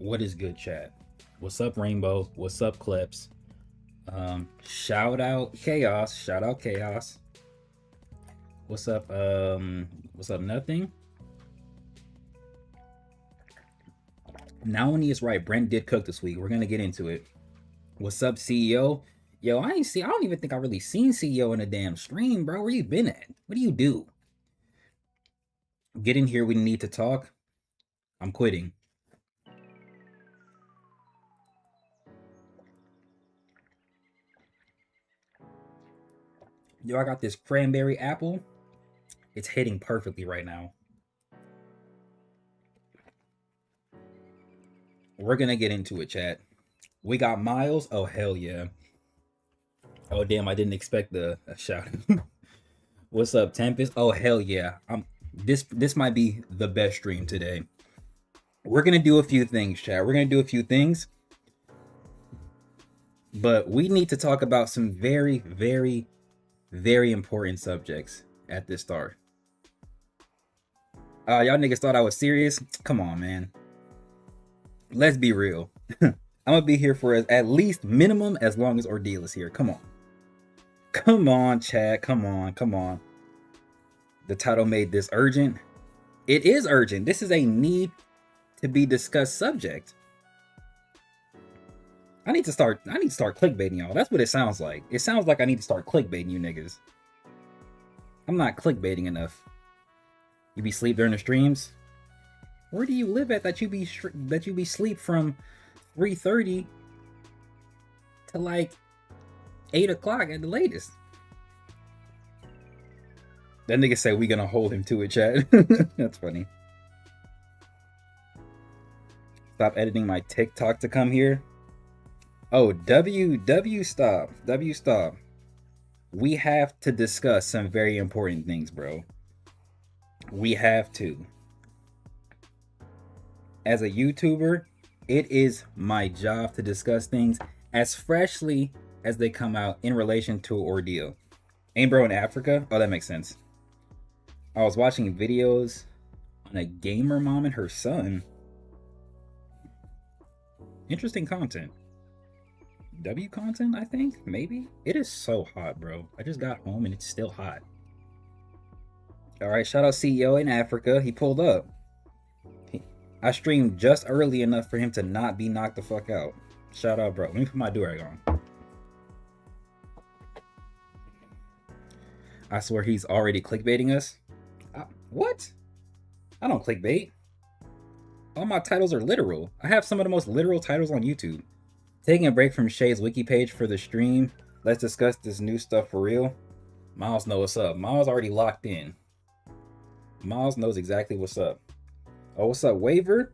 What is good, chat? What's up, Rainbow? What's up, Clips? Shout out Chaos. Shout out Chaos. What's up? What's up? Nothing. Now when he is right, Brent did cook this week. We're gonna get into it. What's up, CEO? Yo, I don't even think I really seen CEO in a damn stream, bro. Where you been at? What do you do? Get in here. We need to talk. I'm quitting. Yo, I got this cranberry apple. It's hitting perfectly right now. We're gonna get into it, chat. We got Miles. Oh hell yeah. Oh damn, I didn't expect a shout. What's up, Tempest? Oh hell yeah. This might be the best stream today. We're gonna do a few things, chat. We're gonna do a few things. But we need to talk about some very, very, very important subjects at this start. Y'all niggas thought I was serious? Come on, man. Let's be real. I'm gonna be here for at least minimum as long as Ordeal is here. Come on. Come on, chat. Come on. Come on. The title made this urgent. It is urgent. This is a need to be discussed subject. I need to start clickbaiting y'all. That's what it sounds like. It sounds like I need to start clickbaiting you niggas. I'm not clickbaiting enough. You be sleep during the streams? Where do you live at that you be sleep from 3:30 to like 8 o'clock at the latest? That nigga said we gonna hold him to it, chat. That's funny. Stop editing my TikTok to come here. Oh, W stop. W stop. We have to discuss some very important things, bro. We have to. As a YouTuber, it is my job to discuss things as freshly as they come out in relation to Ordeal. Ain't bro in Africa? Oh, that makes sense. I was watching videos on a gamer mom and her son. Interesting content. W content, I think? Maybe? It is so hot, bro. I just got home and it's still hot. Alright, shout out CEO in Africa. He pulled up. I streamed just early enough for him to not be knocked the fuck out. Shout out, bro. Let me put my do-rag on. I swear he's already clickbaiting us. What? I don't clickbait. All my titles are literal. I have some of the most literal titles on YouTube. Taking a break from Shay's wiki page for the stream. Let's discuss this new stuff for real. Miles knows what's up. Miles already locked in. Miles knows exactly what's up. Oh, what's up, Waver?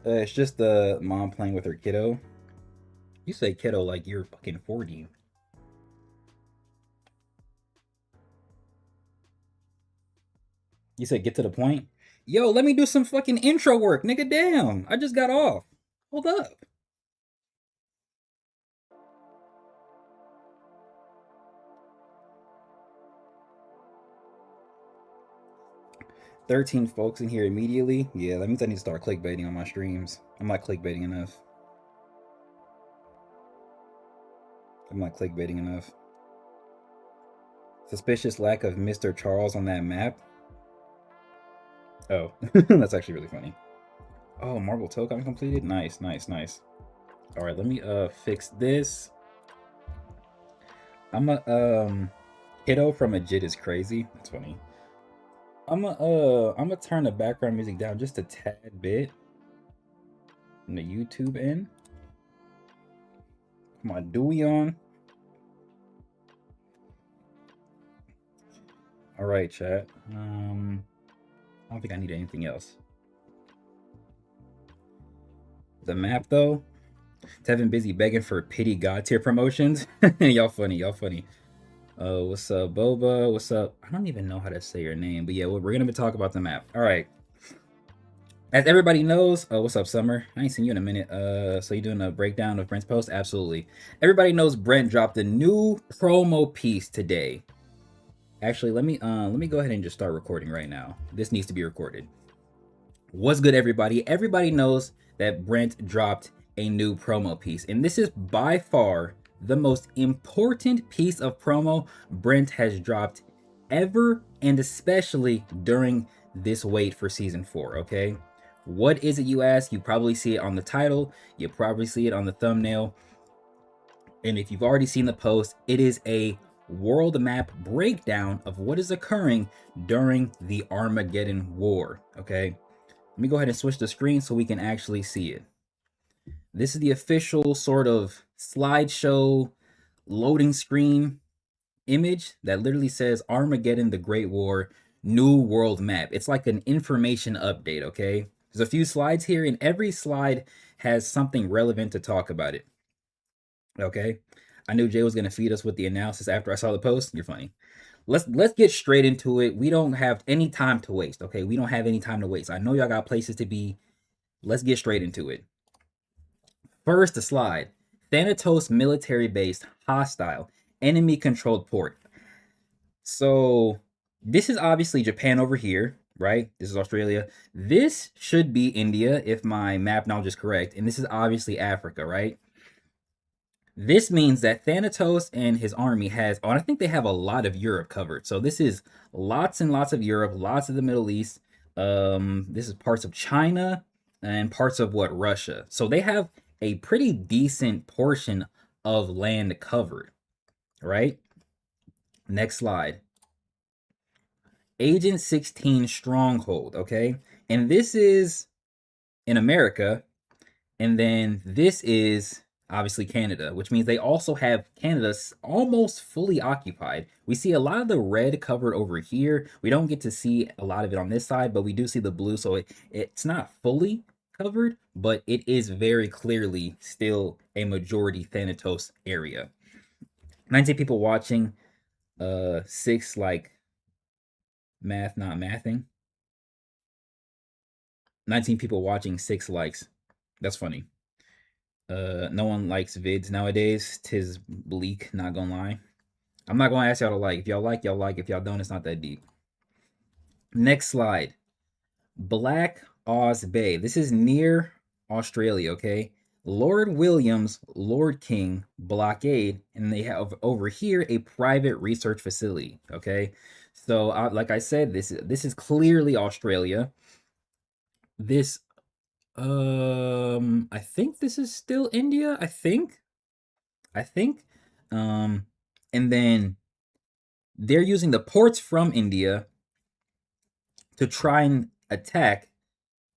It's just the mom playing with her kiddo. You say kiddo like you're fucking 40. You said get to the point? Yo, let me do some fucking intro work, nigga. Damn, I just got off. Hold up. "13 folks in here immediately." Yeah, that means I need to start clickbaiting on my streams. I'm not clickbaiting enough. Suspicious lack of Mr. Charles on that map. Oh, that's actually really funny. Oh, Marble Tokon completed? Nice, nice, nice. Alright, let me fix this. I'm a kiddo from a jit is crazy. That's funny. I'm gonna turn the background music down just a tad bit in the YouTube end. Put my Dewey on. Alright, chat. I don't think I need anything else. The map though, Tevin busy begging for pity god tier promotions. Y'all funny, y'all funny. What's up, Boba? What's up? I don't even know how to say your name, but yeah, we're gonna talk about the map. All right. As everybody knows, what's up, Summer? I ain't seen you in a minute. So you doing a breakdown of Brent's post? Absolutely. Everybody knows Brent dropped a new promo piece today. Actually, let me go ahead and just start recording right now. This needs to be recorded. What's good, everybody? Everybody knows that Brent dropped a new promo piece, and this is by far the most important piece of promo Brent has dropped ever, and especially during this wait for season 4, okay? What is it, you ask? You probably see it on the title, you probably see it on the thumbnail, and if you've already seen the post, it is a world map breakdown of what is occurring during the Armageddon War, okay? Let me go ahead and switch the screen so we can actually see it. This is the official sort of slideshow loading screen image that literally says Armageddon, the Great War, new world map. It's like an information update, okay? There's a few slides here, and every slide has something relevant to talk about it, okay? I knew Jay was going to feed us with the analysis after I saw the post. You're funny. Let's get straight into it. We don't have any time to waste, okay? We don't have any time to waste. I know y'all got places to be. Let's get straight into it. First, the slide. Thanatos military base, hostile, enemy controlled port. So this is obviously Japan over here, right? This is Australia. This should be India if my map knowledge is correct. And this is obviously Africa, right? This means that Thanatos and his army has, I think they have a lot of Europe covered. So this is lots and lots of Europe, lots of the Middle East. This is parts of China and parts of Russia. So they have a pretty decent portion of land covered, right? Next slide. Agent 16 stronghold, okay? And this is in America. And then this is obviously Canada, which means they also have Canada almost fully occupied. We see a lot of the red covered over here. We don't get to see a lot of it on this side, but we do see the blue. So it's not fully covered, but it is very clearly still a majority Thanatos area. 19 people watching, 6 like math not mathing. 19 people watching, 6 likes. That's funny. No one likes vids nowadays. 'Tis bleak, not gonna lie. I'm not gonna ask y'all to like. If y'all like, y'all like. If y'all don't, it's not that deep. Next slide. Black Oz Bay. This is near Australia, okay? Lord William's Lord King blockade, and they have over here a private research facility, okay? So, like I said, this is clearly Australia. This I think this is still India. I think. And then they're using the ports from India to try and attack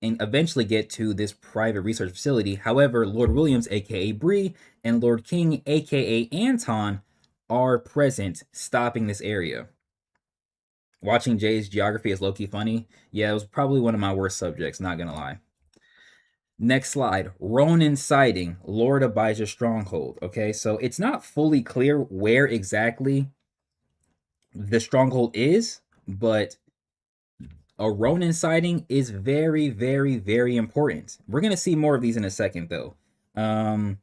and eventually get to this private research facility. However, Lord Williams, aka Bree, and Lord King, aka Anton, are present, stopping this area. Watching Jay's geography is low-key funny. Yeah, it was probably one of my worst subjects, not gonna lie. Next slide. Ronin sighting, Lord Abijah stronghold. Okay, so it's not fully clear where exactly the stronghold is, but a Ronin sighting is very, very, very important. We're going to see more of these in a second, though. I'll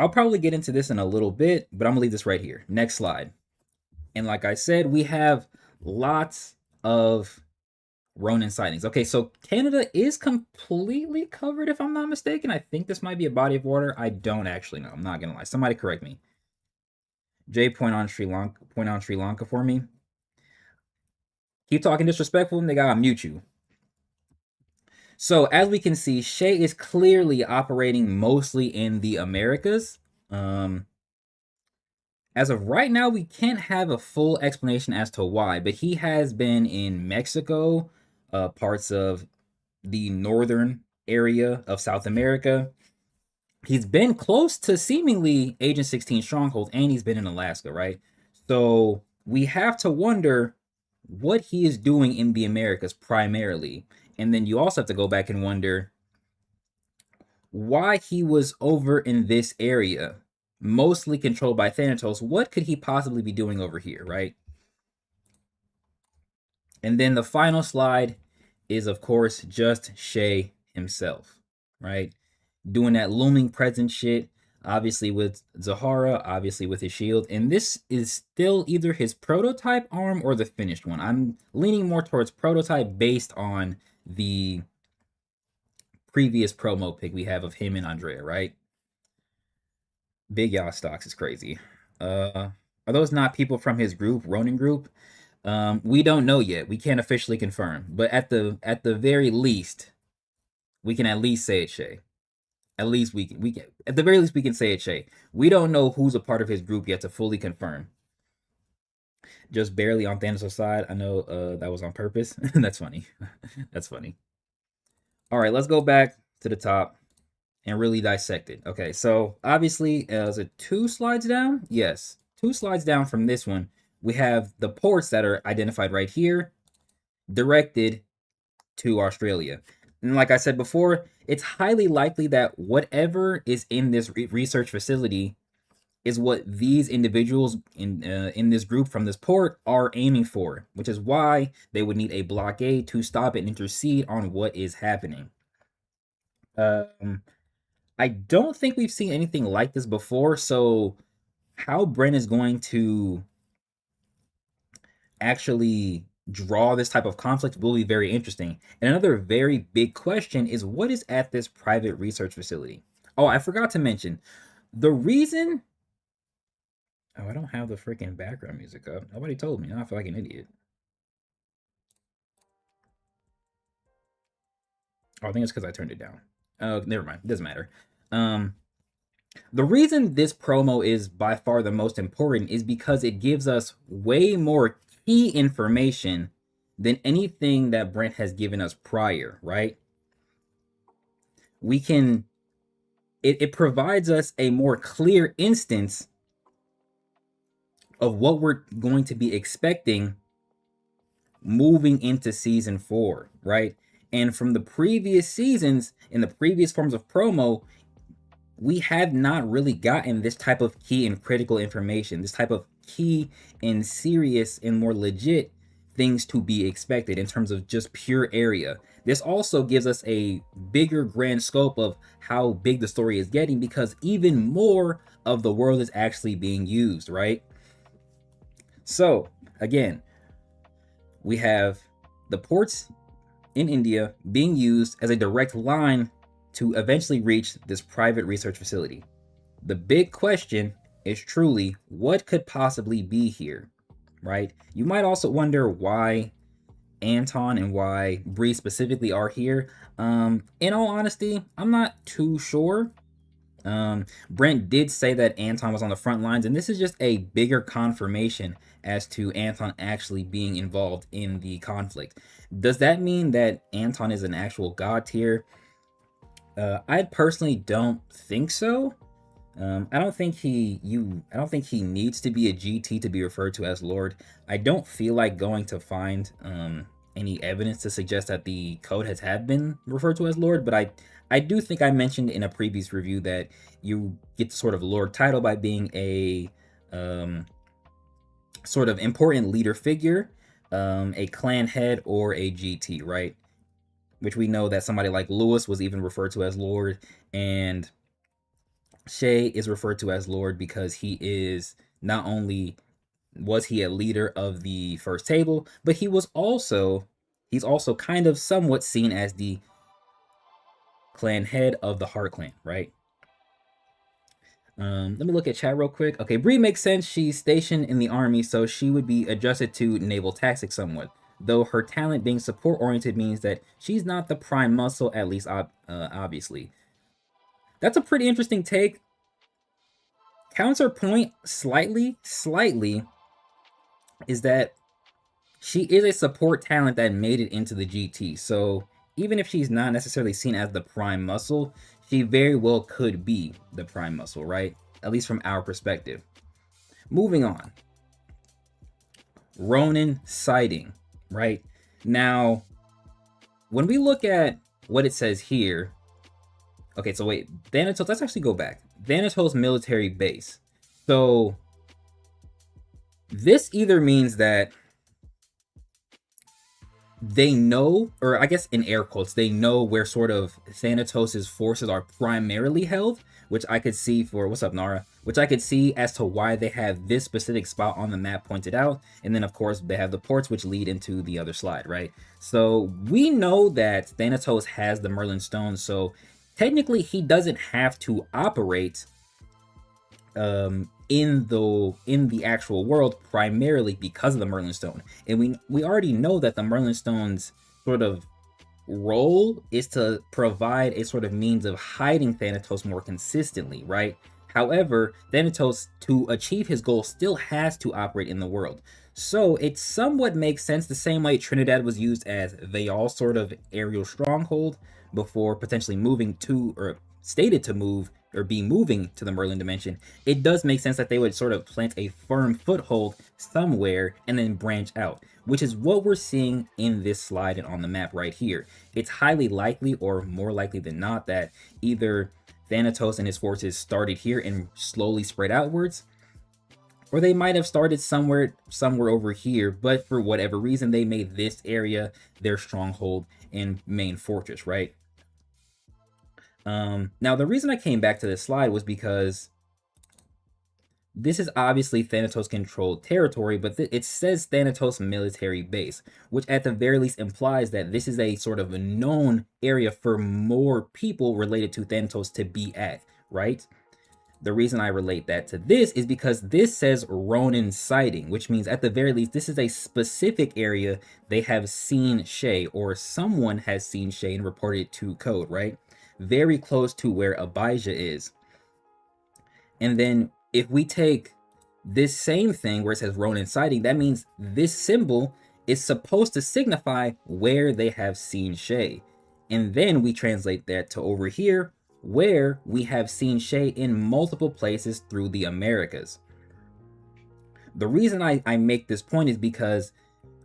probably get into this in a little bit, but I'm going to leave this right here. Next slide. And like I said, we have lots of Ronin sightings. Okay, so Canada is completely covered, if I'm not mistaken. I think this might be a body of water. I don't actually know. I'm not gonna lie. Somebody correct me. Jay, point on Sri Lanka for me. Keep talking disrespectful, and they gotta mute you. So as we can see, Shay is clearly operating mostly in the Americas. As of right now, we can't have a full explanation as to why, but he has been in Mexico, parts of the northern area of South America. He's been close to seemingly Agent 16 stronghold, and he's been in Alaska, right? So we have to wonder what he is doing in the Americas primarily. And then you also have to go back and wonder why he was over in this area, mostly controlled by Thanatos. What could he possibly be doing over here, right? And then the final slide is, of course, just Shay himself, right? Doing that looming presence shit, obviously with Zahara, obviously with his shield. And this is still either his prototype arm or the finished one. I'm leaning more towards prototype based on the previous promo pic we have of him and Andrea, right? Big Yaw Stocks is crazy. Are those not people from his group, Ronin group? We don't know yet. We can't officially confirm, but at the very least, we can at least say it's Shay. At least we can at the very least we can say it's Shay. We don't know who's a part of his group yet to fully confirm. Just barely on Thanos' side. I know that was on purpose. That's funny. That's funny. All right, let's go back to the top and really dissect it. Okay, so obviously, is it 2 slides down? Yes, 2 slides down from this one, we have the ports that are identified right here, directed to Australia. And like I said before, it's highly likely that whatever is in this research facility is what these individuals in this group from this port are aiming for, which is why they would need a blockade to stop and intercede on what is happening. I don't think we've seen anything like this before, so how Brent is going to actually draw this type of conflict will be very interesting. And another very big question is what is at this private research facility? Oh, I forgot to mention the reason. Oh, I don't have the freaking background music up. Nobody told me. Now I feel like an idiot. Oh, I think it's because I turned it down. Oh, never mind. It doesn't matter. The reason this promo is by far the most important is because it gives us way more key information than anything that Brent has given us prior, right? We can, it provides us a more clear instance of what we're going to be expecting moving into season 4, right? And from the previous seasons, in the previous forms of promo, we have not really gotten this type of key and critical information, this type of key and serious and more legit things to be expected in terms of just pure area. This also gives us a bigger grand scope of how big the story is getting because even more of the world is actually being used, right? So, again, we have the ports in India being used as a direct line to eventually reach this private research facility. The big question is truly what could possibly be here, right? You might also wonder why Anton and why Bree specifically are here. In all honesty, I'm not too sure. Brent did say that Anton was on the front lines, and this is just a bigger confirmation as to Anton actually being involved in the conflict. Does that mean that Anton is an actual god tier? I personally don't think so. I don't think he needs to be a GT to be referred to as Lord. I don't feel like going to find any evidence to suggest that the code had been referred to as Lord, but I do think I mentioned in a previous review that you get the sort of Lord title by being a sort of important leader figure, a clan head, or a GT, right? Which we know that somebody like Lewis was even referred to as Lord, and Shay is referred to as Lord because he is not only was he a leader of the first table, but he's also kind of somewhat seen as the clan head of the Heart Clan, right? Let me look at chat real quick. Okay, Bree makes sense. She's stationed in the army, so she would be adjusted to naval tactics somewhat. Though her talent being support oriented means that she's not the prime muscle, at least obviously. That's a pretty interesting take. Counterpoint slightly is that she is a support talent that made it into the GT. So even if she's not necessarily seen as the prime muscle, she very well could be the prime muscle, right? At least from our perspective. Moving on. Ronin sighting, right? Now, when we look at what it says here, okay, so wait, Thanatos, let's actually go back. Thanatos military base. So this either means that they know, or I guess in air quotes, they know where sort of Thanatos' forces are primarily held, which I could see for, what's up, Nara? Which I could see as to why they have this specific spot on the map pointed out. And then, of course, they have the ports which lead into the other slide, right? So we know that Thanatos has the Merlin Stone, so technically he doesn't have to operate in the actual world primarily because of the Merlin Stone. And we already know that the Merlin Stone's sort of role is to provide a sort of means of hiding Thanatos more consistently, right? However, Thanatos, to achieve his goal, still has to operate in the world. So it somewhat makes sense the same way Trinidad was used as the all sort of aerial stronghold before potentially moving to, or stated to move, or be moving to the Merlin dimension. It does make sense that they would sort of plant a firm foothold somewhere and then branch out, which is what we're seeing in this slide and on the map right here. It's highly likely, or more likely than not, that either Thanatos and his forces started here and slowly spread outwards, or they might have started somewhere over here, but for whatever reason they made this area their stronghold and main fortress, right? Now the reason I came back to this slide was because this is obviously Thanatos controlled territory, but it says Thanatos military base, which at the very least implies that this is a sort of a known area for more people related to Thanatos to be at, right? The reason I relate that to this is because this says Ronin sighting, which means at the very least, this is a specific area they have seen Shay, or someone has seen Shay and reported it to code, right? Very close to where Abijah is. And then if we take this same thing where it says Ronin sighting, that means this symbol is supposed to signify where they have seen Shay. And then we translate that to over here, where we have seen Shay in multiple places through the Americas. The reason I make this point is because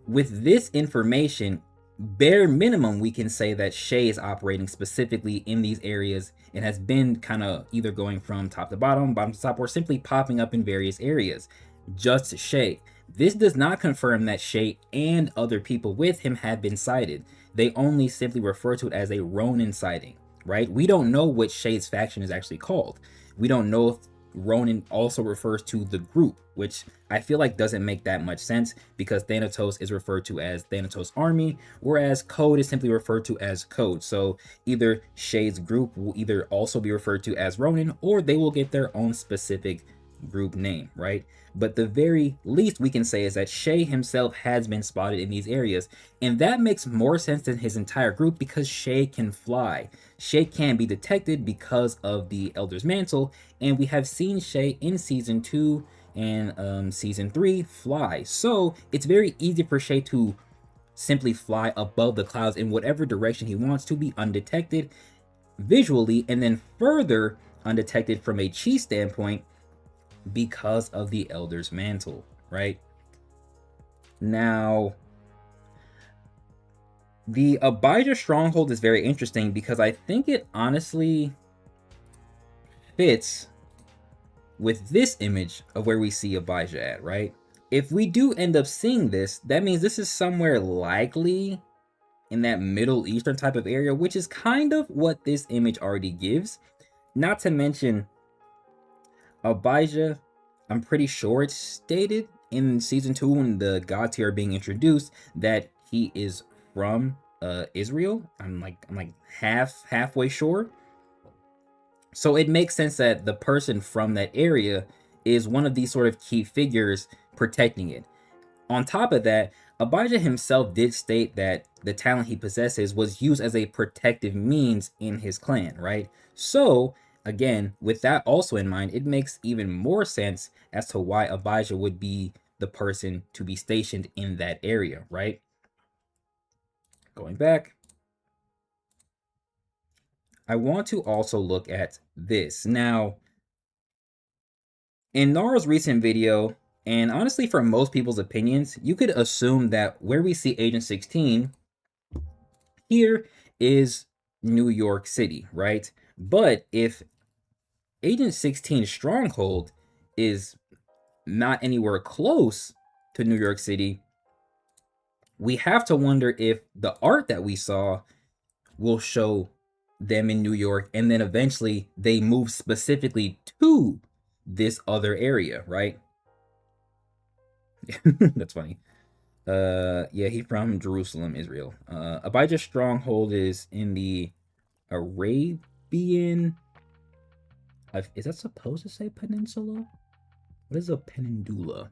with this information, bare minimum, we can say that Shay is operating specifically in these areas and has been kind of either going from top to bottom to top, or simply popping up in various areas. Just Shay. This does not confirm that Shay and other people with him have been sighted. They only simply refer to it as a Ronin sighting, right? We don't know what Shay's faction is actually called. We don't know if Ronin also refers to the group, which I feel like doesn't make that much sense because Thanatos is referred to as Thanatos Army, whereas Code is simply referred to as Code. So either Shay's group will either also be referred to as Ronin, or they will get their own specific group name, right? But the very least we can say is that Shay himself has been spotted in these areas, and that makes more sense than his entire group because Shay can fly. Shay can be detected because of the Elder's Mantle, and we have seen Shay in Season 2 and Season 3 fly. So it's very easy for Shay to simply fly above the clouds in whatever direction he wants to, be undetected visually, and then further undetected from a chi standpoint because of the Elder's Mantle, right? Now, the Abijah Stronghold is very interesting because I think it honestly fits with this image of where we see Abijah at, right? If we do end up seeing this, that means this is somewhere likely in that Middle Eastern type of area, which is kind of what this image already gives. Not to mention, Abijah, I'm pretty sure it's stated in Season 2 when the god tier are being introduced that he is from Israel. I'm like halfway sure. So it makes sense that the person from that area is one of these sort of key figures protecting it. On top of that, Abijah himself did state that the talent he possesses was used as a protective means in his clan, right? So again, with that also in mind, it makes even more sense as to why Abijah would be the person to be stationed in that area, right? Going back, I want to also look at this. Now, in Nara's recent video, and honestly for most people's opinions, you could assume that where we see Agent 16 here is New York City, right? But if Agent 16's stronghold is not anywhere close to New York City, we have to wonder if the art that we saw will show them in New York, and then eventually they move specifically to this other area, right? That's funny. Yeah, he from Jerusalem, Israel. Abijah's stronghold is in the Arabian. Is that supposed to say peninsula? What is a peninsula?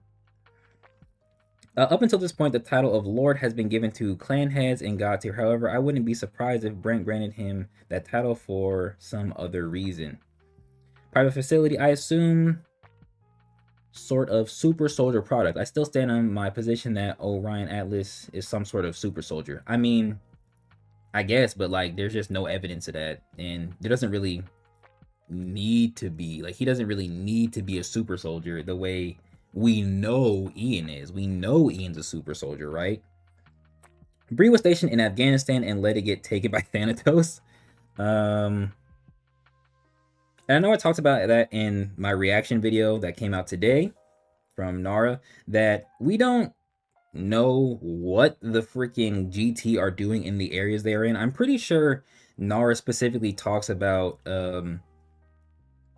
Up until this point, the title of Lord has been given to clan heads and god tier. However, I wouldn't be surprised if Brent granted him that title for some other reason. Private facility, I assume sort of super soldier product. I still stand on my position that Orion Atlas is some sort of super soldier. I mean, I guess, but like there's just no evidence of that. And there doesn't really need to be, like, he doesn't really need to be a super soldier the way we know Ian is. We know Ian's a super soldier, right? Bree was stationed in Afghanistan and let it get taken by Thanatos. And I know I talked about that in my reaction video that came out today from Nara, that we don't know what the freaking GT are doing in the areas they are in. I'm pretty sure Nara specifically talks about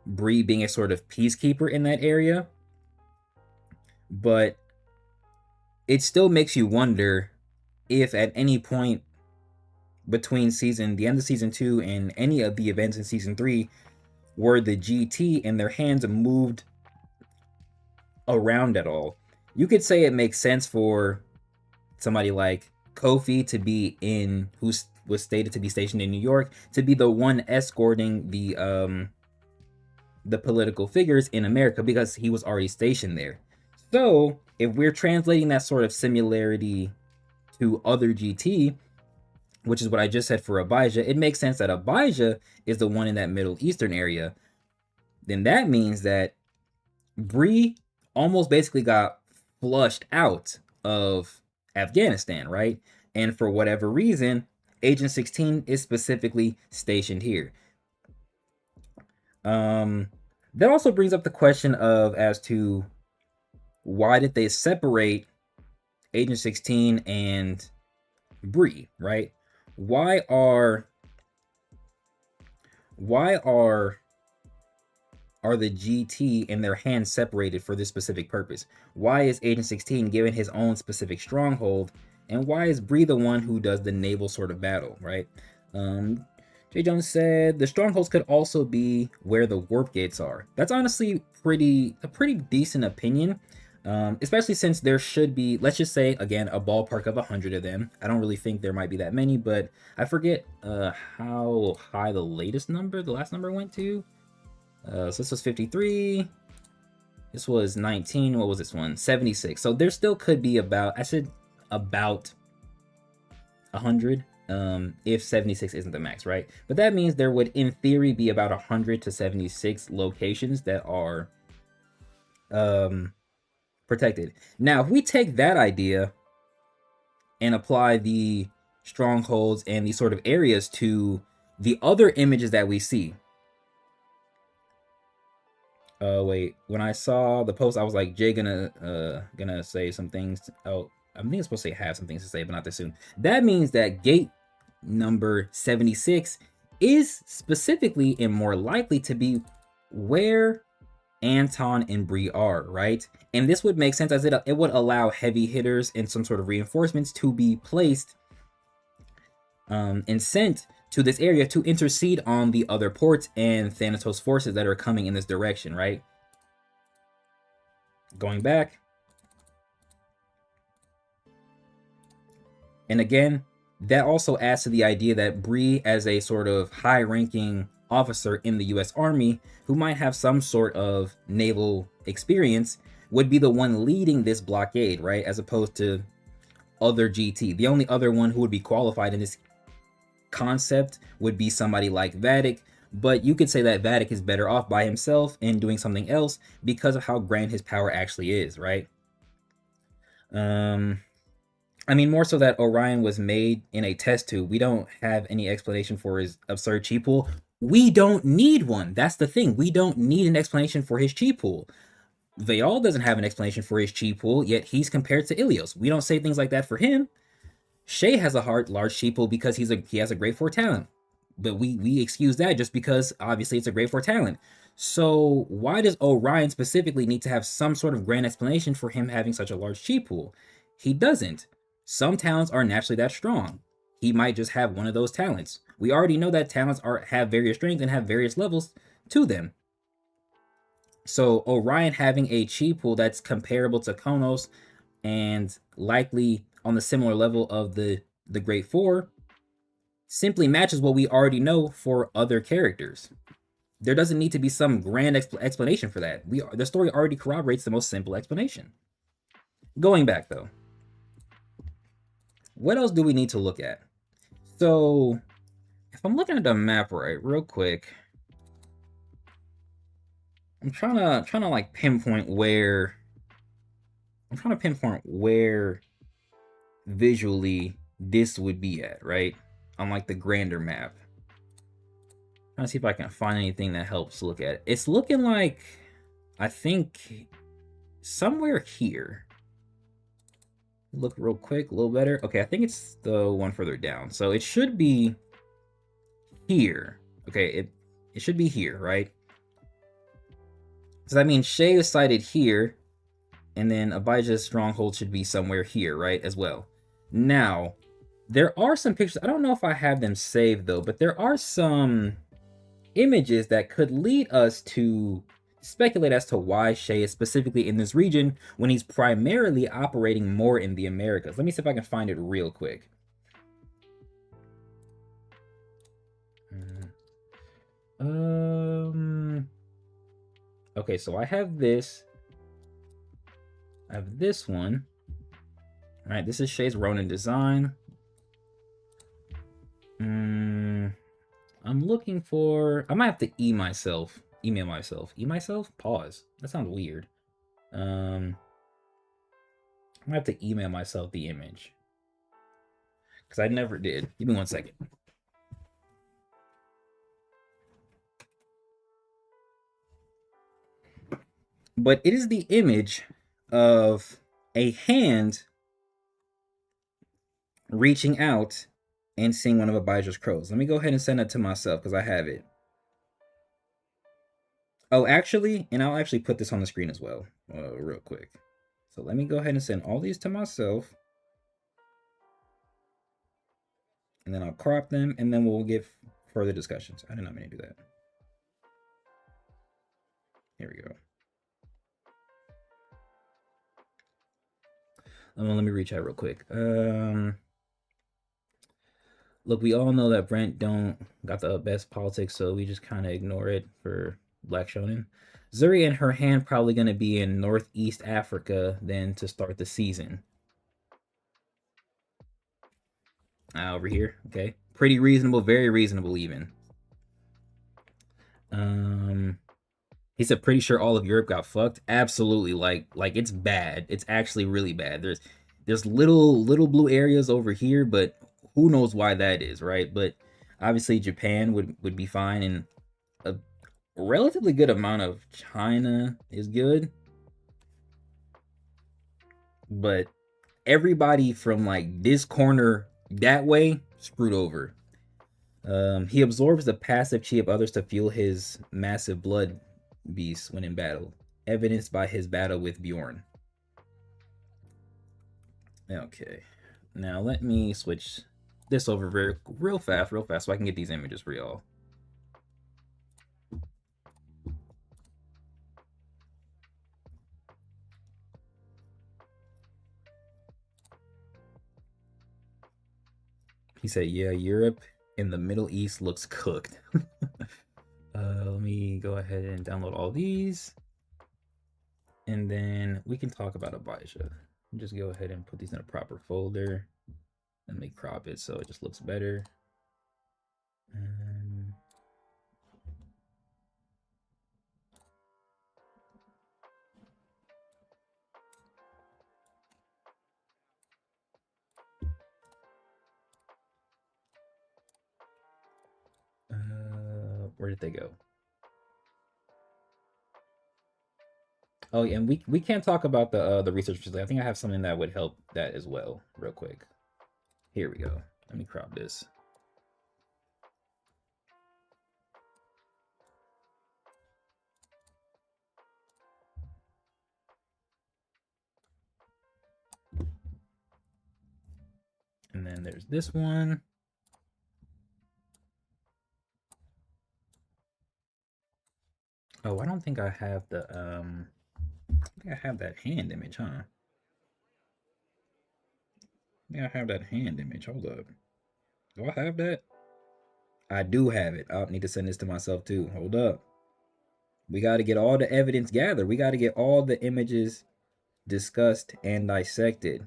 Bree being a sort of peacekeeper in that area, but it still makes you wonder if at any point between the end of season 2 and any of the events in season 3 were the GT and their hands moved around at all. You could say it makes sense for somebody like Kofi to be who was stated to be stationed in New York, to be the one escorting the political figures in America because he was already stationed there. So if we're translating that sort of similarity to other GT, which is what I just said for Abijah, it makes sense that Abijah is the one in that Middle Eastern area. Then that means that Bree almost basically got flushed out of Afghanistan, right? And for whatever reason, Agent 16 is specifically stationed here. That also brings up the question of as to why did they separate Agent 16 and Bree, right? Why are the GT and their hands separated for this specific purpose? Why is Agent 16 given his own specific stronghold, and why is Bree the one who does the naval sort of battle, right? Jay Jones said the strongholds could also be where the warp gates are. That's honestly a pretty decent opinion, especially since there should be, let's just say again, a ballpark of 100 of them. I don't really think there might be that many, but I forget how high the last number went to. So this was 53. This was 19. What was this one? 76. So there still could be about 100. If 76 isn't the max, right? But that means there would, in theory, be about 100 to 76 locations that are protected. Now, if we take that idea and apply the strongholds and these sort of areas to the other images that we see. Wait, when I saw the post, I was like, Jay gonna say some things. Oh, I think it's supposed to say have some things to say, but not this soon. That means that gate number 76 is specifically and more likely to be where Anton and Bree are, right? And this would make sense as it would allow heavy hitters and some sort of reinforcements to be placed and sent to this area to intercede on the other ports and Thanatos forces that are coming in this direction, right? Going back. And again, that also adds to the idea that Bree, as a sort of high-ranking officer in the U.S. Army, who might have some sort of naval experience, would be the one leading this blockade, right? As opposed to other GT. The only other one who would be qualified in this concept would be somebody like Vatic, but you could say that Vatic is better off by himself and doing something else because of how grand his power actually is, right? I mean, more so that Orion was made in a test tube. We don't have any explanation for his absurd chi pool. We don't need one. That's the thing. We don't need an explanation for his chi pool. Vayal doesn't have an explanation for his chi pool, yet he's compared to Ilios. We don't say things like that for him. Shay has a large cheat pool because he has a grade 4 talent. But we excuse that just because obviously it's a grade 4 talent. So why does Orion specifically need to have some sort of grand explanation for him having such a large cheat pool? He doesn't. Some talents are naturally that strong. He might just have one of those talents. We already know that talents have various strengths and have various levels to them. So Orion having a cheat pool that's comparable to Konos and likely on the similar level of the Great Four simply matches what we already know for other characters. There doesn't need to be some grand explanation for that. The story already corroborates the most simple explanation. Going back though, what else do we need to look at? So if I'm looking at the map right, real quick, I'm trying to like pinpoint where visually this would be at, right? On like the grander map. Trying to see if I can find anything that helps look at it. It's looking like, I think, somewhere here. Look real quick, a little better. Okay, I think it's the one further down. So it should be here. Okay, it should be here, right? So that means Shay is sighted here, and then Abijah's stronghold should be somewhere here, right, as well. Now, there are some pictures. I don't know if I have them saved, though, but there are some images that could lead us to speculate as to why Shay is specifically in this region when he's primarily operating more in the Americas. Let me see if I can find it real quick. Okay, so I have this. I have this one. All right, this is Shay's Ronin design. I'm looking for... I might have to email myself. Pause. That sounds weird. I might have to email myself the image. Because I never did. Give me 1 second. But it is the image of a hand reaching out and seeing one of Abijah's crows. Let me go ahead and send that to myself because I have it. Oh, actually, and I'll actually put this on the screen as well, real quick. So let me go ahead and send all these to myself. And then I'll crop them, and then we'll give further discussions. I did not mean to do that. Here we go. Let me reach out real quick. Look, we all know that Brent don't got the best politics, so we just kind of ignore it for Black Shonen. Zuri and her hand probably going to be in Northeast Africa then to start the season. Over here, okay. Pretty reasonable, very reasonable even. He said pretty sure all of Europe got fucked. Absolutely, like it's bad. It's actually really bad. There's little blue areas over here, but who knows why that is, right? But obviously Japan would be fine, and a relatively good amount of China is good. But everybody from like this corner that way screwed over. He absorbs the passive chi of others to fuel his massive blood beast when in battle, evidenced by his battle with Bjorn. Okay, now let me switch this over real fast so I can get these images for y'all. He said, yeah, Europe in the Middle East looks cooked. Let me go ahead and download all these. And then we can talk about Abijah. Just go ahead and put these in a proper folder. Let me crop it so it just looks better. Where did they go? Oh yeah, and we can't talk about the research facility. I think I have something that would help that as well, real quick. Here we go. Let me crop this. And then there's this one. Oh, I don't think I have the I think I have that hand image, huh? I think I have that hand image. Hold up. Do I have that? I do have it. I'll need to send this to myself too. Hold up. We got to get all the evidence gathered. We got to get all the images discussed and dissected.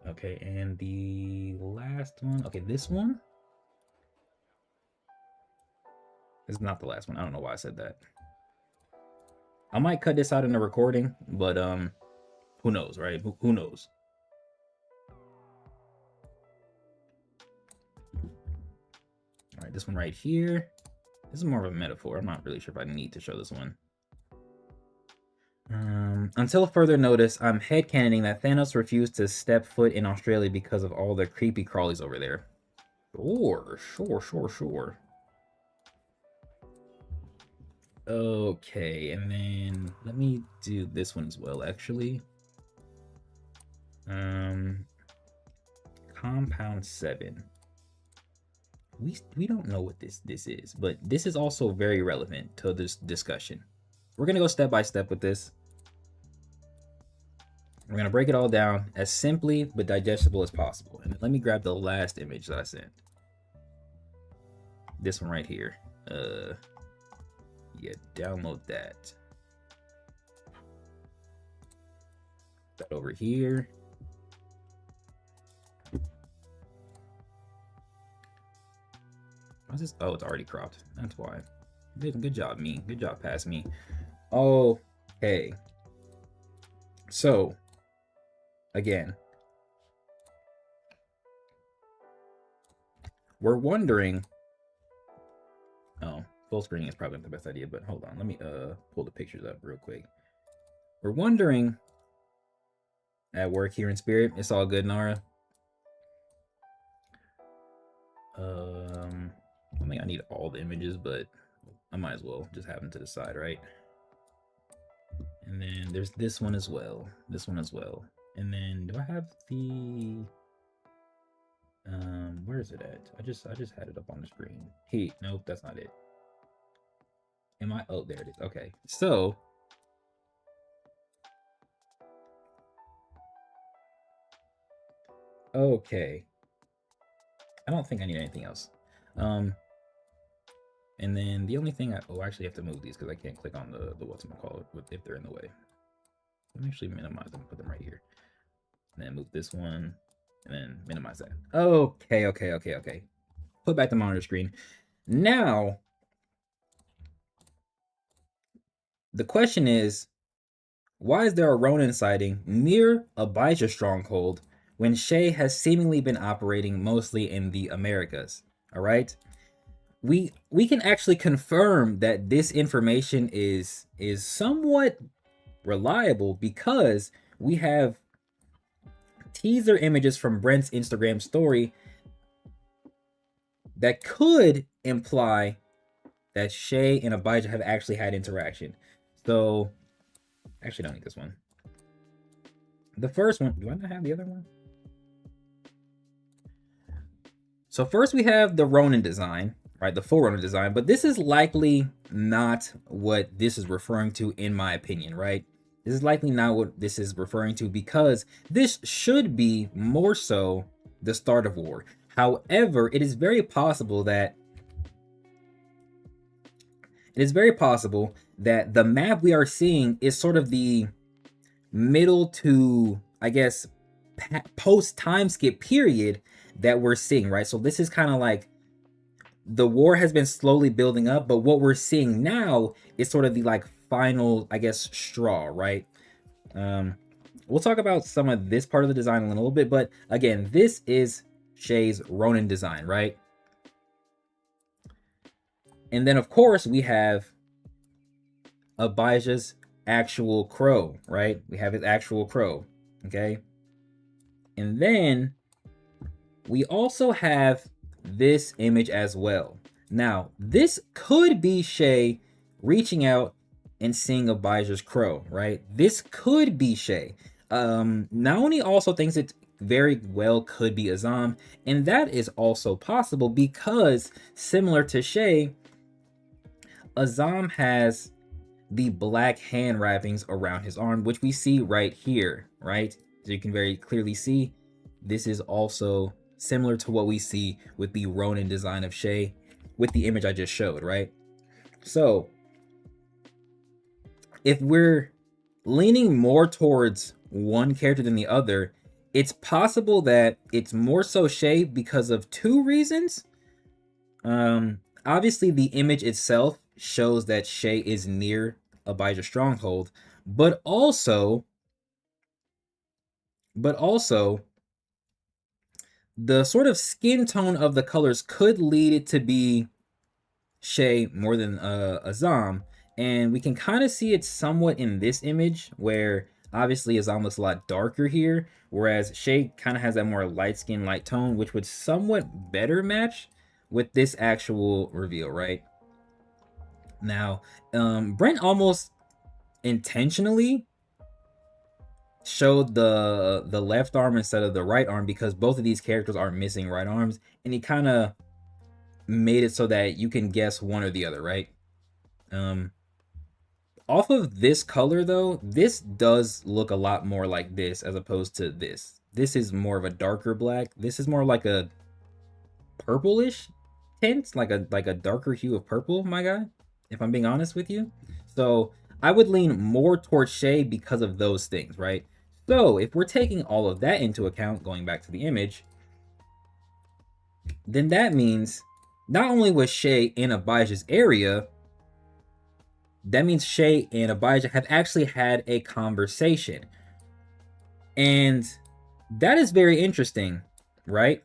Okay, and the last one. Okay, this one. This is not the last one. I don't know why I said that. I might cut this out in the recording, but who knows, right? Who knows? All right, this one right here. This is more of a metaphor. I'm not really sure if I need to show this one. Until further notice, I'm headcanoning that Thanos refused to step foot in Australia because of all the creepy crawlies over there. Sure. Okay, and then let me do this one as well, actually. Compound 7. We don't know what this is, but this is also very relevant to this discussion. We're gonna go step by step with this. We're gonna break it all down as simply but digestible as possible. And let me grab the last image that I sent. This one right here. Yeah, download that. That over here. What's this? Oh, it's already cropped. That's why. Good job, me. Good job, past me. Okay. So, again, we're wondering. Oh, full screening is probably not the best idea, but hold on. Let me pull the pictures up real quick. We're wondering at work here in spirit. It's all good, Nara. I think I need all the images, but I might as well just have them to the side, right? And then there's this one as well. This one as well. And then do I have the where is it at? I just had it up on the screen. Hey, nope, that's not it. Am I? Oh, there it is. Okay. So okay. I don't think I need anything else. And then the only thing I actually have to move these because I can't click on the whatchamacallit if they're in the way. Let me actually minimize them, put them right here. And then move this one, and then minimize that. Okay. Put back the monitor screen. Now, the question is, why is there a Ronin sighting near Abijah stronghold when Shay has seemingly been operating mostly in the Americas? All right. We can actually confirm that this information is somewhat reliable because we have teaser images from Brent's Instagram story that could imply that Shay and Abijah have actually had interaction. So, actually, I don't need this one. The first one, do I not have the other one? So first we have the Ronin design, right? The full Ronin design, but this is likely not what this is referring to in my opinion, right? This is likely not what this is referring to because this should be more so the start of war. However, it is very possible that the map we are seeing is sort of the middle to, I guess, post time skip period that we're seeing, right? So this is kind of like the war has been slowly building up, but what we're seeing now is sort of the like final, I guess, straw, right? We'll talk about some of this part of the design in a little bit, but again, this is Shay's Ronin design, right? And then of course we have Abijah's actual crow, right? We have his actual crow, okay? And then we also have this image as well. Now, this could be Shay reaching out and seeing Abijah's crow, right? This could be Shay. Naoni also thinks it very well could be Azam, and that is also possible because, similar to Shay, Azam has the black hand wrappings around his arm, which we see right here, right? So you can very clearly see this is also similar to what we see with the Ronin design of Shay with the image I just showed, right? So if we're leaning more towards one character than the other, it's possible that it's more so Shay because of two reasons. Obviously the image itself shows that Shay is near Abijah Stronghold, but also the sort of skin tone of the colors could lead it to be Shay more than Azam, and we can kind of see it somewhat in this image where obviously Azam looks a lot darker here, whereas Shay kind of has that more light skin, light tone, which would somewhat better match with this actual reveal, right? Now, Brent almost intentionally showed the left arm instead of the right arm because both of these characters are missing right arms, and he kind of made it so that you can guess one or the other, right? Off of this color though, this does look a lot more like this as opposed to this. This is more of a darker black. This is more like a purplish tint, like a darker hue of purple, my guy, if I'm being honest with you. So I would lean more towards Shay because of those things, right? So if we're taking all of that into account, going back to the image, then that means not only was Shay in Abijah's area, that means Shay and Abijah have actually had a conversation. And that is very interesting, right?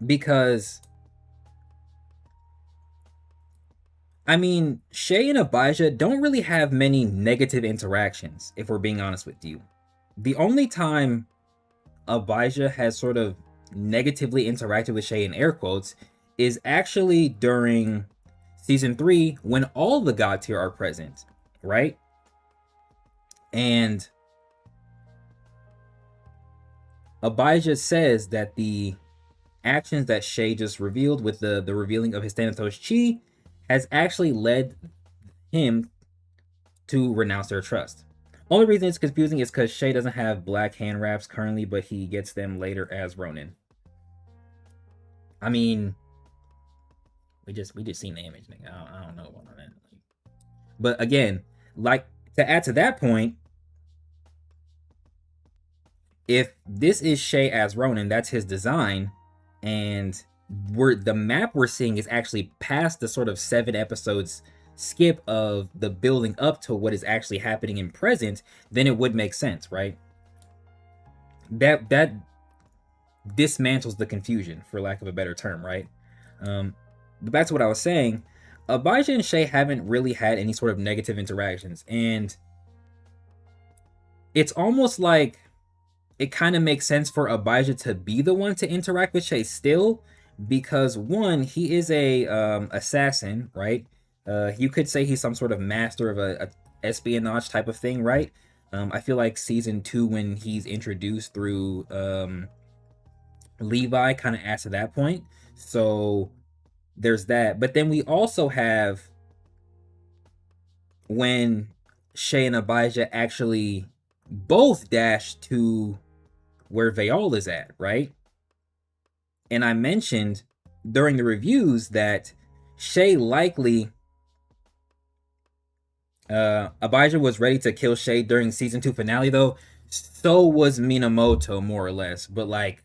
Because, I mean, Shay and Abijah don't really have many negative interactions, if we're being honest with you. The only time Abijah has sort of negatively interacted with Shay in air quotes is actually during season 3 when all the god tier are present, right? And Abijah says that the actions that Shay just revealed with the revealing of his Thanatos Chi has actually led him to renounce their trust. Only reason it's confusing is because Shay doesn't have black hand wraps currently, but he gets them later as Ronin. I mean, we just seen the image, nigga. I don't know about that. But again, like, to add to that point, if this is Shay as Ronin, that's his design, and the map we're seeing is actually past the sort of 7 episodes skip of the building up to what is actually happening in present, then it would make sense, right? That dismantles the confusion, for lack of a better term, right? But back to what I was saying, Abijah and Shay haven't really had any sort of negative interactions, and it's almost like it kind of makes sense for Abijah to be the one to interact with Shay still, because one, he is a assassin, right? You could say he's some sort of master of a espionage type of thing, right? I feel like season 2, when he's introduced through Levi, kind of adds to that point. So there's that. But then we also have when Shay and Abijah actually both dash to where Veol is at, right? And I mentioned during the reviews that Shay likely Abijah was ready to kill Shay during season 2 finale, though. So was Minamoto, more or less. But like,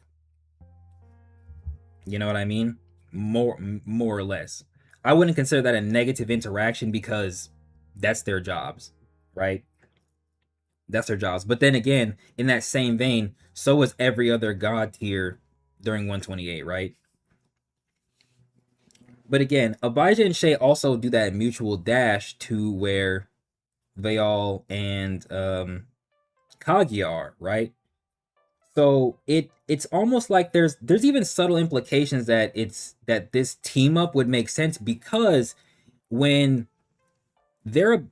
you know what I mean? More or less. I wouldn't consider that a negative interaction because that's their jobs, right? That's their jobs. But then again, in that same vein, so was every other god tier during 128, right? But again, Abijah and Shay also do that mutual dash to where Vayal and Kaguya are, right? So it's almost like there's even subtle implications that this team up would make sense, because when they're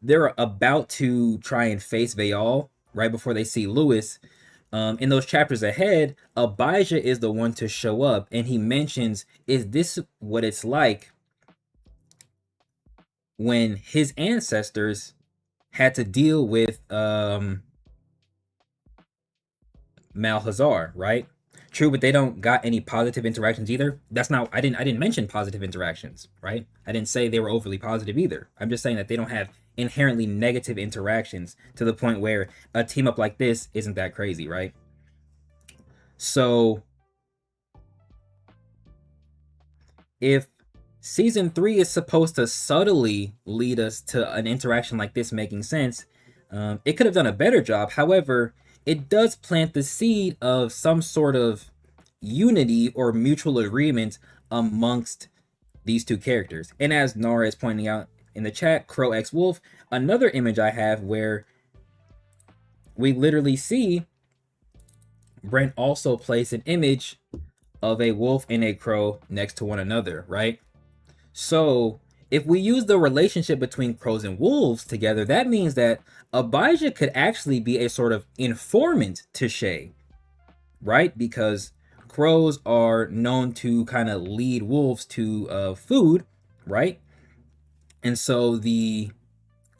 they're about to try and face Vayal right before they see Lewis, in those chapters ahead, Abijah is the one to show up, and he mentions, "Is this what it's like when his ancestors had to deal with Malhazar, right?" True, but they don't got any positive interactions either. That's not, I didn't mention positive interactions, right? I didn't say they were overly positive either. I'm just saying that they don't have inherently negative interactions to the point where a team up like this isn't that crazy, right? So if season 3 is supposed to subtly lead us to an interaction like this making sense, it could have done a better job. However, it does plant the seed of some sort of unity or mutual agreement amongst these two characters. And as Nara is pointing out in the chat, Crow X Wolf, another image I have where we literally see Brent also place an image of a wolf and a crow next to one another, right? So if we use the relationship between crows and wolves together, that means that Abijah could actually be a sort of informant to Shay, right? Because crows are known to kind of lead wolves to food, right? And so the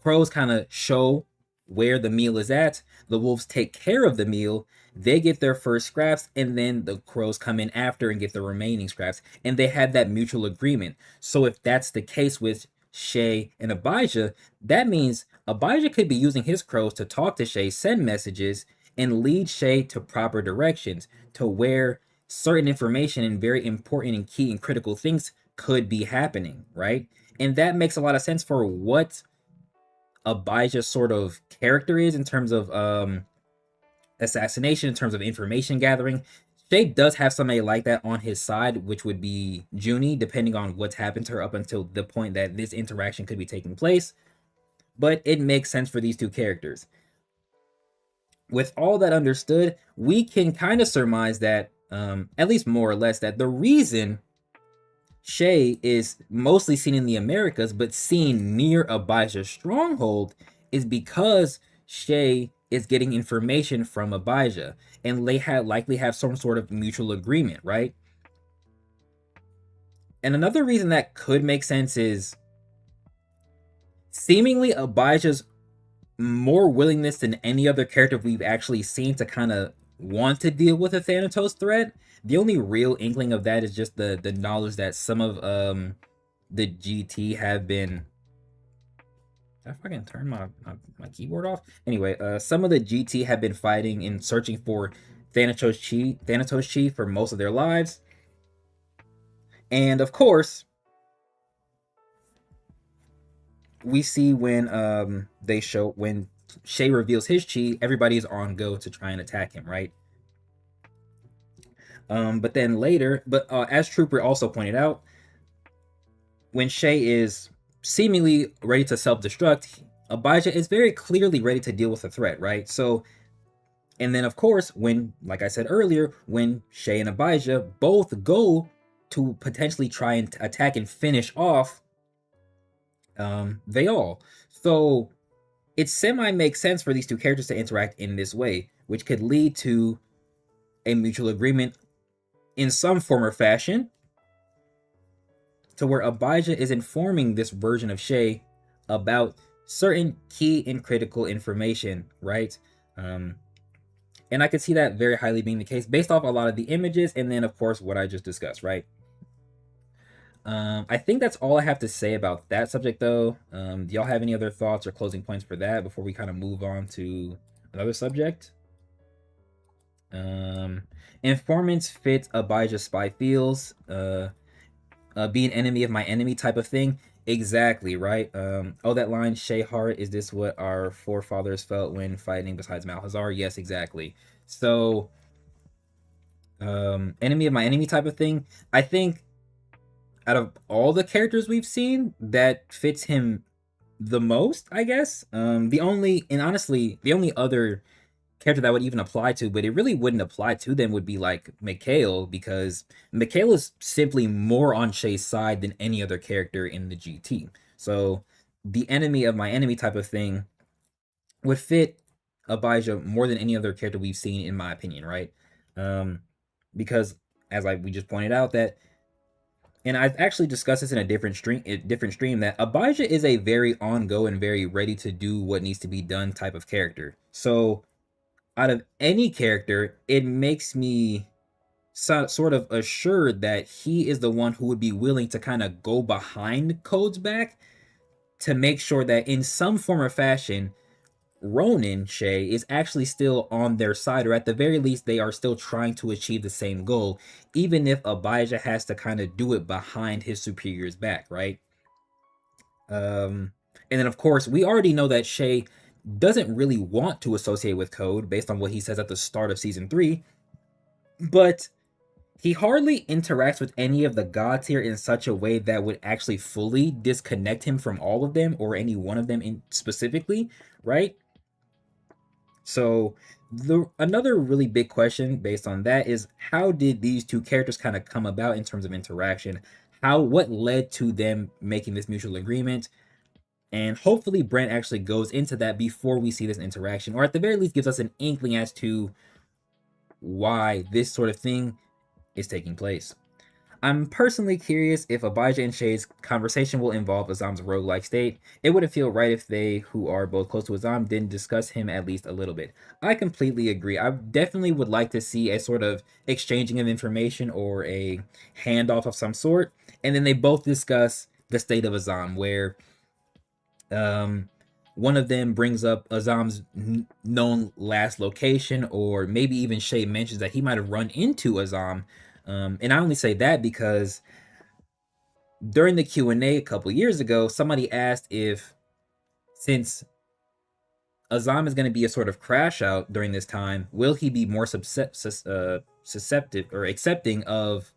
crows kind of show where the meal is at. The wolves take care of the meal. They get their first scraps, and then the crows come in after and get the remaining scraps. And they have that mutual agreement. So if that's the case with Shay and Abijah, that means Abijah could be using his crows to talk to Shay, send messages, and lead Shay to proper directions, to where certain information and very important and key and critical things could be happening, right? And that makes a lot of sense for what Abijah's sort of character is in terms of assassination, in terms of information gathering. Shay does have somebody like that on his side, which would be Junie, depending on what's happened to her up until the point that this interaction could be taking place. But it makes sense for these two characters. With all that understood, we can kind of surmise that, at least more or less, that the reason Shay is mostly seen in the Americas, but seen near Abijah's stronghold, is because Shay is getting information from Abijah, and they likely have some sort of mutual agreement, right? And another reason that could make sense is seemingly Abijah's more willingness than any other character we've actually seen to kind of want to deal with a Thanatos threat. The only real inkling of that is just the knowledge that some of the GT have been. Did I fucking turn my keyboard off? Anyway, some of the GT have been fighting and searching for Thanatos Chi for most of their lives. And of course, we see when when Shay reveals his chi, everybody is on go to try and attack him, right? But then later, as Trooper also pointed out, when Shay is seemingly ready to self-destruct, Abijah is very clearly ready to deal with the threat, right? So, and then of course, when, like I said earlier, when Shay and Abijah both go to potentially try and attack and finish off Vayal. So it semi makes sense for these two characters to interact in this way, which could lead to a mutual agreement in some form or fashion, to where Abijah is informing this version of Shay about certain key and critical information, right? And I could see that very highly being the case based off a lot of the images, and then of course what I just discussed, right? I think that's all I have to say about that subject, though. Do y'all have any other thoughts or closing points for that before we kind of move on to another subject? Informants fit Abijah's spy feels. Be an enemy of my enemy type of thing. Exactly, right? Oh, that line, Shay Hart, is this what our forefathers felt when fighting besides Malhazar? Yes, exactly. So, enemy of my enemy type of thing. I think out of all the characters we've seen, that fits him the most, I guess. The only, and honestly, the only other character that would even apply to, but it really wouldn't apply to them, would be like Mikhail, because Mikhail is simply more on Shay's side than any other character in the GT. So the enemy of my enemy type of thing would fit Abijah more than any other character we've seen, in my opinion, right? Um, because as we just pointed out, that, and I've actually discussed this in a different stream, that Abijah is a very on go and very ready to do what needs to be done type of character. So out of any character, it makes me sort of assured that he is the one who would be willing to kind of go behind Code's back to make sure that in some form or fashion, Ronin Shay is actually still on their side, or at the very least, they are still trying to achieve the same goal, even if Abijah has to kind of do it behind his superior's back, right? And then, of course, we already know that Shay doesn't really want to associate with Code based on what he says at the start of season 3, but he hardly interacts with any of the gods here in such a way that would actually fully disconnect him from all of them, or any one of them in specifically, right? So another really big question based on that is, how did these two characters kind of come about in terms of interaction? What led to them making this mutual agreement? And hopefully Brent actually goes into that before we see this interaction, or at the very least gives us an inkling as to why this sort of thing is taking place. I'm personally curious if Abijah and Shay's conversation will involve Azam's roguelike state. It wouldn't feel right if they, who are both close to Azam, didn't discuss him at least a little bit. I completely agree. I definitely would like to see a sort of exchanging of information, or a handoff of some sort, and then they both discuss the state of Azam, where one of them brings up Azam's known last location, or maybe even Shay mentions that he might have run into Azam. And I only say that because during the Q&A a couple years ago, somebody asked if, since Azam is going to be a sort of crash out during this time, will he be more susceptible or accepting of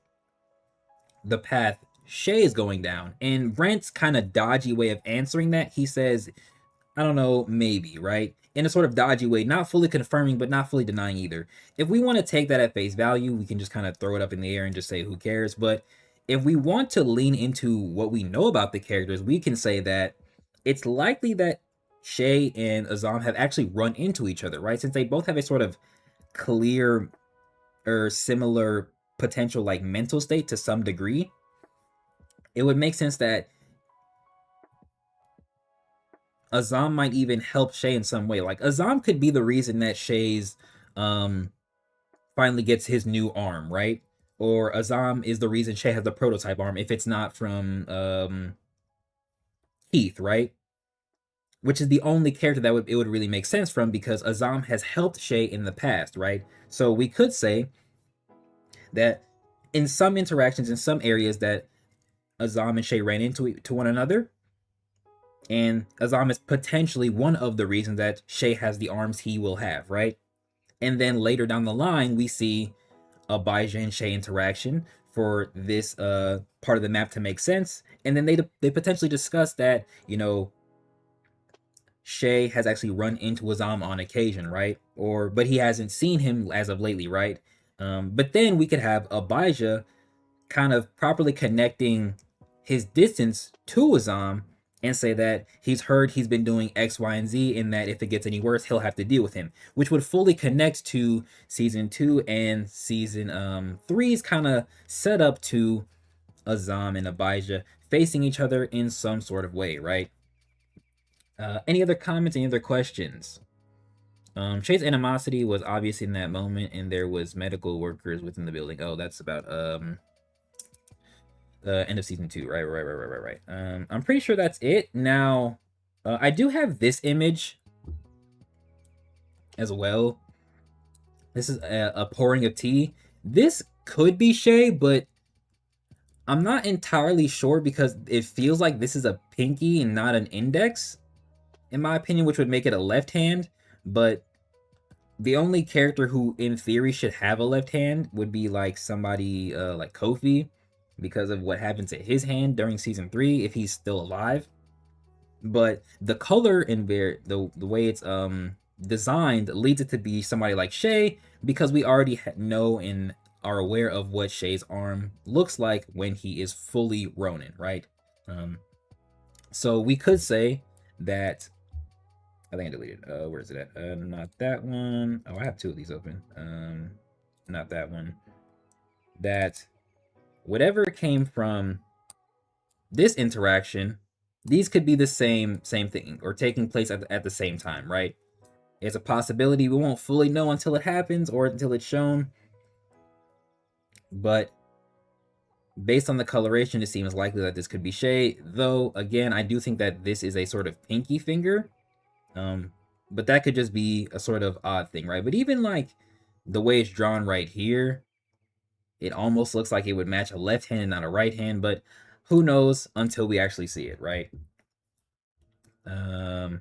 the path Shay is going down? And Brent's kind of dodgy way of answering that, he says, I don't know, maybe, right? In a sort of dodgy way, not fully confirming, but not fully denying either. If we want to take that at face value, we can just kind of throw it up in the air and just say, who cares? But if we want to lean into what we know about the characters, we can say that it's likely that Shay and Azam have actually run into each other, right? Since they both have a sort of clear or similar potential, like, mental state to some degree, it would make sense that Azam might even help Shay in some way. Like, Azam could be the reason that Shay's finally gets his new arm, right? Or Azam is the reason Shay has the prototype arm, if it's not from Keith, right? Which is the only character that it would really make sense from, because Azam has helped Shay in the past, right? So we could say that in some interactions, in some areas, that Azam and Shay ran into one another, and Azam is potentially one of the reasons that Shay has the arms he will have, right? And then later down the line, we see Abijah and Shay interaction for this part of the map to make sense. And then they potentially discuss that, Shay has actually run into Azam on occasion, right? But he hasn't seen him as of lately, right? But then we could have Abijah kind of properly connecting his distance to Azam, and say that he's heard he's been doing X, Y, and Z, and that if it gets any worse, he'll have to deal with him, which would fully connect to season 2 and season 3's kind of set up to Azam and Abijah facing each other in some sort of way, right? Any other comments, any other questions? Shay's animosity was obvious in that moment, and there was medical workers within the building. Oh, that's about end of season 2, right. I'm pretty sure that's it. Now, I do have this image as well. This is a pouring of tea. This could be Shay, but I'm not entirely sure, because it feels like this is a pinky and not an index, in my opinion, which would make it a left hand. But the only character who, in theory, should have a left hand would be like somebody like Kofi. because of what happened to his hand during season 3, if he's still alive. But the color and the way it's designed leads it to be somebody like Shay, because we already know and are aware of what Shay's arm looks like when he is fully Ronin, right? So we could say that, I think I deleted. Where is it at? Not that one. Oh, I have 2 of these open. Not that one. That whatever came from this interaction, these could be the same thing or taking place at the same time, right? It's a possibility. We won't fully know until it happens or until it's shown. But based on the coloration, it seems likely that this could be Shay. Though, again, I do think that this is a sort of pinky finger. But that could just be a sort of odd thing, right? But even like the way it's drawn right here, it almost looks like it would match a left hand and not a right hand, but who knows until we actually see it, right? Now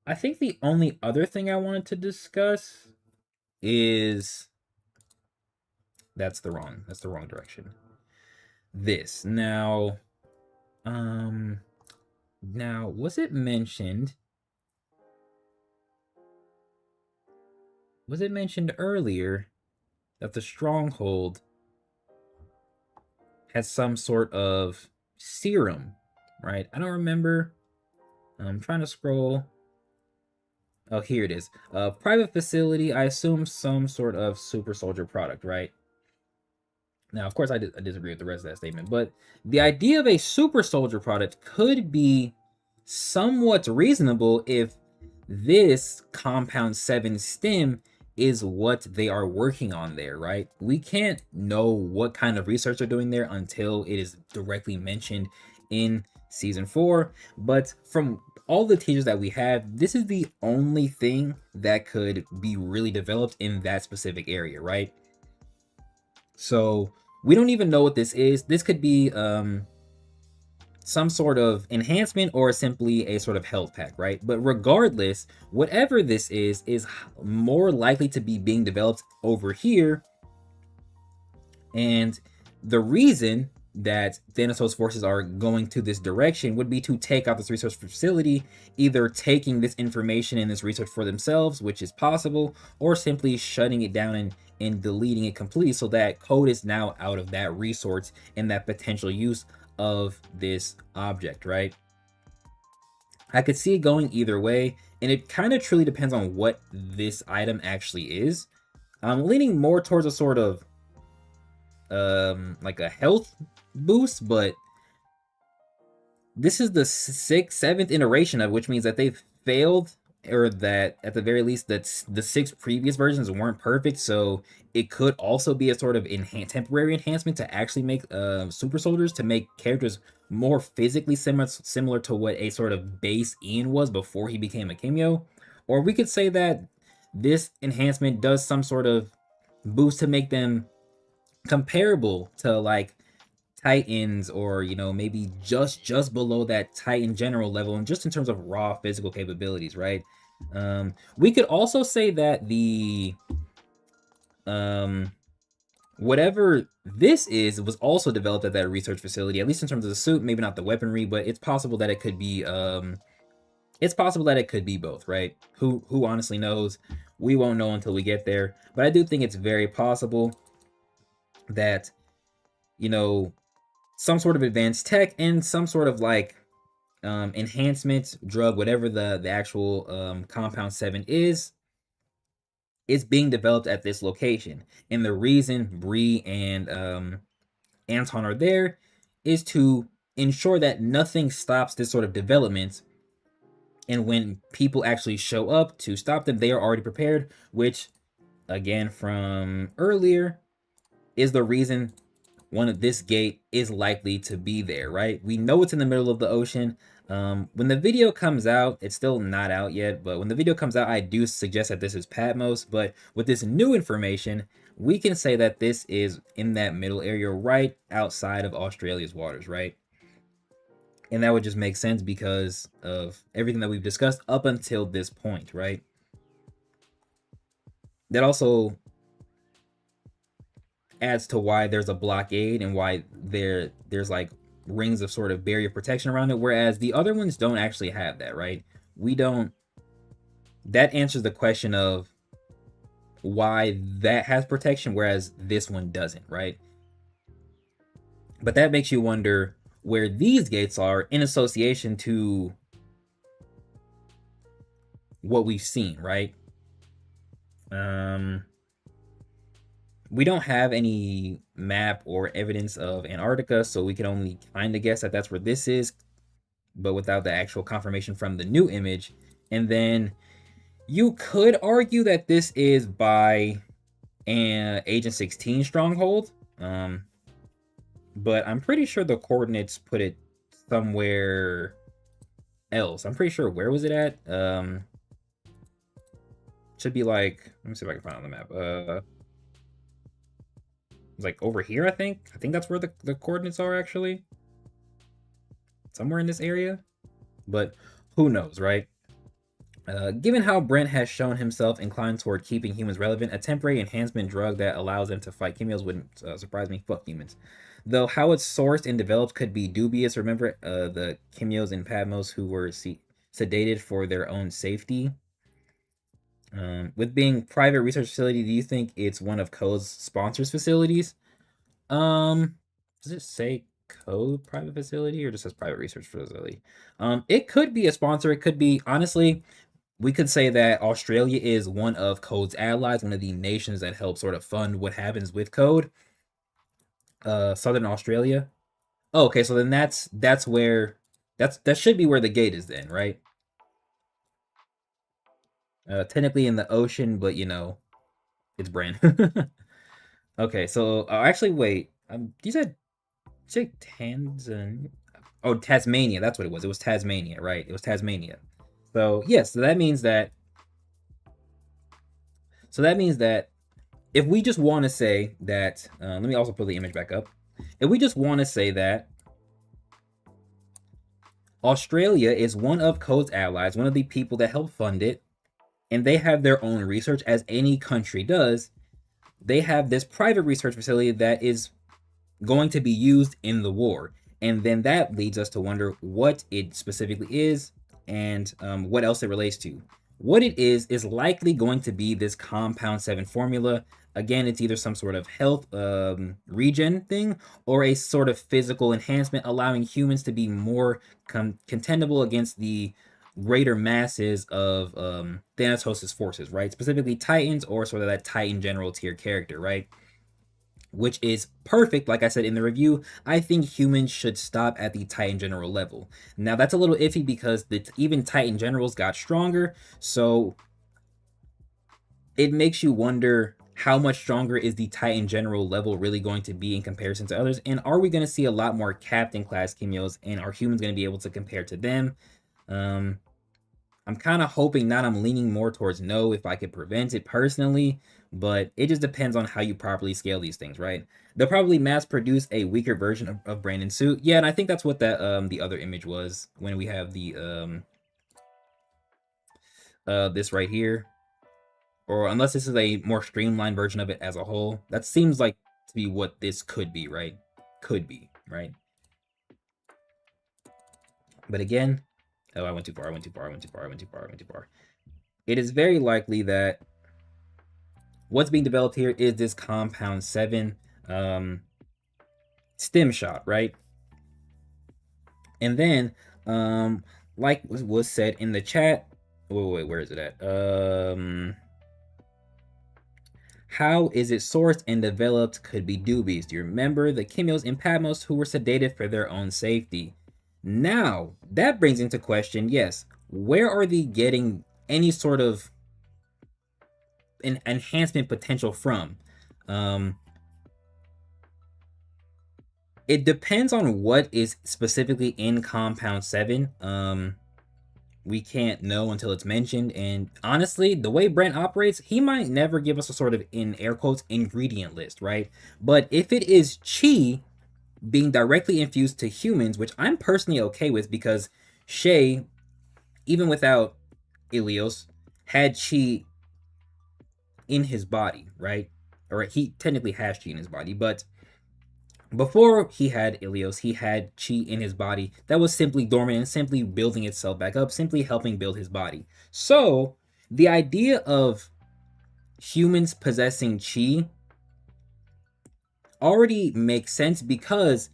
I think the only other thing I wanted to discuss is that's the wrong direction. This now, was it mentioned? Was it mentioned earlier that the stronghold has some sort of serum, right? I don't remember. I'm trying to scroll. Oh, here it is. Private facility, I assume some sort of super soldier product, right? Now, of course, I disagree with the rest of that statement, but the idea of a super soldier product could be somewhat reasonable if this compound 7 stim is what they are working on there, right? We can't know what kind of research they're doing there until it is directly mentioned in season 4, but from all the teasers that we have, this is the only thing that could be really developed in that specific area, right? So we don't even know what this is. This could be some sort of enhancement or simply a sort of health pack, right? But regardless, whatever this is more likely to be being developed over here. And the reason that Thanatos' forces are going to this direction would be to take out this research facility, either taking this information and this research for themselves, which is possible, or simply shutting it down and deleting it completely so that code is now out of that resource and that potential use of this object, right? I could see it going either way, and it kind of truly depends on what this item actually is. I'm leaning more towards a sort of like a health boost, but this is the 7th iteration of, which means that they've failed, or that at the very least that the 6 previous versions weren't perfect. So it could also be a sort of temporary enhancement to actually make super soldiers, to make characters more physically similar to what a sort of base Ian was before he became a cameo. Or we could say that this enhancement does some sort of boost to make them comparable to like Titans, or maybe just below that Titan general level, and just in terms of raw physical capabilities, right? We could also say that the whatever this is was also developed at that research facility, at least in terms of the suit, maybe not the weaponry, but it's possible that it could be both, right? Who honestly knows? We won't know until we get there, but I do think it's very possible that some sort of advanced tech and some sort of like enhancement drug, whatever the actual compound 7 is being developed at this location. And the reason Bree and Anton are there is to ensure that nothing stops this sort of development, and when people actually show up to stop them, they are already prepared, which again from earlier is the reason one of this gate is likely to be there, right? We know it's in the middle of the ocean. When the video comes out, it's still not out yet, but when the video comes out, I do suggest that this is Patmos. But with this new information, we can say that this is in that middle area right outside of Australia's waters, right? And that would just make sense because of everything that we've discussed up until this point, right? That also as to why there's a blockade and why there's like rings of sort of barrier protection around it, whereas the other ones don't actually have that, right? We don't. That answers the question of why that has protection, whereas this one doesn't, right? But that makes you wonder where these gates are in association to what we've seen, right? We don't have any map or evidence of Antarctica, so we can only kind of guess that that's where this is, but without the actual confirmation from the new image. And then you could argue that this is by an Agent 16 stronghold, but I'm pretty sure the coordinates put it somewhere else. I'm pretty sure, where was it at? Should be like, let me see if I can find it on the map. It's like over here, I think. I think that's where the coordinates are, actually. Somewhere in this area. But who knows, right? Given how Brent has shown himself inclined toward keeping humans relevant, a temporary enhancement drug that allows them to fight chemios wouldn't surprise me. Fuck humans. Though how it's sourced and developed could be dubious. Remember the chemios in Patmos who were sedated for their own safety? With being private research facility, do you think it's one of Code's sponsors facilities? Does it say Code private facility or just says private research facility? It could be a sponsor. It could be, honestly, we could say that Australia is one of Code's allies, one of the nations that help sort of fund what happens with Code. Southern Australia. Oh, okay, so then that's where that should be where the gate is then, right? Technically in the ocean, but you know, it's Bran. Okay, so actually, wait. You said Tanzania? Oh, Tasmania. That's what it was. It was Tasmania, right? It was Tasmania. So yes, so that means that. So that means that if we just want to say that, let me also put the image back up. If we just want to say that Australia is one of Code's allies, one of the people that help fund it, and they have their own research, as any country does. They have this private research facility that is going to be used in the war. And then that leads us to wonder what it specifically is and what else it relates to. What it is likely going to be this Compound 7 formula. Again, it's either some sort of health regen thing or a sort of physical enhancement, allowing humans to be more contendable against the greater masses of Thanatos' forces, right? Specifically Titans, or sort of that Titan general tier character, right? Which is perfect. Like I said in the review, I think humans should stop at the Titan General level. Now, that's a little iffy because even Titan Generals got stronger, so it makes you wonder how much stronger is the Titan General level really going to be in comparison to others, and are we going to see a lot more Captain class chemios, and are humans going to be able to compare to them? I'm kind of hoping not. I'm leaning more towards no if I could prevent it personally, but it just depends on how you properly scale these things, right? They'll probably mass produce a weaker version of Brandon's suit. Yeah, and I think that's what that the other image was when we have the this right here. Or unless this is a more streamlined version of it as a whole. That seems like to be what this could be, right? Could be, right? But again, oh, I went too far. It is very likely that what's being developed here is this Compound 7 stem shot, right? And then, like was said in the chat, wait, where is it at? How is it sourced and developed could be dubious. Do you remember the chemios in Patmos who were sedated for their own safety? Now, that brings into question, yes, where are they getting any sort of enhancement potential from? It depends on what is specifically in Compound 7. We can't know until it's mentioned, and honestly, the way Brent operates, he might never give us a sort of, in air quotes, ingredient list, right? But if it is chi being directly infused to humans, which I'm personally okay with, because Shay, even without Ilios, had chi in his body, right? or he technically has chi in his body, but before he had Ilios, he had chi in his body that was simply dormant and simply building itself back up, simply helping build his body. So the idea of humans possessing chi already makes sense because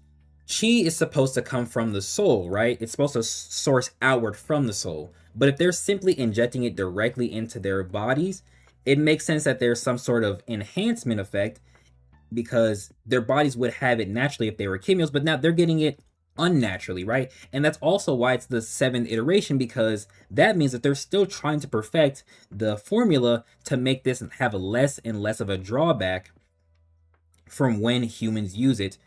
chi is supposed to come from the soul, right? It's supposed to source outward from the soul. But if they're simply injecting it directly into their bodies, it makes sense that there's some sort of enhancement effect because their bodies would have it naturally if they were Kimios, but now they're getting it unnaturally, right? And that's also why it's the 7th iteration, because that means that they're still trying to perfect the formula to make this have a less and less of a drawback from when humans use it,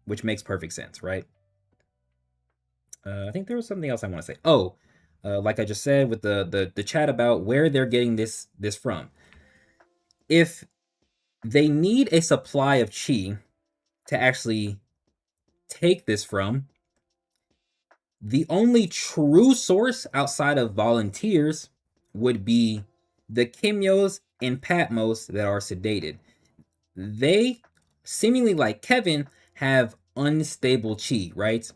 which makes perfect sense, right? I think there was something else I want to say. Oh, like I just said with the chat about where they're getting this from. If they need a supply of chi to actually take this from, the only true source outside of volunteers would be the Kimios and Patmos that are sedated. They, seemingly like Kevin, have unstable chi, right?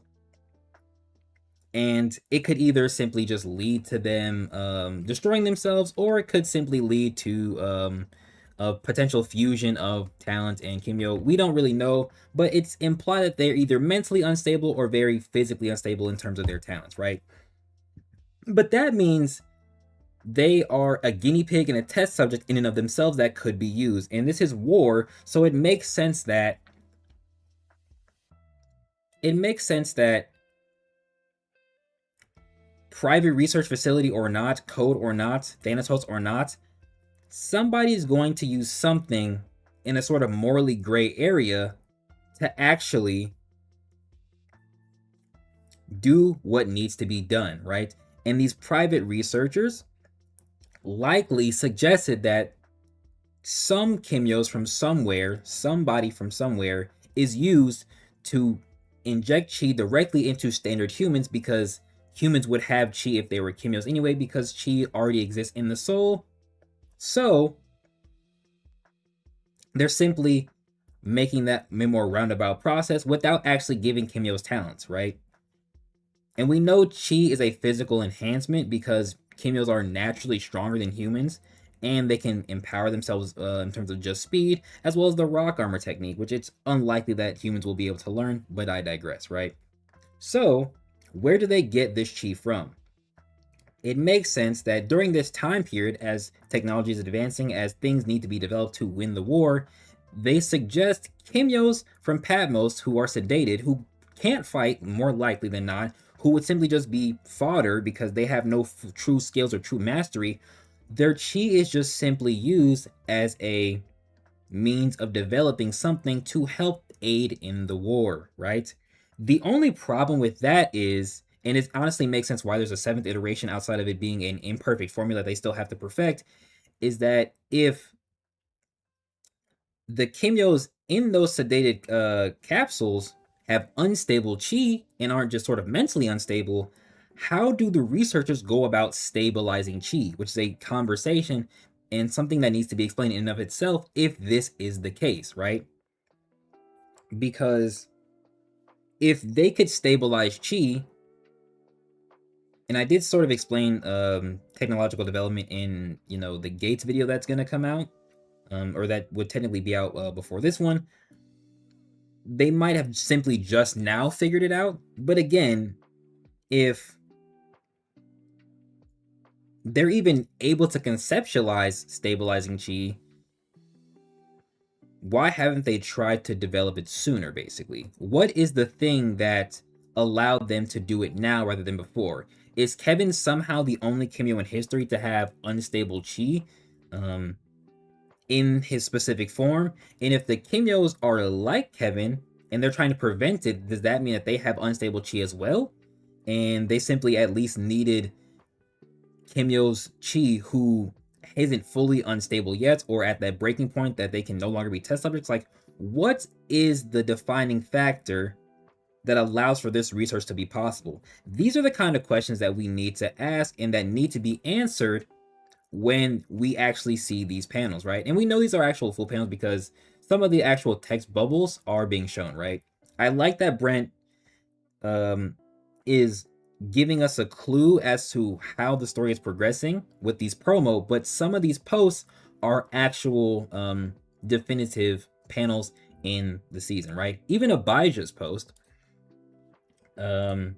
And it could either simply just lead to them destroying themselves, or it could simply lead to a potential fusion of talent and Kimyo. We don't really know, but it's implied that they're either mentally unstable or very physically unstable in terms of their talents, right? But that means they are a guinea pig and a test subject in and of themselves that could be used. And this is war, so it makes sense that private research facility or not, code or not, Thanatos or not, somebody's going to use something in a sort of morally gray area to actually do what needs to be done, right? And these private researchers likely suggested that some Kimios from somewhere, somebody from somewhere, is used to inject chi directly into standard humans, because humans would have chi if they were Kimios anyway, because chi already exists in the soul. So they're simply making that more roundabout process without actually giving Kimios talents, right? And we know chi is a physical enhancement because Kimios are naturally stronger than humans, and they can empower themselves in terms of just speed, as well as the rock armor technique, which it's unlikely that humans will be able to learn, but I digress, right? So, where do they get this chi from? It makes sense that during this time period, as technology is advancing, as things need to be developed to win the war, they suggest Kimios from Patmos who are sedated, who can't fight more likely than not, who would simply just be fodder because they have no true skills or true mastery. Their chi is just simply used as a means of developing something to help aid in the war, right? The only problem with that is, and it honestly makes sense why there's a 7th iteration outside of it being an imperfect formula they still have to perfect, is that if the Kimios in those sedated capsules have unstable chi and aren't just sort of mentally unstable, how do the researchers go about stabilizing chi, which is a conversation and something that needs to be explained in and of itself if this is the case, right? Because if they could stabilize chi, and I did sort of explain technological development in, the Gates video that's going to come out, or that would technically be out before this one. They might have simply just now figured it out. But again, if they're even able to conceptualize stabilizing chi, why haven't they tried to develop it sooner, basically? What is the thing that allowed them to do it now rather than before? Is Kevin somehow the only Kimio in history to have unstable chi in his specific form? And if the Kimios are like Kevin and they're trying to prevent it, does that mean that they have unstable chi as well? And they simply at least needed Kimyo's chi who isn't fully unstable yet, or at that breaking point that they can no longer be test subjects? Like, what is the defining factor that allows for this research to be possible? These are the kind of questions that we need to ask and that need to be answered when we actually see these panels, right? And we know these are actual full panels because some of the actual text bubbles are being shown, right? I like that Brent is giving us a clue as to how the story is progressing with these promo, but some of these posts are actual definitive panels in the season, right? Even Abijah's post that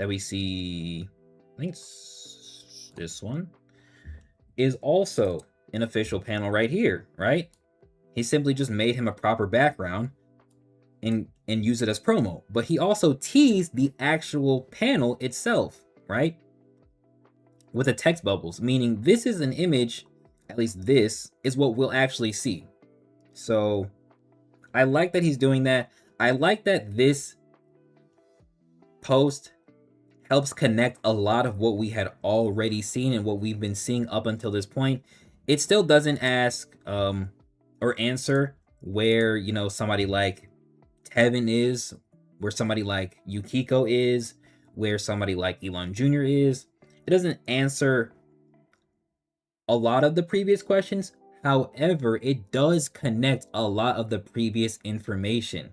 we see, I think it's this one, is also an official panel right here, right? He simply just made him a proper background and use it as promo. But he also teased the actual panel itself, right? With the text bubbles, meaning this is an image, at least this is what we'll actually see. So I like that he's doing that. I like that this post helps connect a lot of what we had already seen and what we've been seeing up until this point. It still doesn't ask or answer where, you know, somebody like Tevin is, where somebody like Yukiko is, where somebody like Elon Jr. is. It doesn't answer a lot of the previous questions. However, it does connect a lot of the previous information.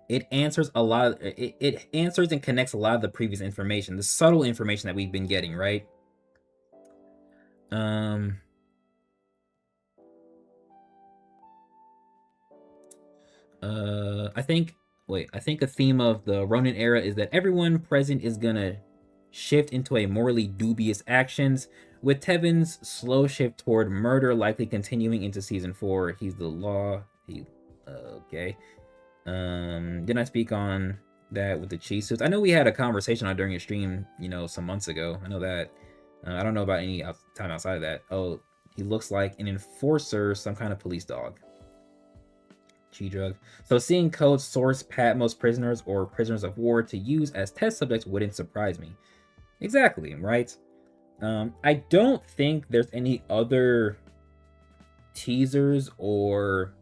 It answers a lot of, it answers and connects a lot of the previous information, the subtle information that we've been getting, right? I think a theme of the Ronin era is that everyone present is gonna shift into a morally dubious actions, with Tevin's slow shift toward murder likely continuing into season 4. He's the law. Okay. Didn't I speak on that with the cheese suits? I know we had a conversation on during a stream, you know, some months ago. I know that. I don't know about any time outside of that. Oh, he looks like an enforcer, some kind of police dog. G-drug. So seeing code source Patmos prisoners or prisoners of war to use as test subjects wouldn't surprise me. Exactly, right? I don't think there's any other teasers or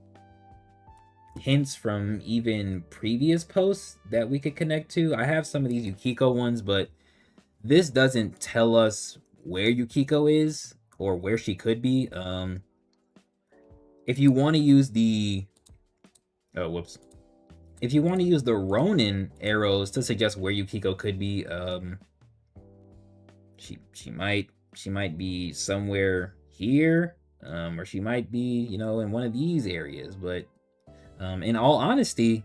hints from even previous posts that we could connect to. I have some of these Yukiko ones, but this doesn't tell us where Yukiko is or where she could be. If you want to use the if you want to use the Ronin arrows to suggest where Yukiko could be, she might be somewhere here, or she might be, you know, in one of these areas. But in all honesty,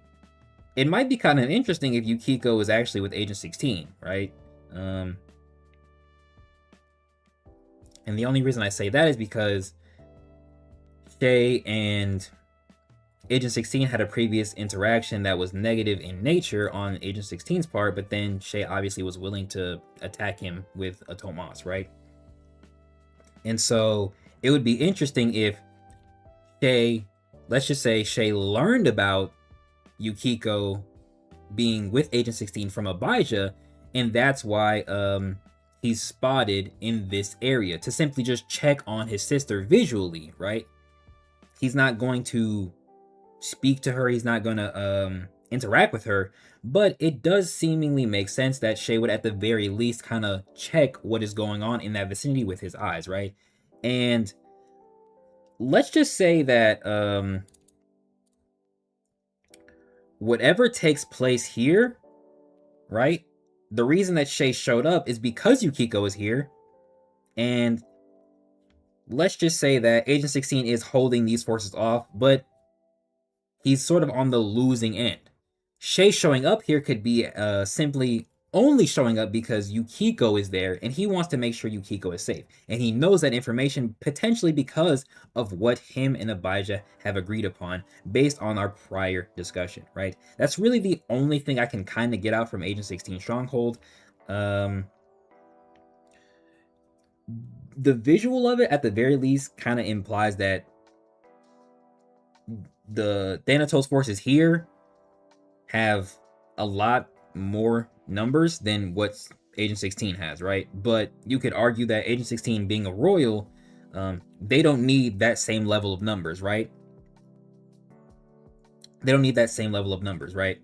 it might be kind of interesting if Yukiko is actually with Agent 16, right? And the only reason I say that is because Shay and Agent 16 had a previous interaction that was negative in nature on Agent 16's part, but then Shay obviously was willing to attack him with a Tomas, right? And so it would be interesting if Shay, let's just say Shay learned about Yukiko being with Agent 16 from Abijah, and that's why he's spotted in this area to simply just check on his sister visually, right? He's not going to speak to her, he's not going to interact with her, but it does seemingly make sense that Shay would at the very least kind of check what is going on in that vicinity with his eyes, right? And let's just say that whatever takes place here, right? The reason that Shay showed up is because Yukiko is here, and let's just say that Agent 16 is holding these forces off, but he's sort of on the losing end. Shay showing up here could be simply only showing up because Yukiko is there, and he wants to make sure Yukiko is safe. And he knows that information potentially because of what him and Abijah have agreed upon based on our prior discussion, right? That's really the only thing I can kind of get out from Agent 16 Stronghold. The visual of it, at the very least, kind of implies that the Thanatos forces here have a lot more numbers than what Agent 16 has, right? But you could argue that Agent 16 being a royal, they don't need that same level of numbers, right? They don't need that same level of numbers, right?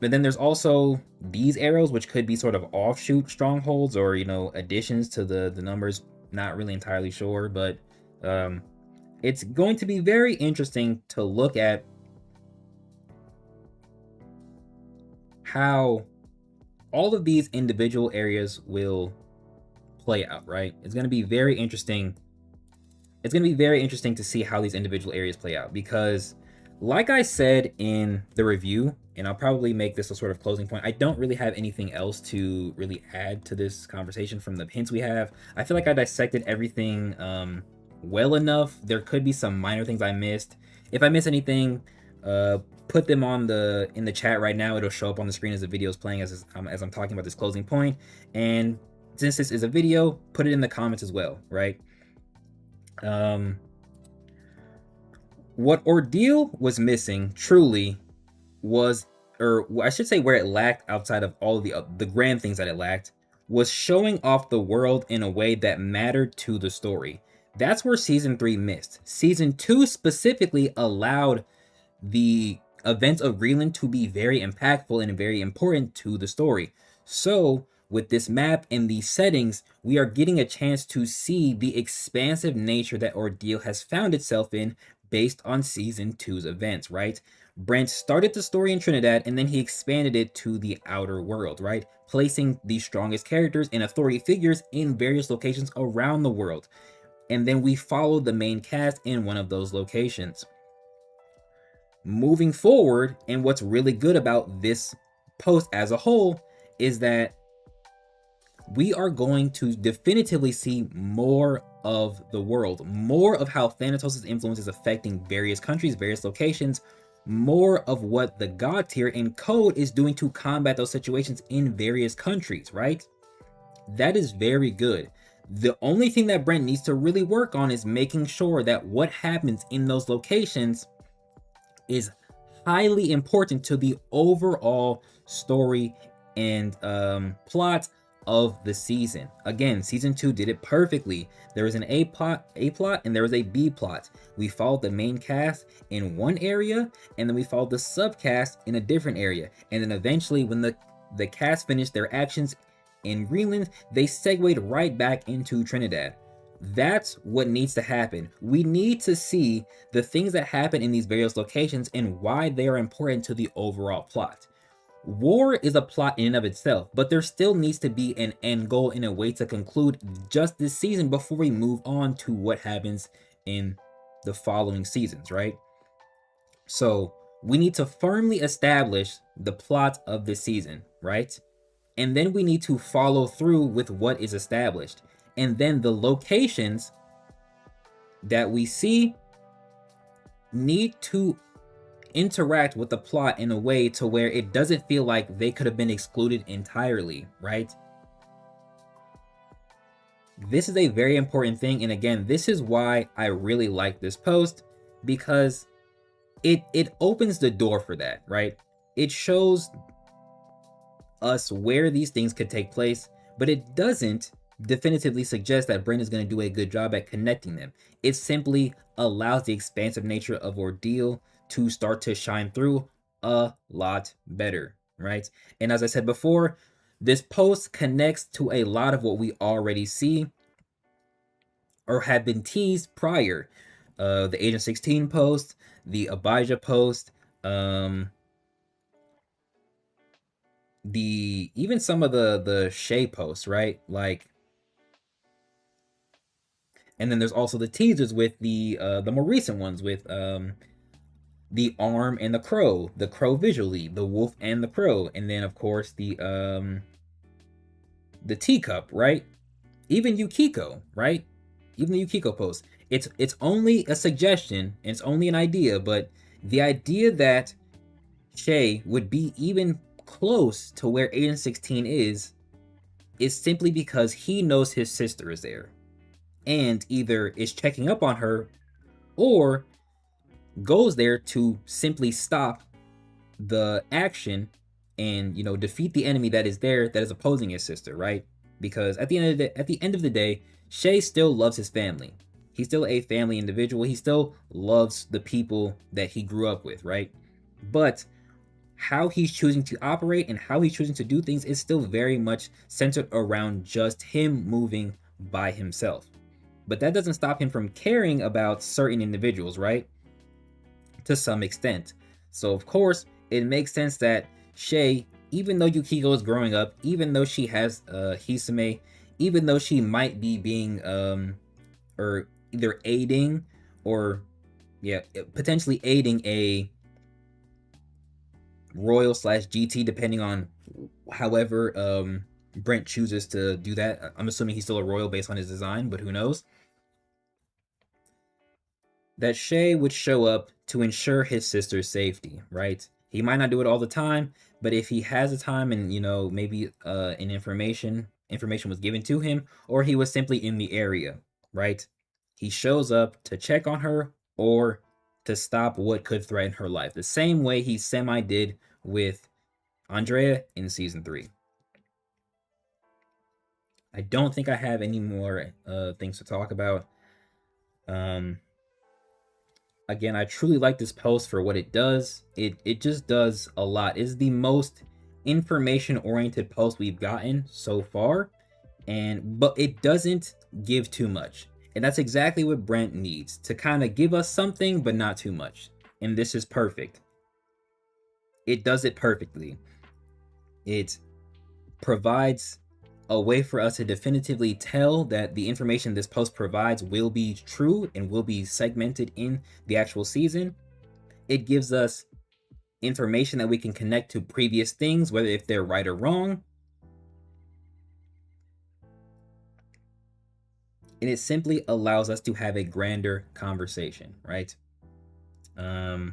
But then there's also these arrows, which could be sort of offshoot strongholds or, additions to the numbers. Not really entirely sure, but um, it's going to be very interesting to look at how all of these individual areas will play out, right? It's going to be very interesting. It's going to be very interesting to see how these individual areas play out because, like I said in the review, and I'll probably make this a sort of closing point, I don't really have anything else to really add to this conversation from the hints we have. I feel like I dissected everything well enough. There could be some minor things I missed. If I miss anything, put them in the chat right now. It'll show up on the screen as the video is playing as I'm talking about this closing point. And since this is a video, put it in the comments as well, right? What Ordeal was missing truly was, or I should say where it lacked outside of all of the grand things that it lacked, was showing off the world in a way that mattered to the story. That's where season 3 missed. Season 2 specifically allowed the events of Greenland to be very impactful and very important to the story. So with this map and these settings, we are getting a chance to see the expansive nature that Ordeal has found itself in based on season 2's events, right? Brent started the story in Trinidad and then he expanded it to the outer world, right? Placing the strongest characters and authority figures in various locations around the world. And then we followed the main cast in one of those locations. Moving forward, and what's really good about this post as a whole is that we are going to definitively see more of the world, more of how Thanatos' influence is affecting various countries, various locations, more of what the God tier and code is doing to combat those situations in various countries, right? That is very good. The only thing that Brent needs to really work on is making sure that what happens in those locations is highly important to the overall story and plot of the season. Again, season 2 did it perfectly. There was an A plot, and there was a B plot. We followed the main cast in one area, and then we followed the subcast in a different area. And then eventually, when the cast finished their actions in Greenland, they segued right back into Trinidad. That's what needs to happen. We need to see the things that happen in these various locations and why they are important to the overall plot. War is a plot in and of itself, but there still needs to be an end goal in a way to conclude just this season before we move on to what happens in the following seasons, right? So we need to firmly establish the plot of this season, right? And then we need to follow through with what is established. And then the locations that we see need to interact with the plot in a way to where it doesn't feel like they could have been excluded entirely, right? This is a very important thing. And again, this is why I really like this post, because it opens the door for that, right? It shows us where these things could take place, but it doesn't definitively suggest that Brent is going to do a good job at connecting them. It simply allows the expansive nature of Ordeal to start to shine through a lot better, right? And as I said before, this post connects to a lot of what we already see or had been teased prior. The Agent 16 post, the Abijah post, even some of the Shay posts, right? Like, and then there's also the teasers with the more recent ones with the arm and the crow visually, the wolf and the crow, and then of course the teacup, right? Even Yukiko, right? Even the Yukiko post. It's only a suggestion, and it's only an idea, but the idea that Shay would be even close to where Agent 16 is simply because he knows his sister is there, and either is checking up on her or goes there to simply stop the action and, defeat the enemy that is there that is opposing his sister, right? Because at the end of the day, Shay still loves his family. He's still a family individual. He still loves the people that he grew up with, right? But how he's choosing to operate and how he's choosing to do things is still very much centered around just him moving by himself. But that doesn't stop him from caring about certain individuals, right? To some extent. So of course, it makes sense that Shay, even though Yukiko is growing up, even though she has Hisame, even though she might be being or either aiding or potentially aiding a Royal slash GT, depending on however Brent chooses to do that. I'm assuming he's still a Royal based on his design, but who knows? That Shay would show up to ensure his sister's safety, right? He might not do it all the time, but if he has the time and maybe an information was given to him, or he was simply in the area, right? He shows up to check on her or to stop what could threaten her life. The same way he semi did with Andrea in season 3. I don't think I have any more things to talk about. Again, I truly like this post for what it does. It just does a lot. It's the most information-oriented post we've gotten so far, but it doesn't give too much. And that's exactly what Brent needs, to kind of give us something, but not too much. And this is perfect. It does it perfectly. It provides a way for us to definitively tell that the information this post provides will be true and will be segmented in the actual season. It gives us information that we can connect to previous things, whether if they're right or wrong. And it simply allows us to have a grander conversation, right? For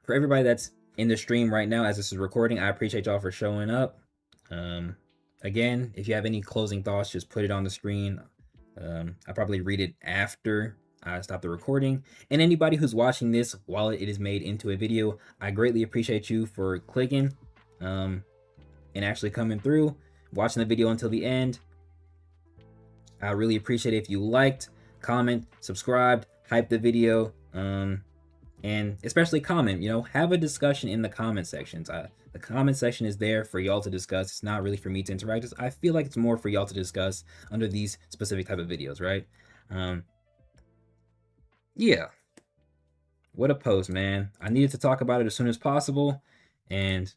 everybody that's in the stream right now as this is recording, I appreciate y'all for showing up. Again, if you have any closing thoughts, just put it on the screen. I'll probably read it after I stop the recording. And anybody who's watching this while it is made into a video, I greatly appreciate you for clicking and actually coming through, watching the video until the end. I really appreciate it if you liked, comment, subscribed, hype the video, and especially comment. Have a discussion in the comment sections. The comment section is there for y'all to discuss. It's not really for me to interact. I feel like it's more for y'all to discuss under these specific type of videos, right? Yeah. What a post, man. I needed to talk about it as soon as possible, and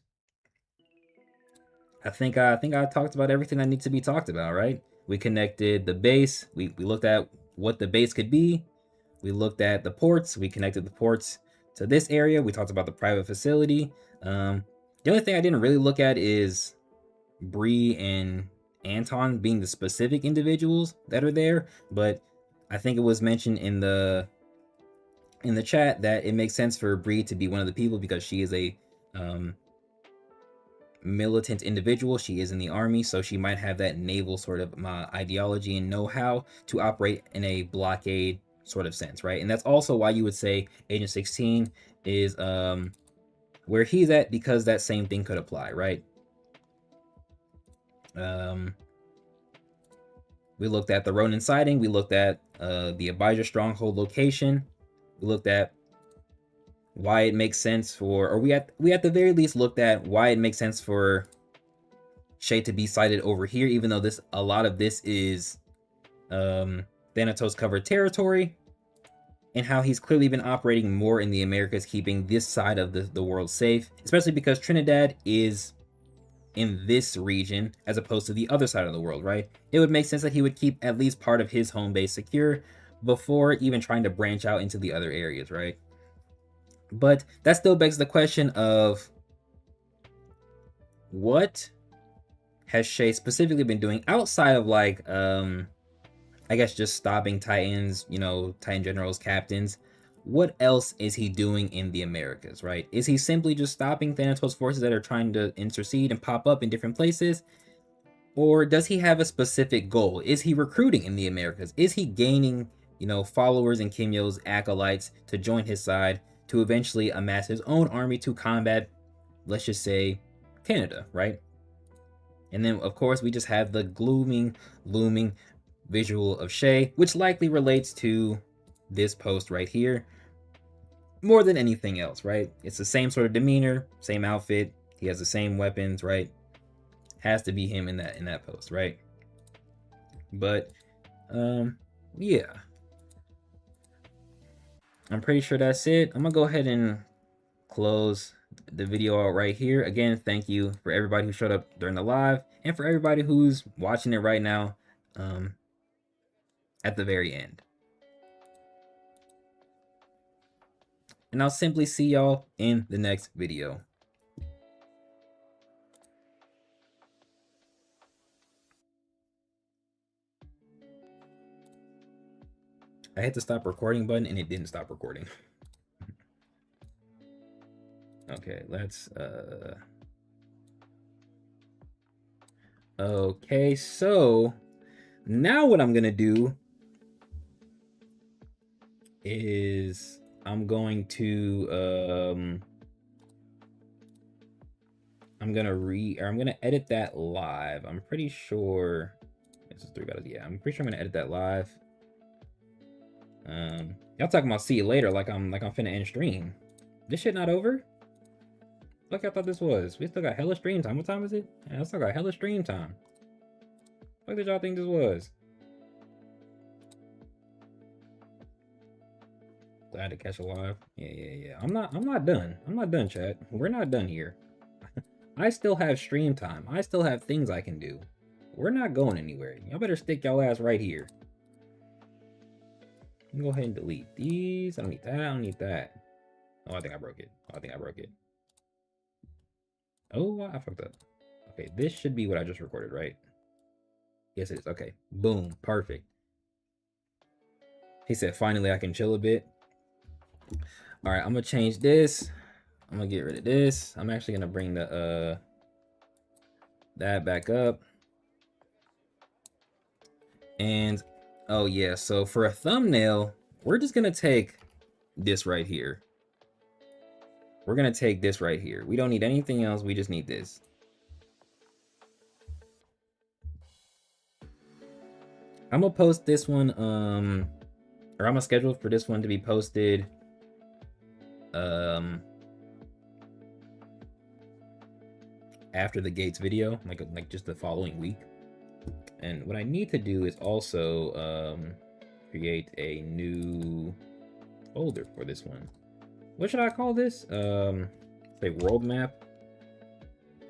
I think I talked about everything that needs to be talked about, right? We connected the base. We looked at what the base could be. We looked at the ports. We connected the ports to this area. We talked about the private facility. The only thing I didn't really look at is Bree and Anton being the specific individuals that are there, but I think it was mentioned in the chat that it makes sense for Bree to be one of the people because she is a militant individual. She is in the army, so she might have that naval sort of ideology and know-how to operate in a blockade sort of sense, right? And that's also why you would say Agent 16 is where he's at, because that same thing could apply, right? We looked at the Ronin sighting. We looked at the Abijah stronghold location. We looked at why it makes sense for, or we at the very least looked at why it makes sense for Shay to be sighted over here, even though a lot of this is Thanatos covered territory, and how he's clearly been operating more in the Americas, keeping this side of the world safe, especially because Trinidad is in this region as opposed to the other side of the world, right? It would make sense that he would keep at least part of his home base secure before even trying to branch out into the other areas, right? But that still begs the question of what has Shay specifically been doing outside of I guess just stopping Titans, Titan generals, captains. What else is he doing in the Americas, right? Is he simply just stopping Thanatos forces that are trying to intercede and pop up in different places? Or does he have a specific goal? Is he recruiting in the Americas? Is he gaining, followers and Kimyo's acolytes to join his side to eventually amass his own army to combat, let's just say, Canada, right? And then, of course, we just have the looming visual of Shay, which likely relates to this post right here. more than anything else, right? It's the same sort of demeanor, same outfit. He has the same weapons, right? Has to be him in that post, right? But yeah, I'm pretty sure that's it. I'm gonna go ahead and close the video out right here. Again, thank you for everybody who showed up during the live and for everybody who's watching it right now at the very end. And I'll simply see y'all in the next video. I hit the stop recording button and it didn't stop recording. Okay, let's okay, so now what I'm gonna do is I'm gonna edit that live. I'm pretty sure this is 3 battles. Yeah, I'm pretty sure I'm gonna edit that live. Y'all talking about see you later like I'm finna end stream. This shit not over? Look, I thought this was. We still got hella stream time. What time is it? Yeah, I still got hella stream time. What did y'all think this was? Glad to catch a live. Yeah. I'm not done. I'm not done, chat. We're not done here. I still have stream time. I still have things I can do. We're not going anywhere. Y'all better stick y'all ass right here. Go ahead and delete these. I don't need that. I don't need that. Oh, I think I broke it. Oh, I fucked up. Okay, this should be what I just recorded, right? Yes, it is. Okay. Boom. Perfect. He said, finally, I can chill a bit. All right, I'm going to change this. I'm going to get rid of this. I'm actually going to bring the that back up. And, oh, yeah. So for a thumbnail, we're just going to take this right here. We're going to take this right here. We don't need anything else. We just need this. I'm going to post this one, or I'm going to schedule for this one to be posted, after the Gates video, like just the following week. And what I need to do is also, create a new folder for this one. What should I call this? Say world map.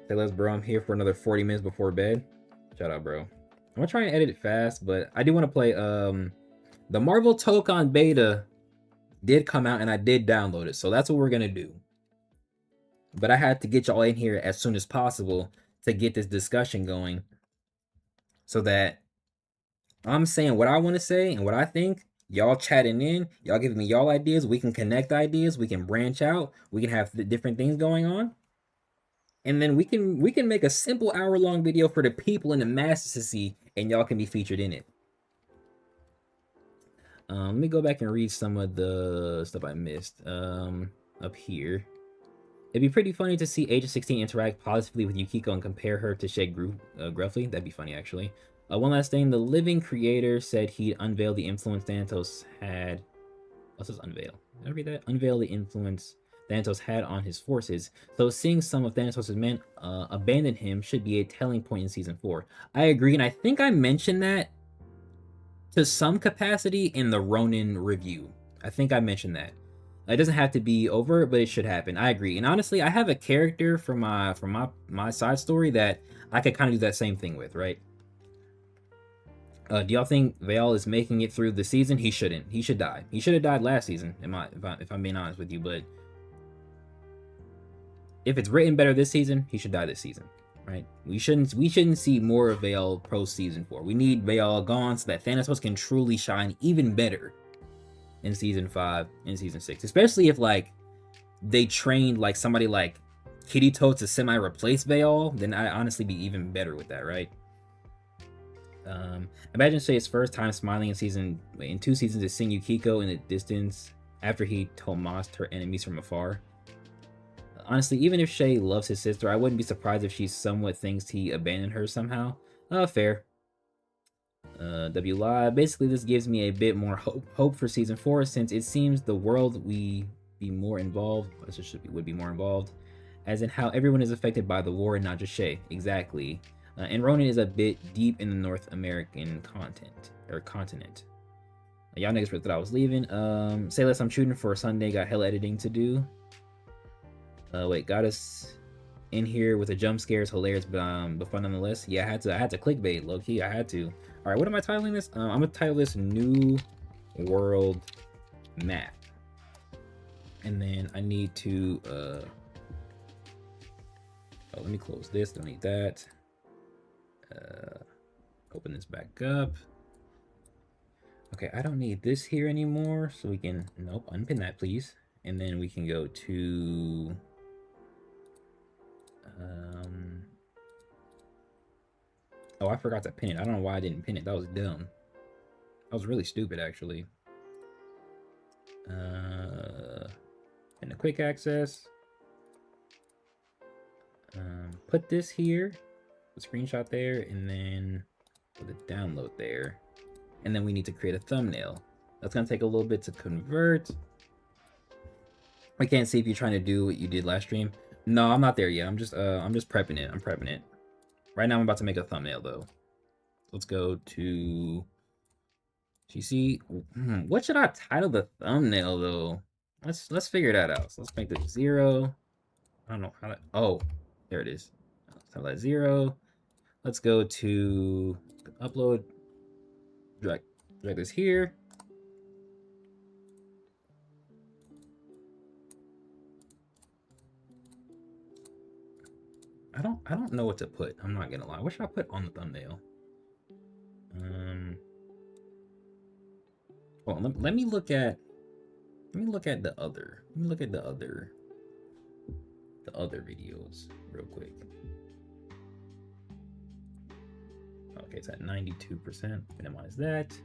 Say, let's bro, I'm here for another 40 minutes before bed. Shout out, bro. I'm gonna try and edit it fast, but I do want to play, the Marvel Tokon beta did come out and I did download it. So that's what we're gonna do. But I had to get y'all in here as soon as possible to get this discussion going, so that I'm saying what I want to say and what I think. Y'all chatting in, y'all giving me y'all ideas. We can connect ideas. We can branch out. We can have different things going on, and then we can make a simple hour-long video for the people in the masses to see, and y'all can be featured in it. Let me go back and read some of the stuff I missed. Up here, it'd be pretty funny to see Agent 16 interact positively with Yukiko and compare her to Shay gruffly. That'd be funny, actually. One last thing, the living creator said he'd unveil the influence Thanatos had... What's this unveil? Did I read that? Unveil the influence Thanatos had on his forces. So seeing some of Thanatos' men abandon him should be a telling point in Season 4. I agree, and I think I mentioned that to some capacity in the Ronin review. I think I mentioned that. It doesn't have to be overt, but it should happen. I agree. And honestly, I have a character from my side story that I could kind of do that same thing with, right? Do y'all think Vale is making it through the season? He shouldn't. He should die. He should have died last season, if I'm being honest with you. But if it's written better this season, he should die this season, right? We shouldn't see more of Vale pro Season 4. We need Vale gone so that Thanatos can truly shine even better in Season 5 and Season 6. Especially if, like, they trained, like, somebody like Kirito to semi-replace Vale, then I'd honestly be even better with that, right? Imagine Shay's first time smiling in 2 seasons is seeing Yukiko in the distance after he Tomased her enemies from afar. Honestly, even if Shay loves his sister, I wouldn't be surprised if she somewhat thinks he abandoned her somehow. Fair. W Live. Basically, this gives me a bit more hope for Season 4, since it seems the world we be more involved. Would be more involved, as in how everyone is affected by the war and not just Shay. Exactly. And Ronan is a bit deep in the North American continent. Y'all niggas thought I was leaving. Say less. I'm shooting for Sunday. Got hella editing to do. Wait, got us in here with the jump scares, hilarious, but fun nonetheless. Yeah, I had to clickbait, low key. I had to. All right, what am I titling this? I'm gonna title this New World Map, and then I need to let me close this. Don't need that. Open this back up. Okay, I don't need this here anymore, so we can unpin that, please, and then we can go to oh, I forgot to pin it. I don't know why I didn't pin it. That was dumb. That was really stupid, actually. And the quick access. Put this here, the screenshot there, and then put the download there. And then we need to create a thumbnail. That's gonna take a little bit to convert. I can't see if you're trying to do what you did last stream. No, I'm not there yet. I'm just prepping it. I'm prepping it. Right now I'm about to make a thumbnail though. Let's go to GC. What should I title the thumbnail though? Let's figure that out. So let's make this 0. I don't know how to. Oh, there it is. Let's have that 0. Let's go to upload. Drag this here. I don't know what to put. I'm not gonna lie. What should I put on the thumbnail? Well, let me look at the other. Let me look at the other videos real quick. Okay, it's at 92%. Minimize that.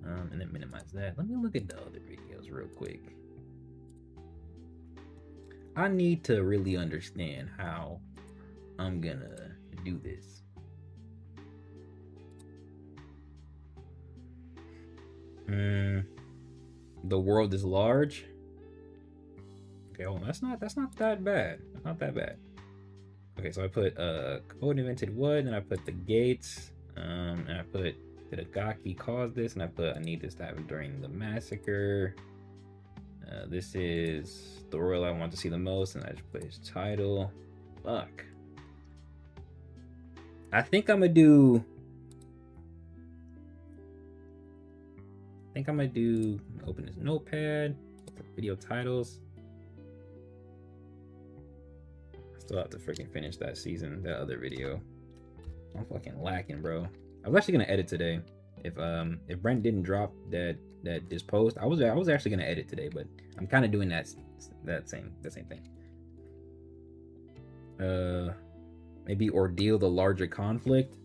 And then minimize that. Let me look at the other videos real quick. I need to really understand how I'm gonna do this. The world is large. Okay, well, that's not that bad. That's not that bad. Okay, so I put code invented wood, and I put the gates, and I put did Agaki cause this, and I put I need this to happen during the massacre. This is the royal I want to see the most, and I just put his title. Fuck. I think I'm gonna do. Open this notepad, video titles. I still have to freaking finish that other video. I'm fucking lacking, bro. I was actually gonna edit today. If Brent didn't drop this post, I was actually gonna edit today, but I'm kind of doing that same thing. Maybe Ordeal the larger conflict.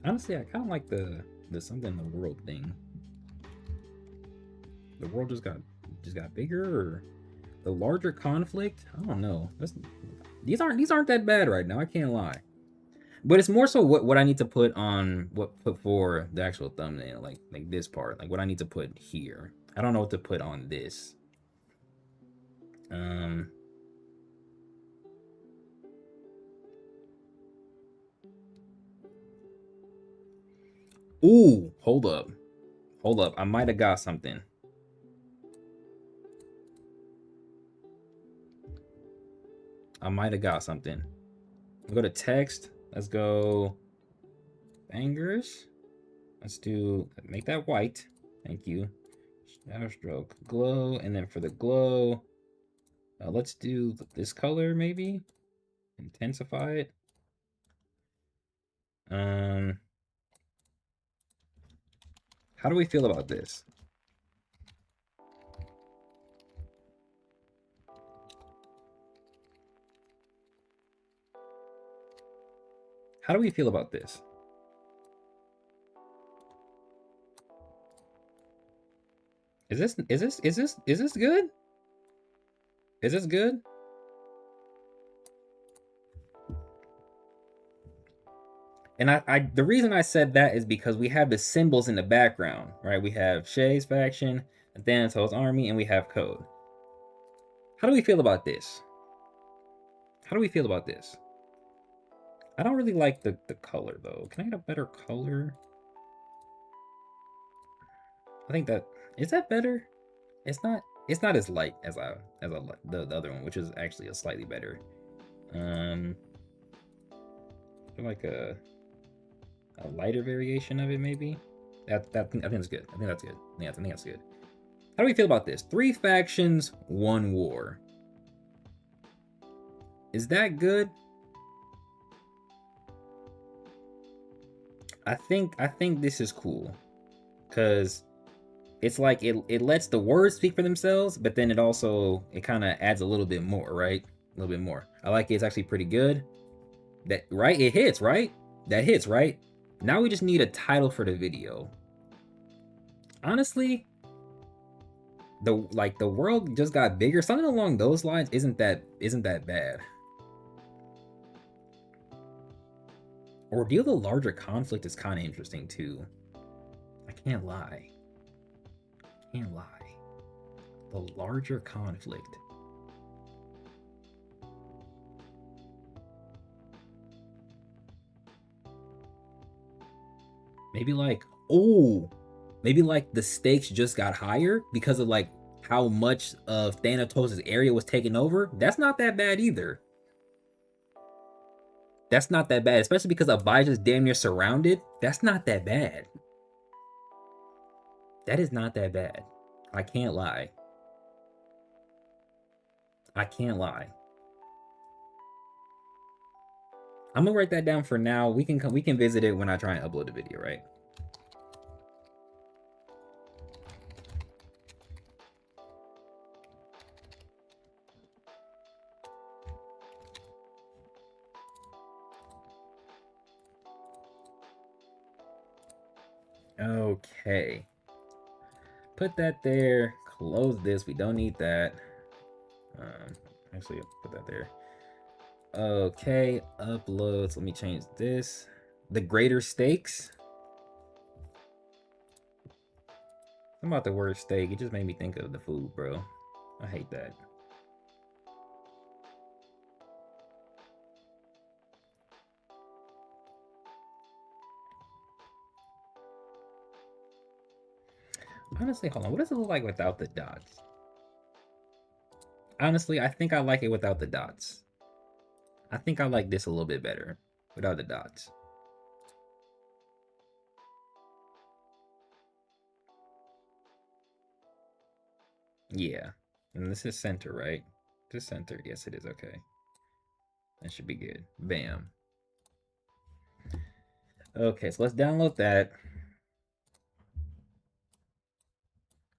Honestly, I kind of like the something in the world thing. The world just got bigger, or the larger conflict. I don't know. These aren't that bad right now. I can't lie. But it's more so what I need to put for the actual thumbnail, like this part, like what I need to put here. I don't know what to put on this. Ooh, hold up. I might have got something. We'll go to text. Let's go bangers. Let's make that white. Thank you. Shadow stroke, glow, and then for the glow, let's do this color maybe. Intensify it. How do we feel about this? How do we feel about this? Is this good? Is this good? And the reason I said that is because we have the symbols in the background, right? We have Shay's faction, Thanatos' army, and we have Code. How do we feel about this? How do we feel about this? I don't really like the color though. Can I get a better color? I think that is that better? It's not as light as I the other one, which is actually a slightly better. I feel like a lighter variation of it maybe. That I think that's good. I think that's good. I think that's good. How do we feel about this? 3 factions, 1 war. Is that good? I think this is cool. Cause it's like it lets the words speak for themselves, but then it kind of adds a little bit more, right? A little bit more. I like it. It's actually pretty good. That right? It hits, right? That hits, right? Now we just need a title for the video. Honestly, the world just got bigger. Something along those lines isn't that bad. Ordeal the larger conflict is kind of interesting too. I can't lie. Can't lie. The larger conflict. Maybe like, oh, maybe like the stakes just got higher because of like how much of Thanatos' area was taken over. That's not that bad either. That's not that bad, especially because Abijah's damn near surrounded. That's not that bad. That is not that bad. I can't lie. I can't lie. I'm gonna write that down for now. We can visit it when I try and upload the video, right? Okay. Put that there. Close this. We don't need that. Actually, put that there. Okay, uploads. Let me change this. The greater stakes. I'm about the word steak. It just made me think of the food, bro. I hate that. Honestly, hold on. What does it look like without the dots? Honestly, I think I like it without the dots. I think I like this a little bit better without the dots. Yeah. And this is center, right? This center. Yes, it is. Okay. That should be good. Bam. Okay, so let's download that.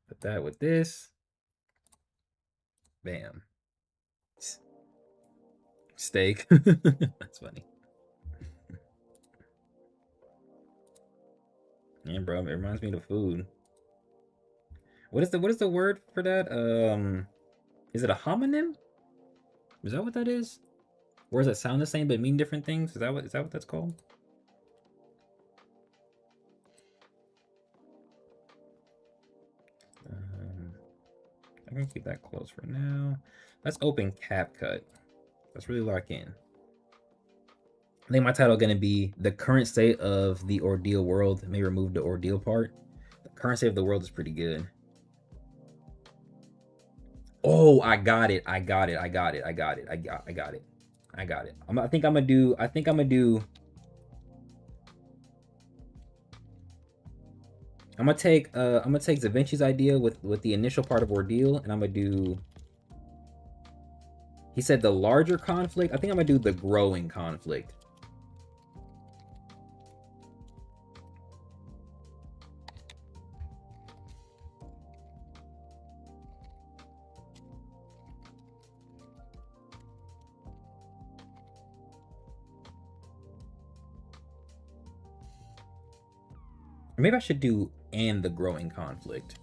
Put that with this. Bam. Steak. That's funny. Yeah, bro, it reminds me of the food. What is the word for that? Is it a homonym? Is that what that is? Or does it sound the same but mean different things? Is that what that's called? I'm gonna keep that closed for now. Let's open CapCut. Let's really lock in. I think my title gonna be the current state of the Ordeal world. May remove the Ordeal part. The current state of the world is pretty good. Oh, I got it. I got it. I got it. I got it. I got it. I got it. I think I'm gonna do. I'm gonna take Da Vinci's idea with the initial part of Ordeal, and I'm gonna do. He said the larger conflict. I think I'm gonna do the growing conflict. Or maybe I should do and the growing conflict.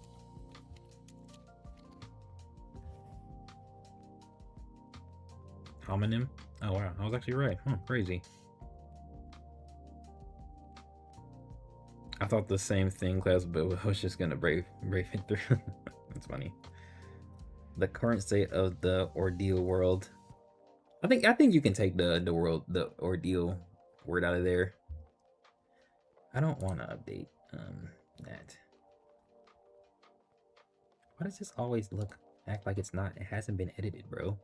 Homonym? Oh wow, I was actually right. Crazy. I thought the same thing, class, but I was just gonna brave it through. That's funny. The current state of the ordeal world. I think you can take the ordeal word out of there. I don't want to update that. Why does this always act like it's not? It hasn't been edited, bro.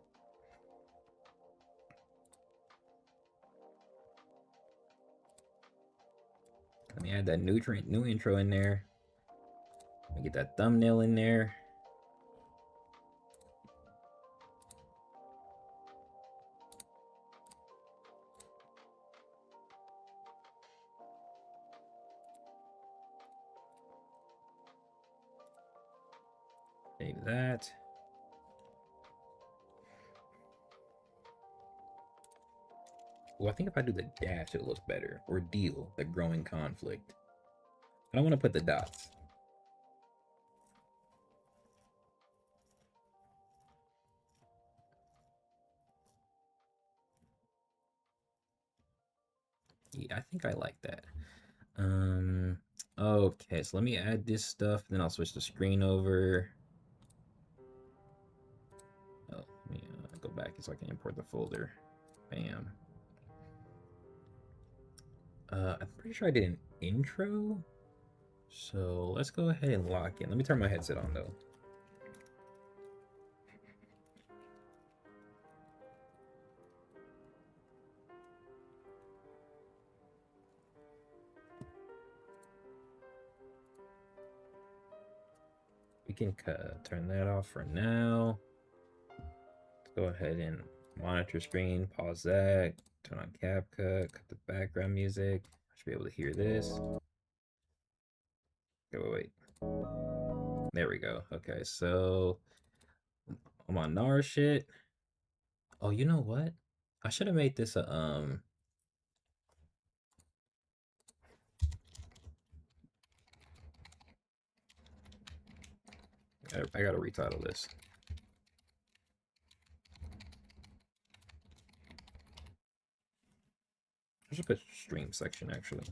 Let me add that new intro in there. Let me get that thumbnail in there. Save that. Well, I think if I do the dash, it looks better. Ordeal, the growing conflict. I don't want to put the dots. Yeah, I think I like that. Okay, so let me add this stuff, then I'll switch the screen over. Oh, let me go back so I can import the folder. Bam. I'm pretty sure I did an intro. So let's go ahead and lock in. Let me turn my headset on though. We can turn that off for now. Let's go ahead and monitor screen, pause that, turn on CapCut, cut the background music. I should be able to hear this. Okay, wait. There we go. Okay, so I'm on NAR shit. Oh, you know what? I should have made this a I gotta retitle this. I should put stream section actually.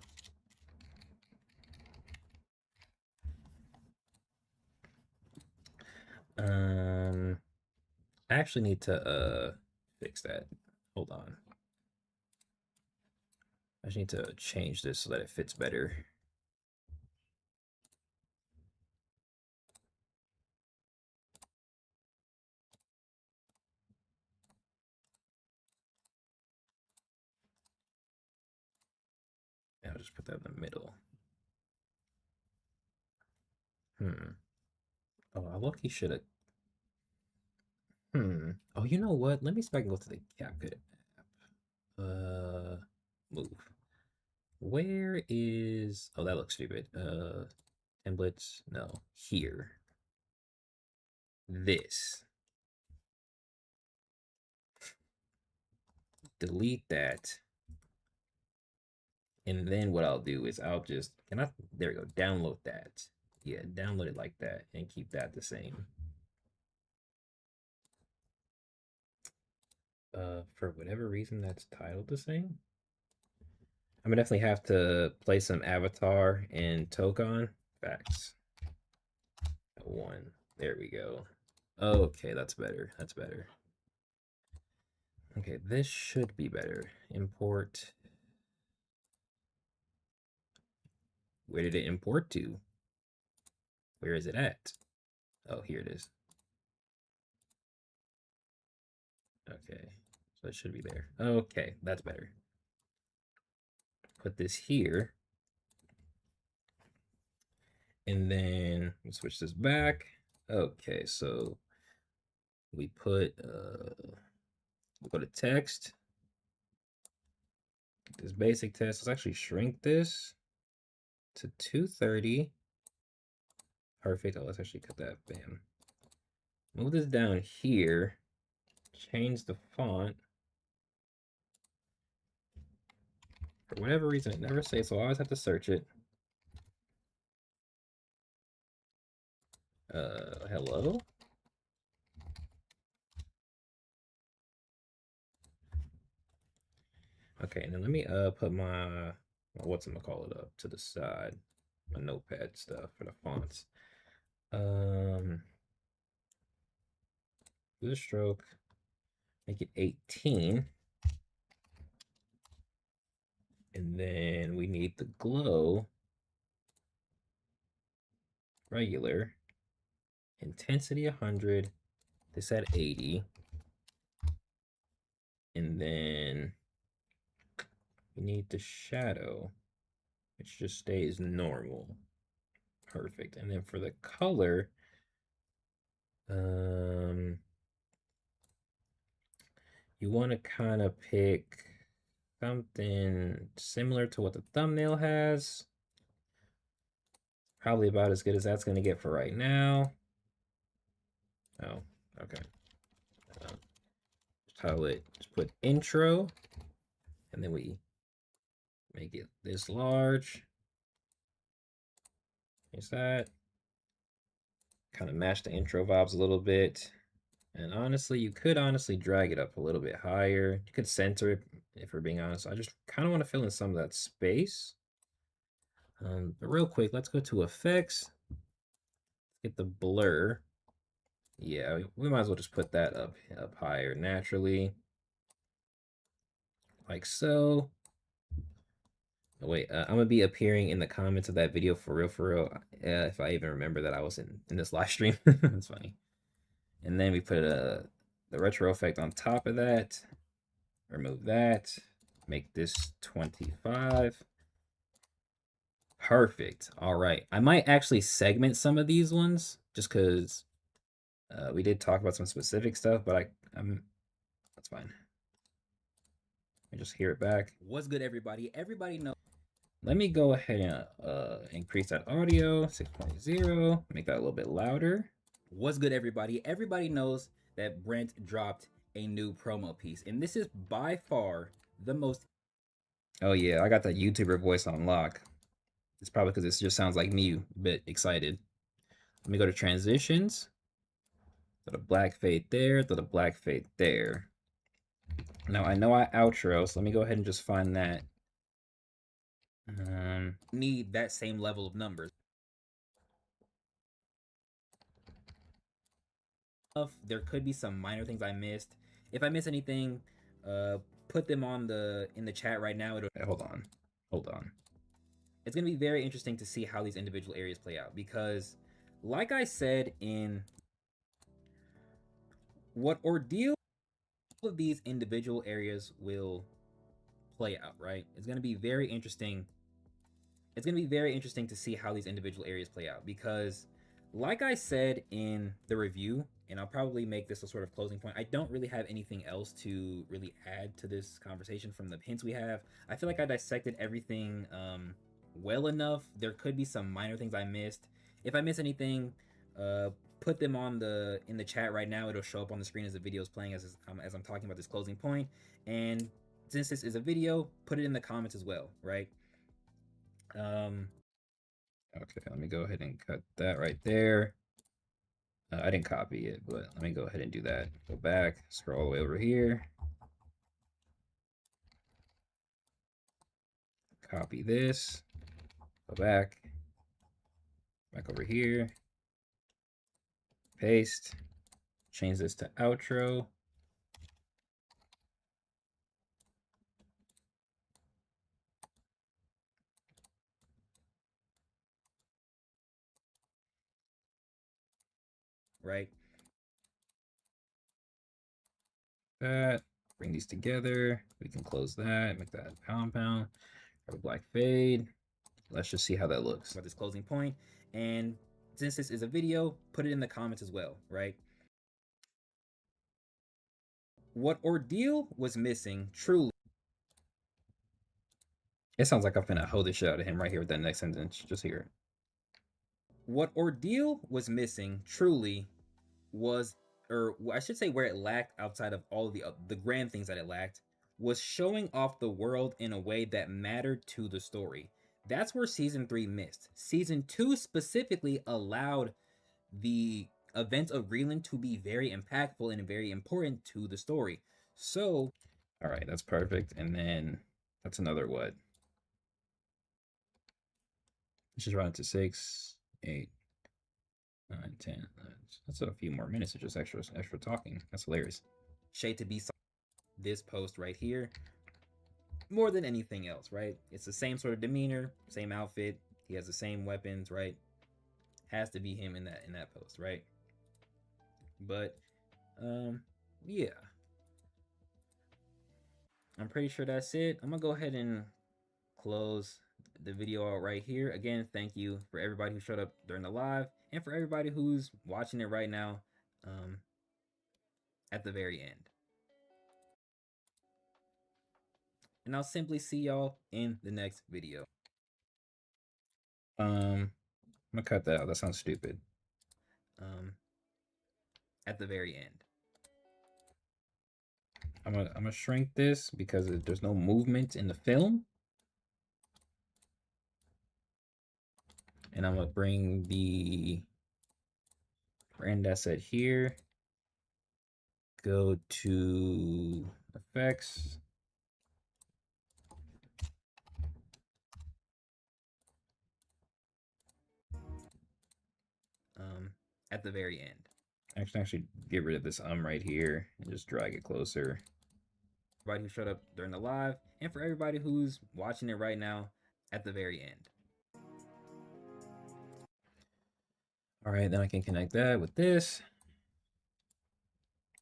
I actually need to fix that. Hold on. I just need to change this so that it fits better. Yeah, I'll just put that in the middle. Oh, I lucky should have. Oh, you know what? Let me see if I can go to the CapCut app. Move. Where is? Oh, that looks stupid. Templates. No, here. This. Delete that. And then what I'll do is I'll just there we go, download that. Yeah, download it like that and keep that the same. For whatever reason that's titled the same. I'm gonna definitely have to play some Avatar and Tokon. Facts. One. There we go. Okay, that's better. That's better. Okay, this should be better. Import. Where did it import to? Where is it at? Oh, here it is. Okay, so it should be there. Okay, that's better. Put this here. And then we switch this back. Okay, so we put we'll go to text. This basic text. Let's actually shrink this to 230. Perfect. Oh, let's actually cut that. Bam. Move this down here. Change the font. For whatever reason, it never saves, so I always have to search it. Hello? Okay, and then let me put my what's I'm gonna call it up to the side. my notepad stuff for the fonts. Do the stroke, make it 18. And then we need the glow, regular, intensity 100, this at 80. And then we need the shadow, which just stays normal. Perfect. And then for the color, you want to kind of pick something similar to what the thumbnail has. Probably about as good as that's going to get for right now. Oh, okay. Title it, just put intro, and then we make it this large. Is that? Kind of match the intro vibes a little bit. And honestly, you could honestly drag it up a little bit higher. You could center it, if we're being honest. I just kind of want to fill in some of that space. But real quick, let's go to effects. Get the blur. Yeah, we might as well just put that up higher naturally. Like so. Oh, wait, I'm gonna be appearing in the comments of that video for real, if I even remember that I was in this live stream. That's funny. And then we put the retro effect on top of that. Remove that. Make this 25. Perfect. All right. I might actually segment some of these ones just because we did talk about some specific stuff, but that's fine. I just hear it back. What's good, everybody? Everybody knows. Let me go ahead and increase that audio 6.0. Make that a little bit louder. What's good, everybody? Everybody knows that Brent dropped a new promo piece, and this is by far the most. Oh yeah, I got that YouTuber voice on lock. It's probably because it just sounds like me, a bit excited. Let me go to transitions. Throw the black fade there, throw the black fade there. Now I know I outro, so let me go ahead and just find that. Need that same level of numbers. There could be some minor things I missed. If I miss anything, put them on in the chat right now. Hold on. It's gonna be very interesting to see how these individual areas play out because, like I said in what Ordeal, all of these individual areas will play out. Right? It's gonna be very interesting. It's gonna be very interesting to see how these individual areas play out because, like I said in the review, and I'll probably make this a sort of closing point. I don't really have anything else to really add to this conversation from the hints we have. I feel like I dissected everything well enough. There could be some minor things I missed. If I miss anything, put them in the chat right now. It'll show up on the screen as the video is playing as I'm talking about this closing point. And since this is a video, put it in the comments as well, right? Okay, let me go ahead and cut that right there. I didn't copy it, but let me go ahead and do that. Go back, scroll all the way over here. Copy this, go back over here, paste, change this to outro. Right? That, bring these together. We can close that, make that compound, have a black fade. Let's just see how that looks. About this closing point. And since this is a video, put it in the comments as well, right? What Ordeal was missing, truly. It sounds like I'm finna hold the shit out of him right here with that next sentence. Just hear it. What Ordeal was missing, truly, was, or I should say, where it lacked outside of all of the grand things that it lacked, was showing off the world in a way that mattered to the story. That's where season 3 missed. Season 2 specifically allowed the events of Greenland to be very impactful and very important to the story. So, all right, that's perfect. And then that's another what? Let's just run it to 6, 8, 9, 10. That's a few more minutes of just extra talking. That's hilarious. Shay to be this post right here more than anything else, right? It's the same sort of demeanor, same outfit. He has the same weapons, right? Has to be him in that post, right? But yeah. I'm pretty sure that's it. I'm gonna go ahead and close the video out right here. Again, thank you for everybody who showed up during the live and for everybody who's watching it right now at the very end. And I'll simply see y'all in the next video. I'm gonna cut that out. That sounds stupid. At the very end. I'm gonna shrink this because there's no movement in the film. And I'm gonna bring the brand asset here. Go to effects. At the very end. Actually get rid of this right here and just drag it closer. Everybody who showed up during the live and for everybody who's watching it right now at the very end. All right, then I can connect that with this.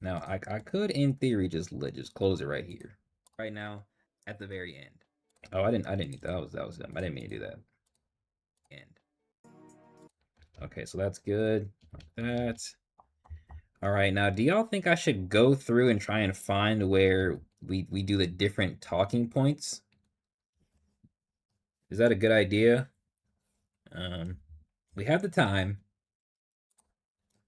Now I could, in theory, just close it right here. Right now, at the very end. Oh, I didn't need that. That was dumb. I didn't mean to do that. End. Okay, so that's good. Like that. All right, now do y'all think I should go through and try and find where we do the different talking points? Is that a good idea? We have the time.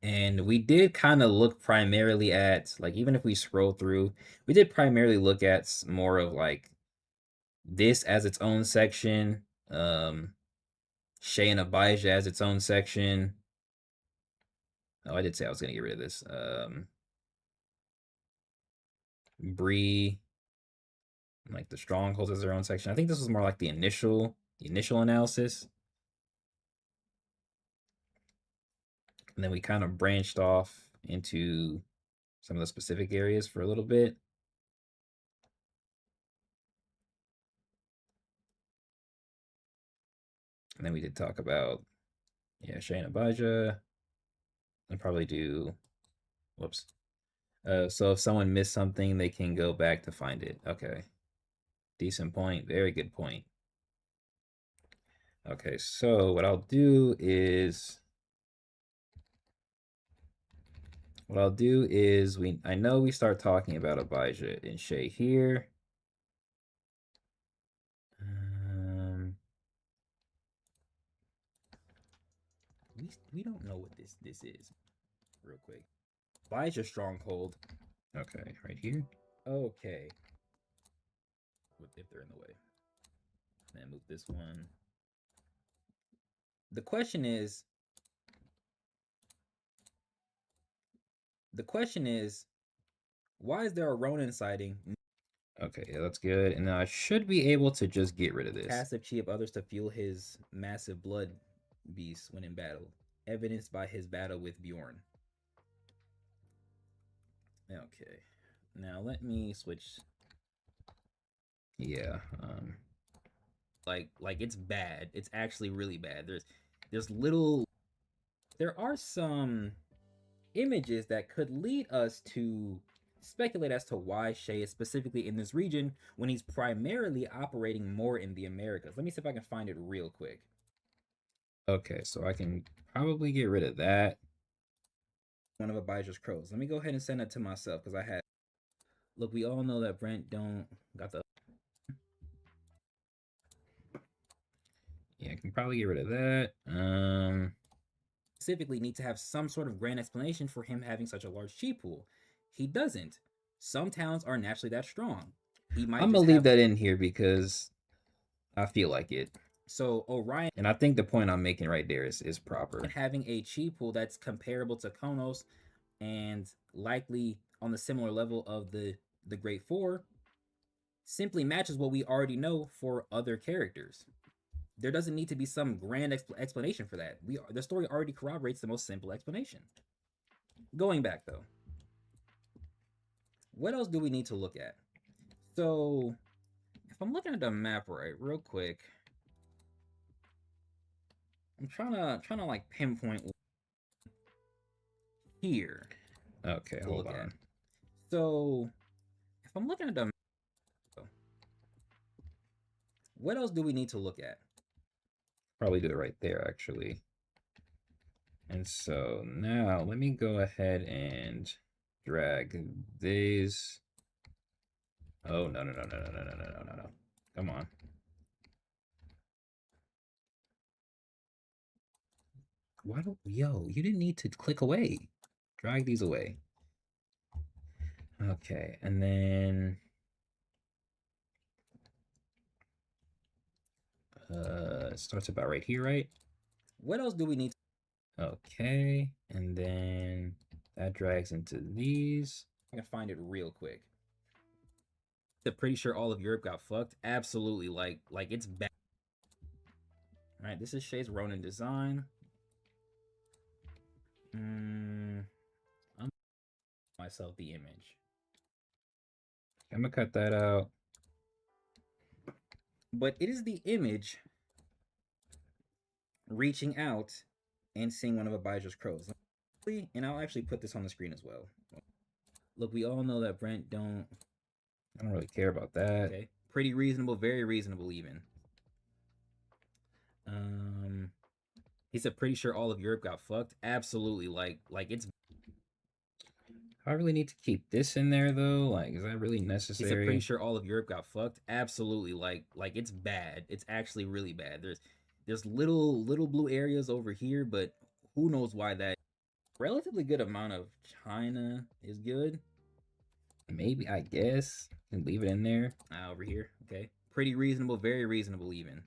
And we did kind of look primarily at, like, even if we scroll through, we did primarily look at more of like this as its own section, Shay and Abijah as its own section. Oh, I did say I was gonna get rid of this. Bree, like the strongholds as their own section. I think this was more like the initial analysis. And then we kind of branched off into some of the specific areas for a little bit. And then we did talk about, yeah, Shay and Abijah. I'd probably do, whoops. So if someone missed something, they can go back to find it. Okay. Decent point. Very good point. Okay, so what I'll do is I know we start talking about Abijah and Shay here. We don't know what this is. Real quick. Abijah stronghold. Okay, right here. Okay. If they're in the way. Then move this one. The question is, why is there a Ronin sighting? Okay, yeah, that's good. And now I should be able to just get rid of this. Passive chi of others to fuel his massive blood beast when in battle, evidenced by his battle with Bjorn. Okay, now let me switch. Yeah, like it's bad. It's actually really bad. There are some images that could lead us to speculate as to why Shay is specifically in this region when he's primarily operating more in the Americas. Let me see if I can find it real quick. Okay, so I can probably get rid of that. One of Abijah's crows. Let me go ahead and send that to myself because I had. Look, we all know that Brent don't got the. Yeah, I can probably get rid of that. Specifically need to have some sort of grand explanation for him having such a large chi pool. He doesn't. Some towns are naturally that strong. I'm gonna leave that in here because I feel like it. So Orion, and I think the point I'm making right there is proper. Having a chi pool that's comparable to Konos and likely on the similar level of the Great Four simply matches what we already know for other characters. There doesn't need to be some grand explanation for that. The story already corroborates the most simple explanation. Going back though, what else do we need to look at? So, if I'm looking at the map right, real quick, I'm trying to like pinpoint here. Okay, hold on. So, if I'm looking at the map, what else do we need to look at? Probably do it right there, actually. And so now let me go ahead and drag these. Oh, no. Come on. Why don't, yo, you didn't need to click away. Drag these away. Okay, and then it starts about right here, right? What else do we need to... Okay, and then that drags into these. I can find it real quick. I'm pretty sure all of Europe got fucked. Absolutely, like it's bad. All right, this is Shay's Ronin design. I'm myself the image. I'm gonna cut that out. But it is the image reaching out and seeing one of Abijah's crows. And I'll actually put this on the screen as well. Look, we all know that Brent don't... I don't really care about that. Okay. Pretty reasonable, very reasonable even. He said pretty sure all of Europe got fucked. Absolutely, like it's... I really need to keep this in there though. Like, is that really necessary? He said pretty sure all of Europe got fucked. Absolutely, like it's bad. It's actually really bad. There's little blue areas over here, but who knows why that... Relatively good amount of China is good. Maybe, I guess. And leave it in there. Over here, okay. Pretty reasonable, very reasonable even.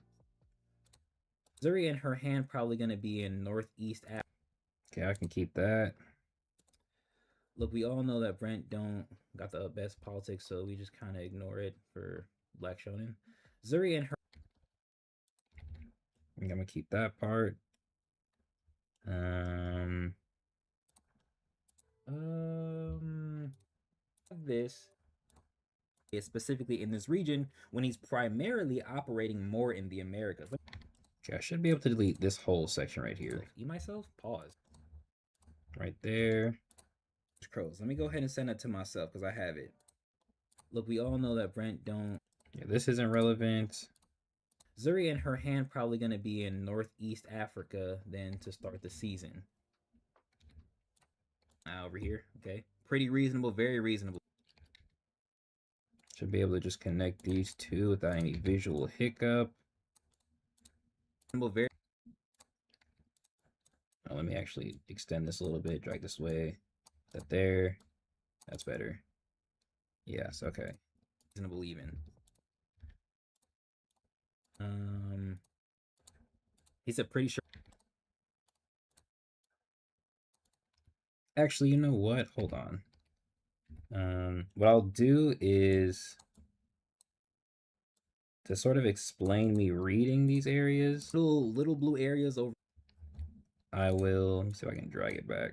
Zuri and her hand probably going to be in Northeast Africa. Okay, I can keep that. Look, we all know that Brent don't got the best politics, so we just kind of ignore it for Black Shonen. Zuri and her... I'm going to keep that part. This is specifically in this region when he's primarily operating more in the Americas. Okay, I should be able to delete this whole section right here. Myself? Pause. Right there. Crows. Let me go ahead and send that to myself because I have it. Look, we all know that Brent don't... Yeah, this isn't relevant. Zuri and her hand probably going to be in Northeast Africa then to start the season. Over here, okay. Pretty reasonable, very reasonable. Should be able to just connect these two without any visual hiccup. Very... Oh, let me actually extend this a little bit, drag this way. That there. That's better. Yes, okay. Reasonable even. He said pretty sure. Actually, you know what? Hold on. What I'll do is to sort of explain me reading these areas. Little blue areas over. I will, let me see if I can drag it back.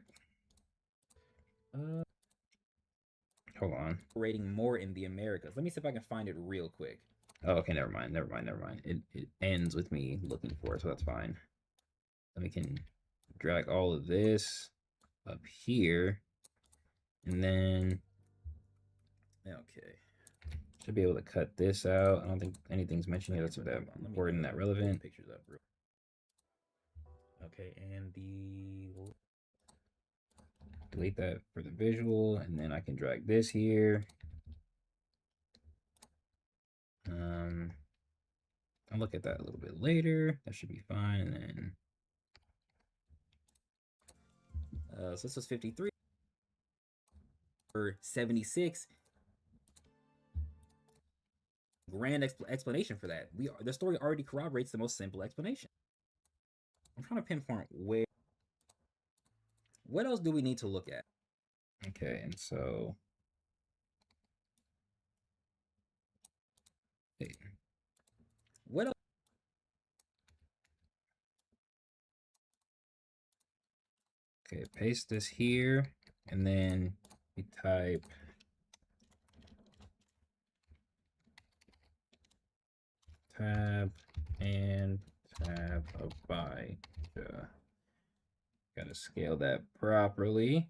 Hold on. Rating more in the Americas. Let me see if I can find it real quick. Oh, okay, never mind. It ends with me looking for it, so that's fine. Then we can drag all of this up here, and then okay, should be able to cut this out. I don't think anything's mentioned here that's that important, that relevant. Pictures up. Okay, and the delete that for the visual, and then I can drag this here. I'll look at that a little bit later. That should be fine. And then so this was 53 or 76. Grand explanation for that. The story already corroborates the most simple explanation. I'm trying to pinpoint where. What else do we need to look at? Okay, and so what else? Okay, paste this here, and then we type tab and tab Abijah. Gotta scale that properly.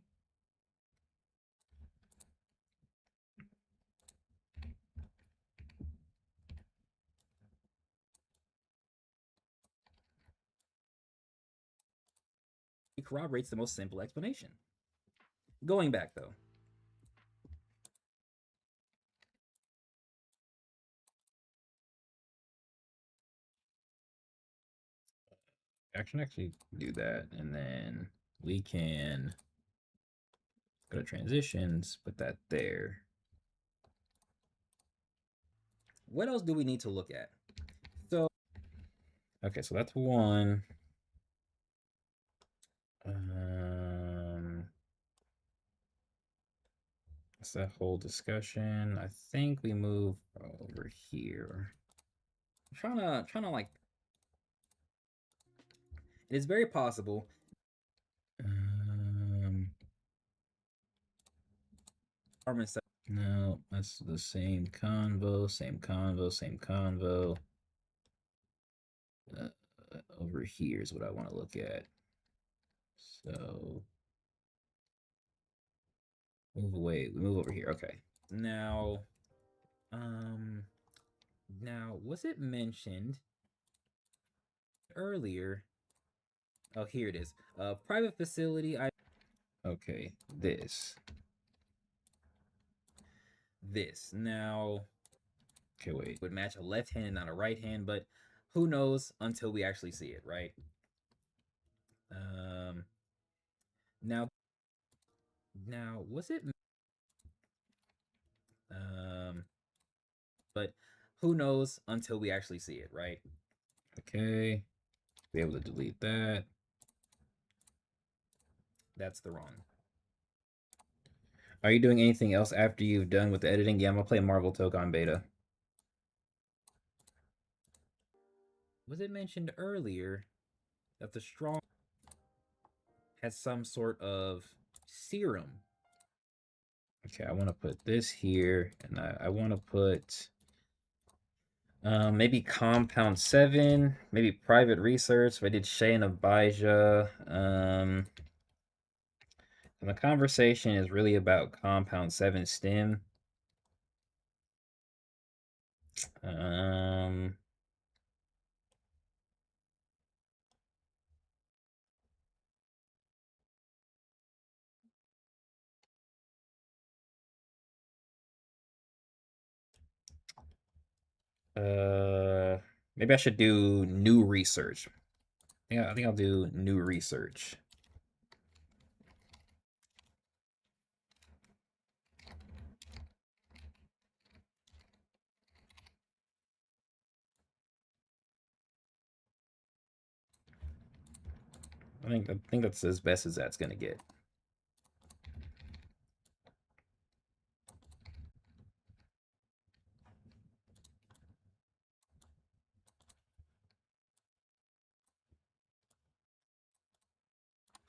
It corroborates the most simple explanation. Going back though. I can actually do that, and then we can go to transitions, put that there. What else do we need to look at? So, okay, so that's one. That's that whole discussion. I think we move over here. I'm trying to like. It is very possible. No, that's the same convo, same convo, same convo. Over here is what I want to look at. So move away. We move over here. Okay. Now, was it mentioned earlier? Oh, here it is. Private facility. Okay, this. Now Okay, wait. would match a left hand and not a right hand, but who knows until we actually see it, right? Now was it? But who knows until we actually see it, right? Okay, be able to delete that. That's the wrong. Are you doing anything else after you've done with the editing? Yeah, I'm gonna play Marvel Tokon beta. Was it mentioned earlier that the strong has some sort of serum? Okay, I want to put this here, and I want to put maybe Compound 7, maybe Private Research. If I did Shay and Abijah. And the conversation is really about Compound 7 stem. Um, Maybe I should do new research. Yeah, I think I'll do new research. I think that's as best as that's gonna get.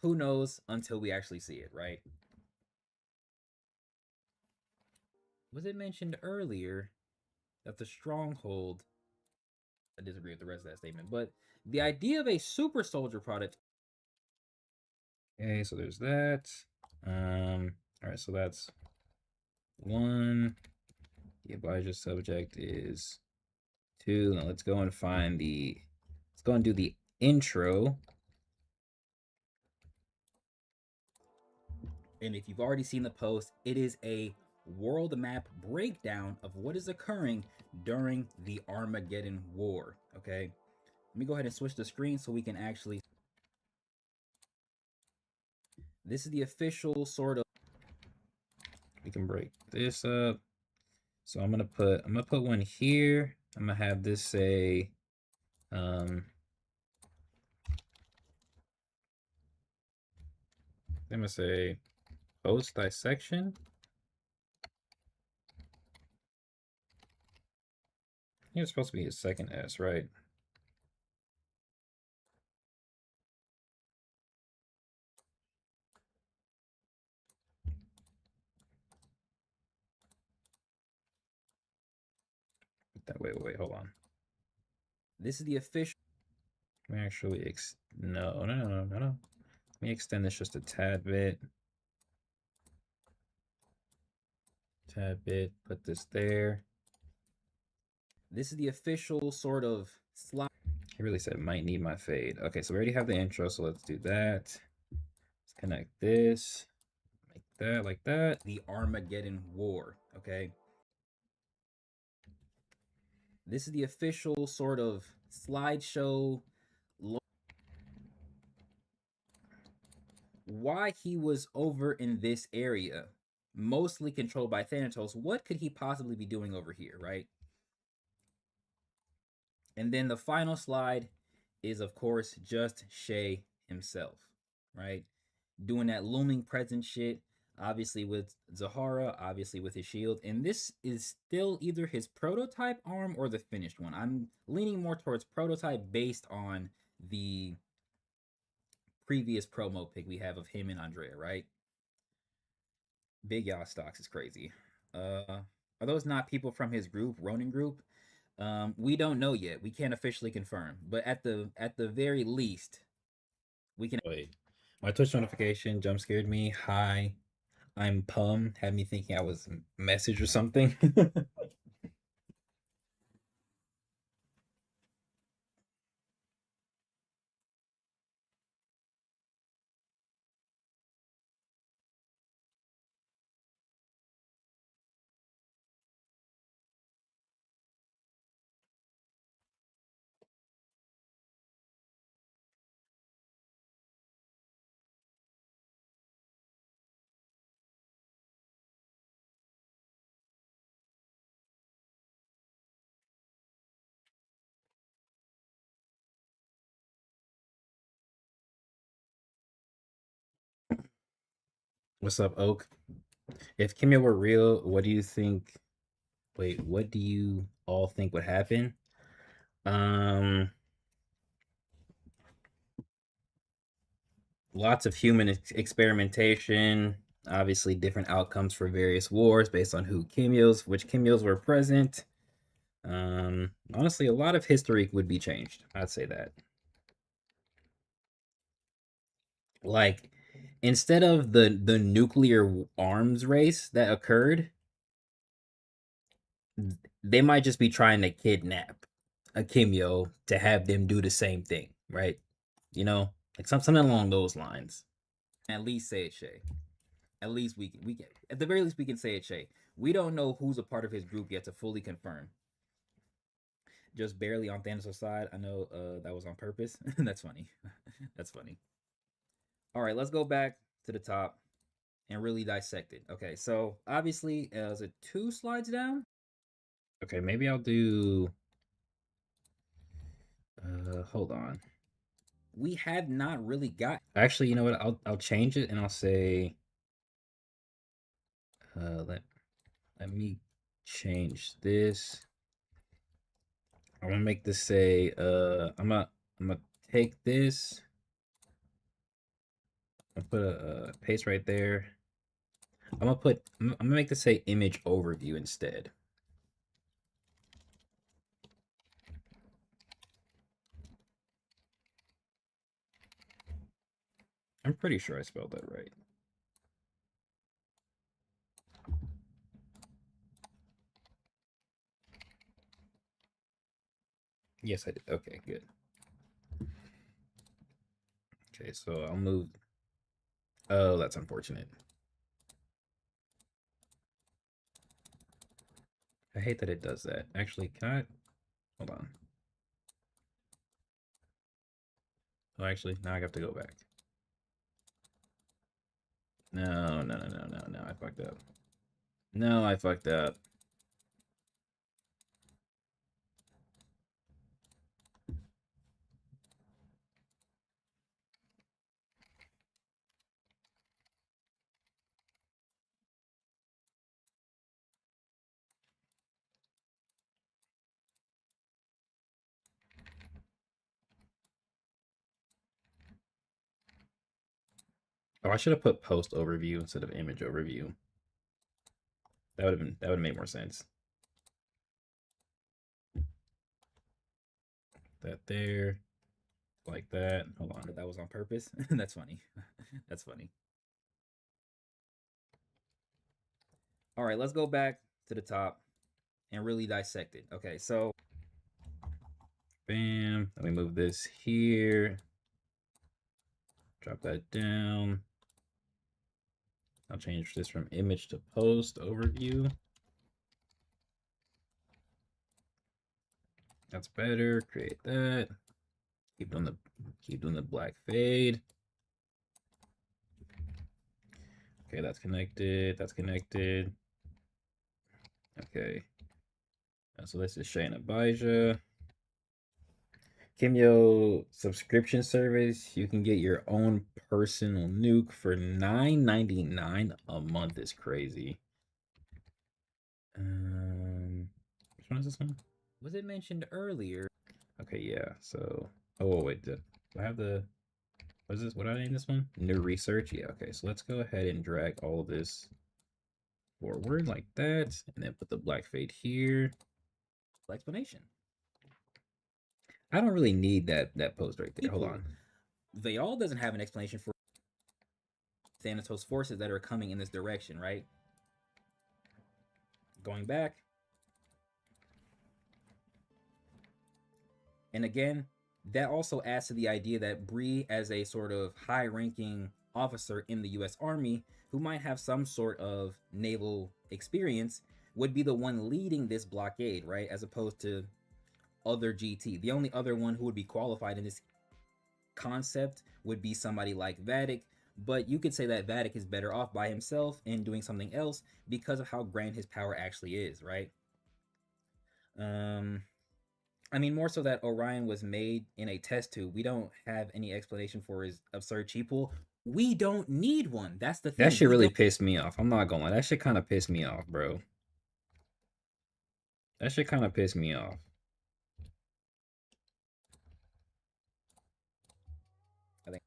Who knows until we actually see it, right? Was it mentioned earlier that the stronghold? I disagree with the rest of that statement, but the idea of a super soldier product. Okay, so there's that. All right, so that's one. The Abijah subject is 2. Now let's go and find the. Let's go and do the intro. And if you've already seen the post, it is a world map breakdown of what is occurring during the Armageddon War. Okay, let me go ahead and switch the screen so we can actually. This is the official sort of. We can break this up. So I'm gonna put one here. I'm gonna have this say I'm gonna say post dissection. I think it's supposed to be a second S, right? Wait, hold on. This is the official. Let me actually no. Let me extend this just a tad bit. Put this there. This is the official sort of slide. He really said might need my fade. Okay, so we already have the intro, so let's do that. Let's connect this. Make that like that. The Armageddon War. Okay. This is the official sort of slideshow. Why he was over in this area, mostly controlled by Thanatos. What could he possibly be doing over here, right? And then the final slide is, of course, just Shay himself, right? Doing that looming presence shit, obviously with Zahara, obviously with his shield. And this is still either his prototype arm or the finished one. I'm leaning more towards prototype based on the previous promo pic we have of him and Andrea, right? Big Yaw Stocks is crazy. Are those not people from his group, Ronin group? We don't know yet. We can't officially confirm, but at the very least, we can. Wait, my Twitch notification jump scared me. Hi, I'm Pum. Had me thinking I was a message or something. What's up, Oak? If Kimia were real, what do you think? Wait, what do you all think would happen? Um, Lots of human experimentation. Obviously, different outcomes for various wars based on which Kimios were present. Honestly, a lot of history would be changed. I'd say that. Like, instead of the nuclear arms race that occurred, they might just be trying to kidnap a Kimyo to have them do the same thing, right? You know, like something along those lines. At least say it, Shay. At least we can at the very least we can say it, Shay. We don't know who's a part of his group yet to fully confirm. Just barely on Thanos' side. I know that was on purpose. That's funny. That's funny. All right, let's go back to the top and really dissect it. Okay, so obviously, is it 2 slides down? Okay, maybe I'll do. Hold on. We have not really got. Actually, you know what? I'll change it and I'll say. Let me change this. I'm gonna make this say. I'm gonna take this. I'll put a paste right there. I'm gonna make this say image overview instead. I'm pretty sure I spelled that right. Yes, I did. Okay, good. Okay, so I'll move. Oh, that's unfortunate. I hate that it does that. Actually, can I? Hold on. Oh, actually, now I have to go back. No. I fucked up. No, I fucked up. Oh, I should have put post overview instead of image overview. That would have made more sense. that there, like that. Hold on. That was on purpose. That's funny. That's funny. All right, let's go back to the top and really dissect it. Okay, so bam. Let me move this here. Drop that down. I'll change this from image to post overview. That's better. Create that. Keep doing the black fade. Okay, that's connected. That's connected. Okay. So this is Shayna Baija. Kimyo subscription service. You can get your own personal nuke for $9.99 a month. Is crazy. Which one is this one? Was it mentioned earlier? Okay, yeah. So, oh wait, do I have the? What is this? What did I name this one? New research. Yeah. Okay. So let's go ahead and drag all of this forward like that, and then put the black fade here. Explanation. I don't really need that post right there. People, Hold on. Vayal doesn't have an explanation for Thanatos forces that are coming in this direction, right? Going back. And again, that also adds to the idea that Bree, as a sort of high-ranking officer in the U.S. Army, who might have some sort of naval experience, would be the one leading this blockade, right? As opposed to other GT. The only other one who would be qualified in this concept would be somebody like Vatic, but you could say that Vatic is better off by himself and doing something else because of how grand his power actually is, right? I mean, more so that Orion was made in a test tube. We don't have any explanation for his absurd cheat pool. We don't need one. That's the thing. That shit really pissed me off. I'm not gonna lie. That shit kind of pissed me off, bro. That shit kind of pissed me off. I think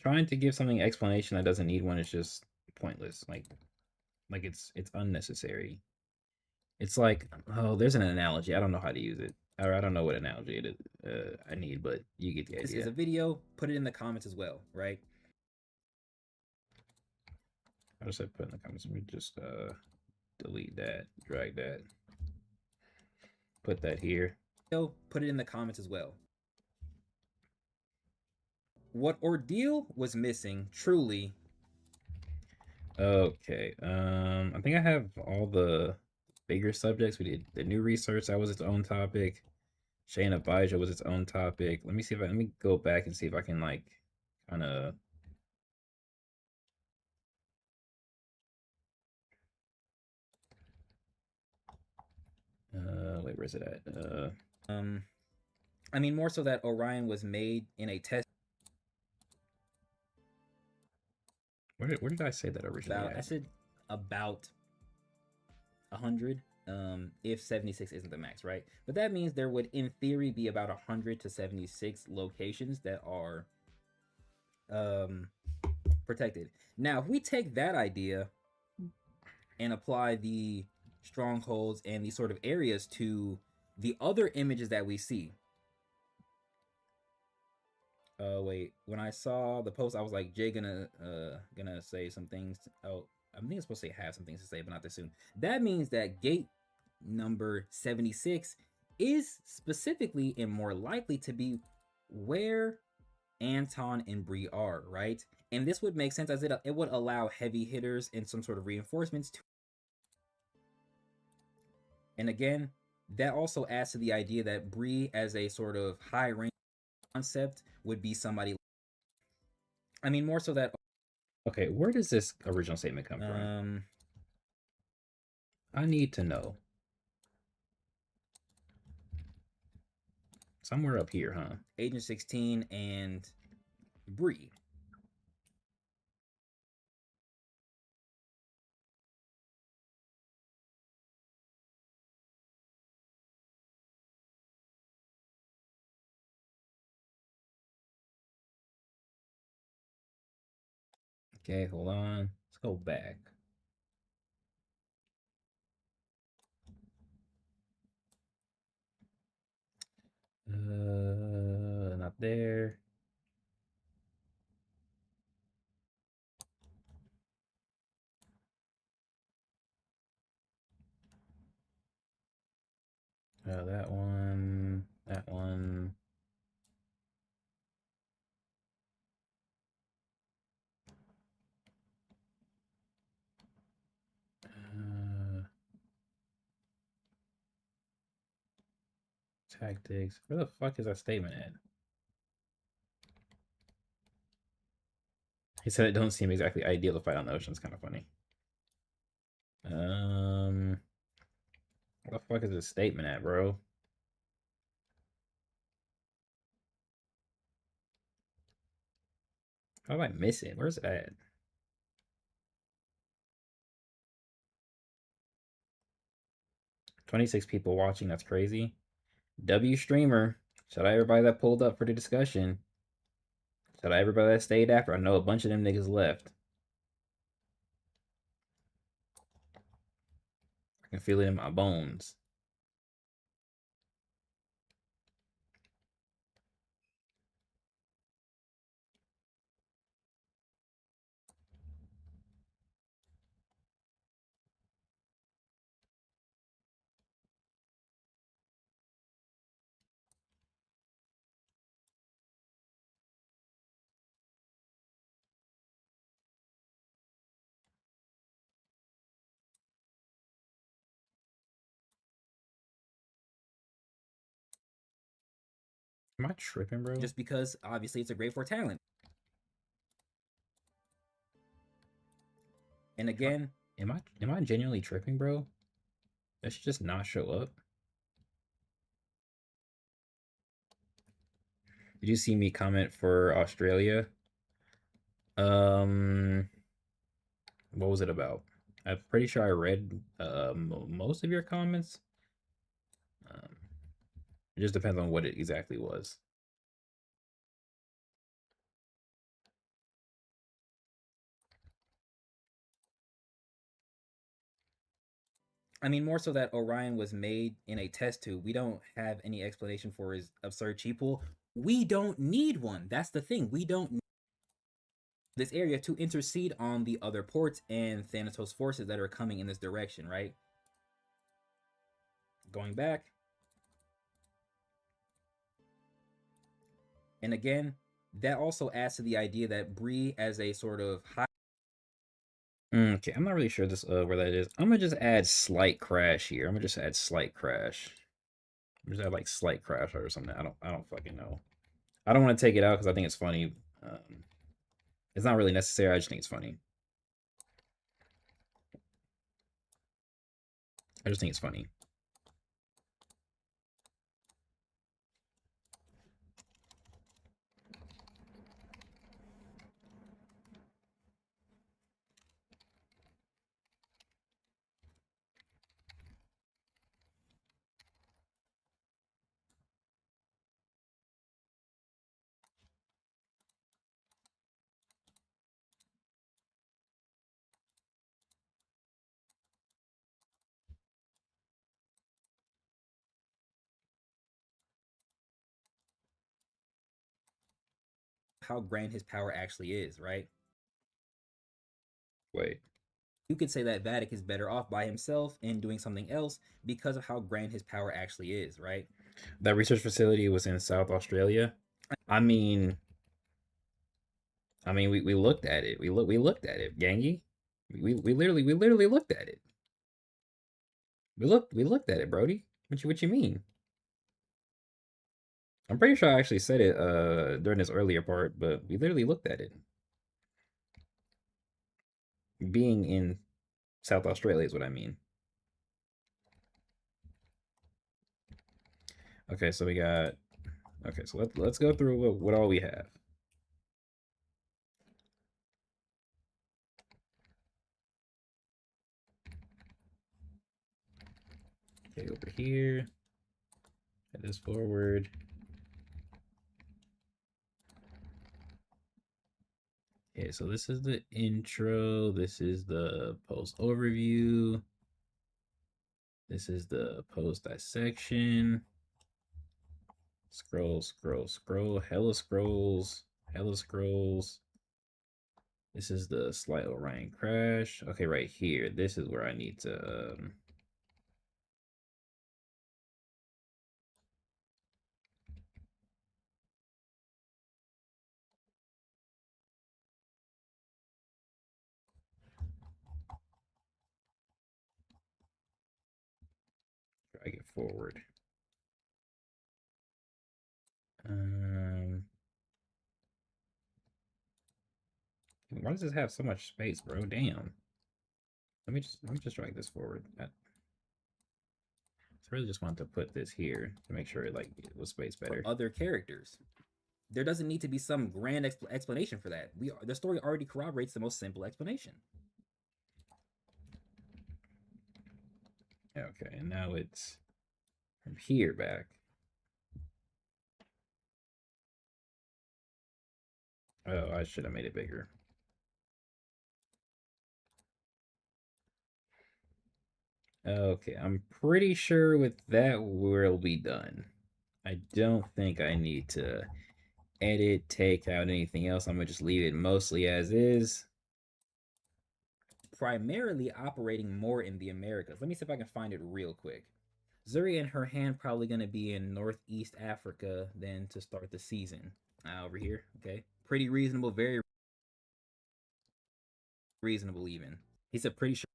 trying to give something explanation that doesn't need one is just pointless. Like it's unnecessary. It's like, oh, there's an analogy. I don't know how to use it, or I don't know what analogy it is. I need, but you get the idea. This is a video. Put it in the comments as well, right? I just said put in the comments. Let me just delete that, drag that, put that here. Put it in the comments as well. What Ordeal was missing, truly. Okay. I think I have all the bigger subjects. We did the new research, that was its own topic. Shayna Baija was its own topic. Let me go back and see if I can like kind of wait, where's it at? I mean, more so that Orion was made in a test. Where did I say that originally? I said about 100. If 76 isn't the max, right? But that means there would, in theory, be about 100 to 76 locations that are protected. Now, if we take that idea and apply the strongholds and these sort of areas to the other images that we see. Wait, when I saw the post, I was like, Jay gonna say some things. Oh, I think it's supposed to have some things to say, but not this soon. That means that gate number 76 is specifically and more likely to be where Anton and Bree are, right? And this would make sense as it would allow heavy hitters and some sort of reinforcements to. And again, that also adds to the idea that Bree, as a sort of high rank concept, would be somebody. I mean, more so that. Okay, where does this original statement come from? I need to know. Somewhere up here, huh? Agent 16 and Bree. Okay, hold on. Let's go back. Not there. That one. That one. Tactics. Where the fuck is that statement at? He said it don't seem exactly ideal to fight on the ocean. It's kind of funny. What the fuck is this statement at, bro? How did I miss it? Where's it at? 26 people watching. That's crazy. W streamer. Shout out everybody that pulled up for the discussion. Shout out everybody that stayed after. I know a bunch of them niggas left. I can feel it in my bones. Am I tripping, bro? Just because obviously it's a grade 4 talent. And again, Am I genuinely tripping, bro? That should just not show up. Did you see me comment for Australia? What was it about? I'm pretty sure I read most of your comments. It just depends on what it exactly was. I mean, more so that Orion was made in a test tube. We don't have any explanation for his absurd cheat pool. We don't need one. That's the thing. We don't need this area to intercede on the other ports and Thanatos forces that are coming in this direction, right? Going back. And again, that also adds to the idea that Bree as a sort of high. Okay, I'm not really sure this where that is. I'm gonna just add slight crash here. I'm gonna just add slight crash. Just add like slight crash or something. I don't fucking know. I don't want to take it out because I think it's funny. It's not really necessary. I just think it's funny. I just think it's funny. How grand his power actually is, right? Wait. You could say that Vatic is better off by himself and doing something else because of how grand his power actually is, right? That research facility was in South Australia. I mean, we looked at it. We looked at it, Gangy. We literally looked at it. We looked at it, Brody. What you mean? I'm pretty sure I actually said it during this earlier part, but we literally looked at it. Being in South Australia is what I mean. Okay, so we got. Okay, so let's go through what all we have. Okay, over here. Head this forward. Okay, so this is the intro. This is the post overview. This is the post dissection. Scroll, scroll, scroll. Hella scrolls. Hella scrolls. This is the slight Orion crash. Okay, right here. This is where I need to drag it forward. Um, why does this have so much space, bro? Damn. Let me just drag this forward. I really just want to put this here to make sure it was spaced better. Other characters. There doesn't need to be some grand explanation for that. The story already corroborates the most simple explanation. Okay, and now it's from here back. Oh, I should have made it bigger. Okay, I'm pretty sure with that we'll be done. I don't think I need to edit, take out anything else. I'm gonna just leave it mostly as is. Primarily operating more in the Americas. Let me see if I can find it real quick. Zuri and her hand probably going to be in Northeast Africa then to start the season. Over here, okay? Pretty reasonable, very reasonable even. He said pretty sure.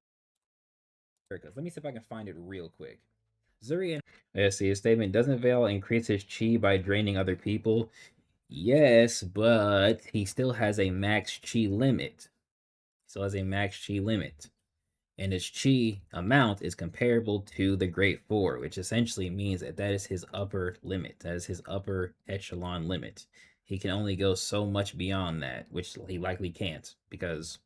Let me see if I can find it real quick. Zuri and Yeah, see, his statement doesn't Veil increase his chi by draining other people? Yes, but he still has a max chi limit. Still has a max chi limit. And his chi amount is comparable to the Great Four, which essentially means that that is his upper limit. That is his upper echelon limit. He can only go so much beyond that, which he likely can't because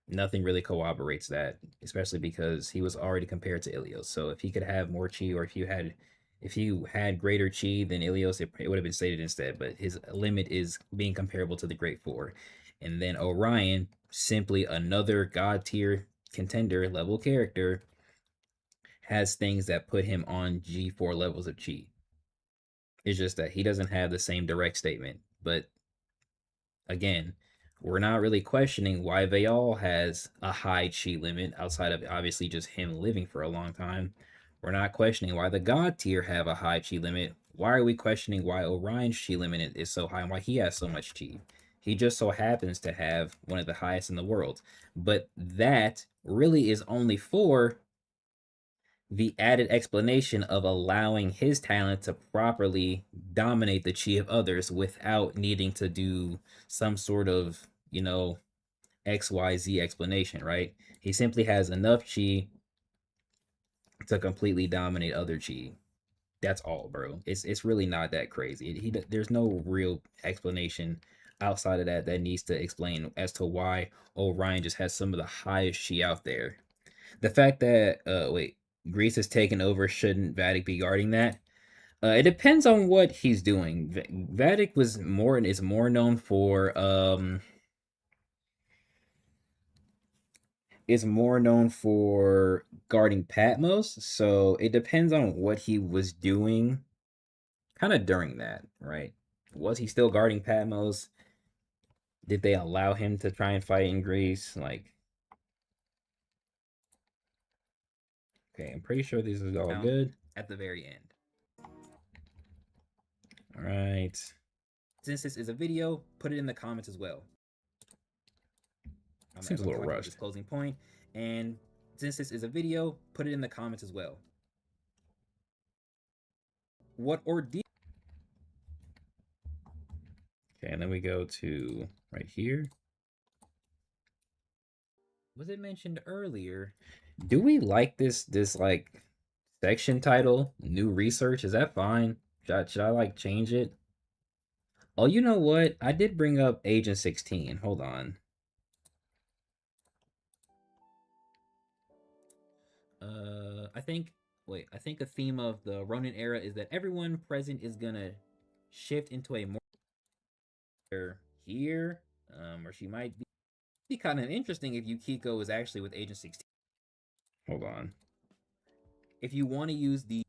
nothing really corroborates that, especially because he was already compared to Ilios. So if he could have more chi, or if you had greater chi than Ilios, it would have been stated instead. But his limit is being comparable to the Great Four, and then Orion, simply another god tier contender level character, has things that put him on G4 levels of chi. It's just that he doesn't have the same direct statement, but again, we're not really questioning why Vayal has a high chi limit outside of obviously just him living for a long time. We're not questioning why the god tier have a high chi limit. Why are we questioning why Orion's chi limit is so high and why he has so much chi? He just so happens to have one of the highest in the world. But that really is only for the added explanation of allowing his talent to properly dominate the chi of others without needing to do some sort of, XYZ explanation, right? He simply has enough chi to completely dominate other chi. That's all, bro. It's really not that crazy. There's no real explanation outside of that that needs to explain as to why Orion just has some of the highest chi out there. The fact that Greece has taken over, shouldn't Vatic be guarding that? It depends on what he's doing. Vatic is more known for guarding Patmos, so it depends on what he was doing kind of during that, right? Was he still guarding Patmos? Did they allow him to try and fight in Greece? Okay, I'm pretty sure this is all good. At the very end. All right. Since this is a video, put it in the comments as well. Seems a little rushed. This closing point, and since this is a video, put it in the comments as well. What ordeal? Okay, and then we go to right here. Was it mentioned earlier? Do we like this section title? New research? Is that fine? Should I change it? Oh, you know what? I did bring up Agent 16. Hold on. I think a theme of the Ronin era is that everyone present is gonna shift into a more here, or she might be kind of interesting if Yukiko is actually with Agent 16. Hold on. If you want to use the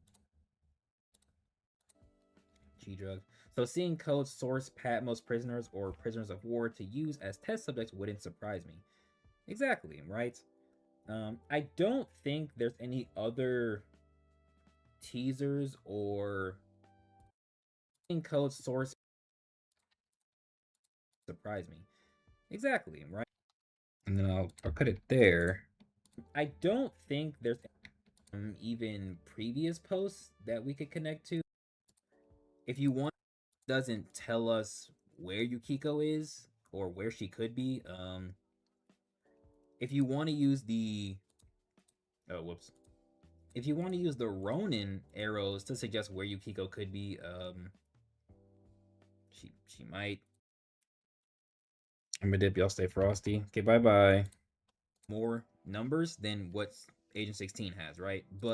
G drug. So seeing code source Patmos prisoners or prisoners of war to use as test subjects wouldn't surprise me. Exactly, right? I don't think there's any other teasers or in code source surprise me. Exactly, right? And then I'll put it there. I don't think there's even previous posts that we could connect to. If you want, doesn't tell us where Yukiko is or where she could be. If you want to use the oh whoops, if you want to use the Ronin arrows to suggest where Yukiko could be, she might. I'm gonna dip. Y'all stay frosty. Okay, bye bye. More numbers than what Agent 16 has, right? But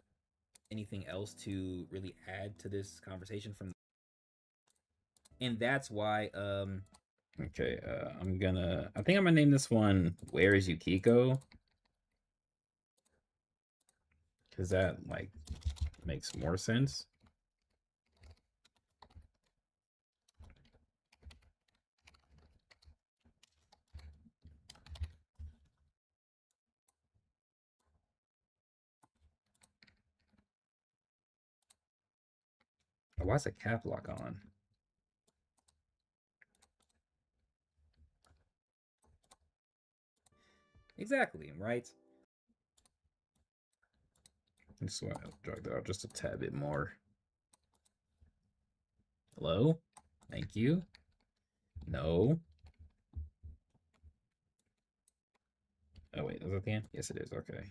anything else to really add to this conversation from, and that's why Okay, I think I'm gonna name this one Where is Yukiko? Cause that like makes more sense. Why is a cap lock on? exactly, right? Just want to drag that out just a tad bit more. Hello? Thank you. No. Oh wait, is that the end? Yes, it is. Okay.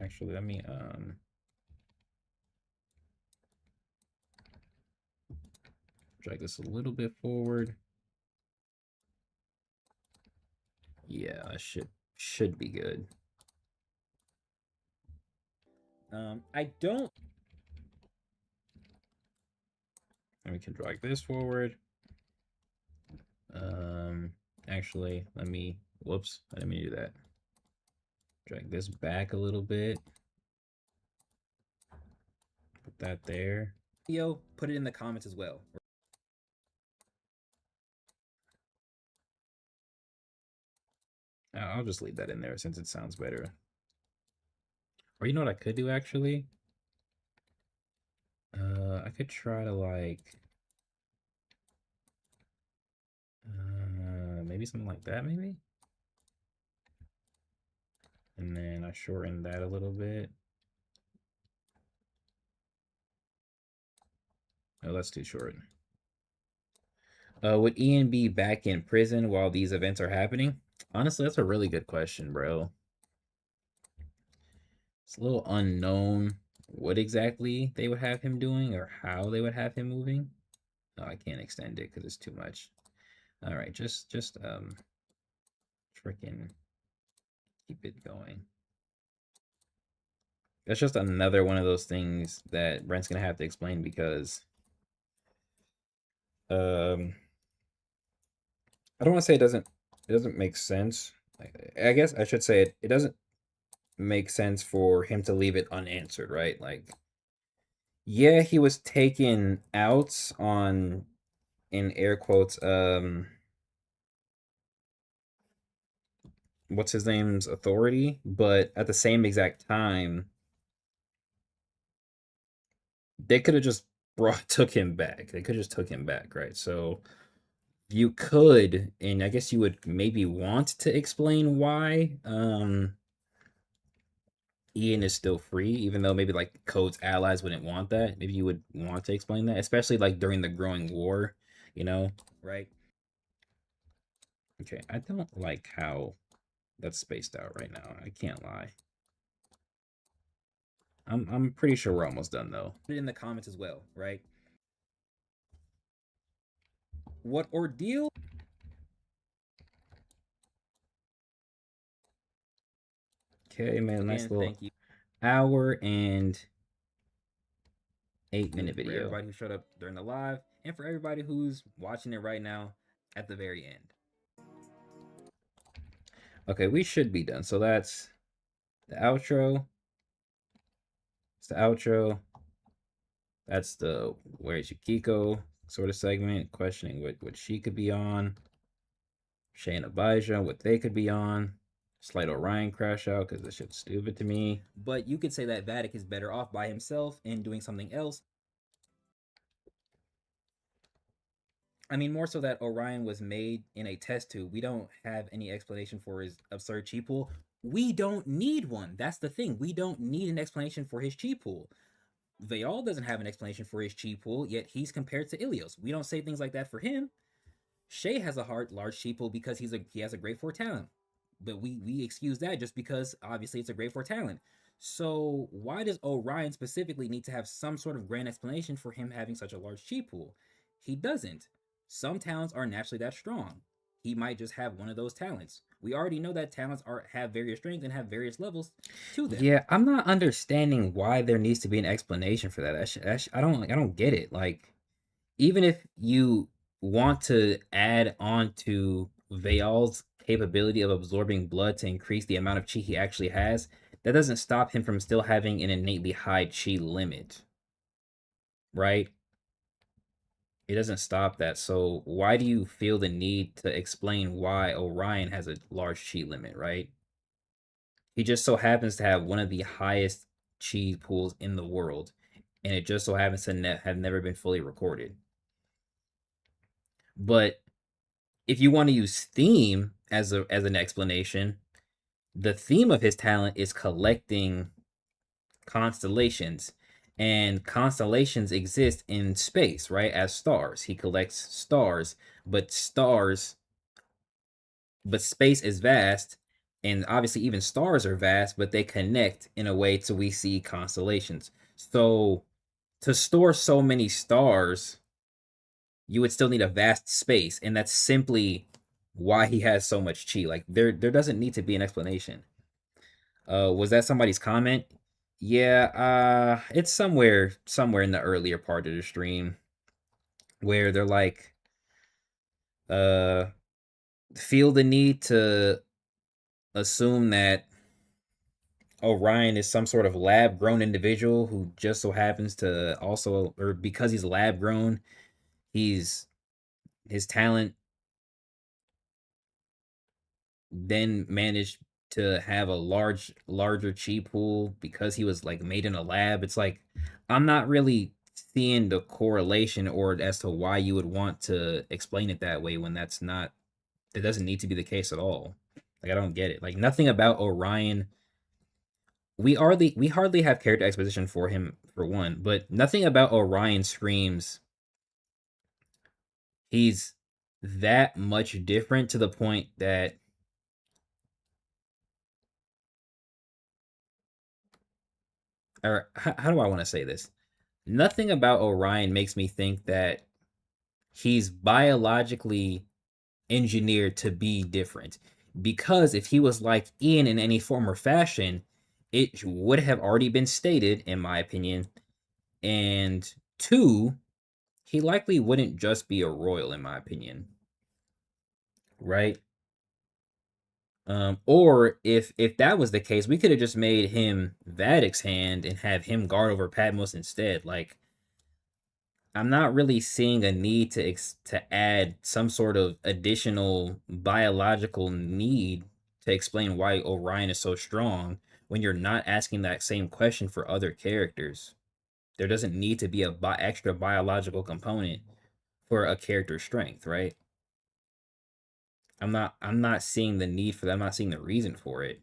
Actually, let me drag this a little bit forward. Yeah, that should be good. I don't. And we can drag this forward. Actually, whoops, I didn't mean to do that. Drag this back a little bit. Put that there. Yo, put it in the comments as well. I'll just leave that in there since it sounds better. Or you know what I could do actually? I could try to like maybe something like that maybe? And then I shorten that a little bit. Oh, that's too short. Would Ian be back in prison while these events are happening? Honestly, that's a really good question, bro. It's a little unknown what exactly they would have him doing or how they would have him moving. No, I can't extend it because it's too much. All right, just freaking keep it going. That's just another one of those things that Brent's gonna have to explain because um I don't want to say it doesn't make sense. I guess I should say it doesn't make sense for him to leave it unanswered, right? Like yeah, he was taken out on in air quotes what's his name's authority, but at the same exact time they could have just brought took him back. They could have just took him back, right? So you could, and I guess you would maybe want to explain why Ian is still free, even though maybe like Code's allies wouldn't want that. Maybe you would want to explain that, especially like during the growing war, you know? Right. Okay, I don't like how that's spaced out right now. I can't lie. I'm pretty sure we're almost done though. Put it in the comments as well, right? What Ordeal? Okay, man, nice Again, little thank you. hour and 8-minute For video. everybody who showed up during the live, and for everybody who's watching it right now at the very end. Okay, we should be done. So that's the outro. It's the outro. That's the Where's Yukiko sort of segment, questioning what she could be on. Shay and Abijah, what they could be on. Slight Orion crash out because this shit's stupid to me. But you could say that Vatic is better off by himself and doing something else. I mean, more so that Orion was made in a test tube. We don't have any explanation for his absurd chi pool. We don't need one. That's the thing. We don't need an explanation for his chi pool. Vayal doesn't have an explanation for his chi pool, yet he's compared to Ilios. We don't say things like that for him. Shay has a large chi pool because he has a grade 4 talent. But we excuse that just because obviously it's a grade 4 talent. So why does Orion specifically need to have some sort of grand explanation for him having such a large chi pool? He doesn't. Some talents are naturally that strong. He might just have one of those talents. We already know that talents have various strengths and have various levels to them. Yeah, I'm not understanding why there needs to be an explanation for that. I don't get it. Like, even if you want to add on to Vayal's capability of absorbing blood to increase the amount of chi he actually has, that doesn't stop him from still having an innately high chi limit, right? It doesn't stop that. So why do you feel the need to explain why Orion has a large chi limit, right? He just so happens to have one of the highest chi pools in the world, and it just so happens to have never been fully recorded. But if you want to use theme as an explanation, the theme of his talent is collecting constellations, and constellations exist in space, right? As stars, he collects stars, but space is vast, and obviously even stars are vast, but they connect in a way to we see constellations. So to store so many stars, you would still need a vast space, and that's simply why he has so much chi. Like there doesn't need to be an explanation. Was that somebody's comment? Yeah, it's somewhere in the earlier part of the stream where they're like, uh, feel the need to assume that Orion is some sort of lab grown individual who just so happens to also, or because he's lab grown, he's his talent then managed to have a larger chi pool because he was like made in a lab. It's like I'm not really seeing the correlation or as to why you would want to explain it that way when that's not it doesn't need to be the case at all. Like I don't get it. Like nothing about Orion. We hardly have character exposition for him for one, but nothing about Orion screams he's that much different to the point that, or how do I want to say this? Nothing about Orion makes me think that he's biologically engineered to be different. Because if he was like Ian in any form or fashion, it would have already been stated, in my opinion. And two, he likely wouldn't just be a royal, in my opinion. Right? Or if that was the case, we could have just made him Vadic's hand and have him guard over Patmos instead. Like I'm not really seeing a need to add some sort of additional biological need to explain why Orion is so strong when you're not asking that same question for other characters. There doesn't need to be a extra biological component for a character's strength, right? I'm not seeing the need for that. I'm not seeing the reason for it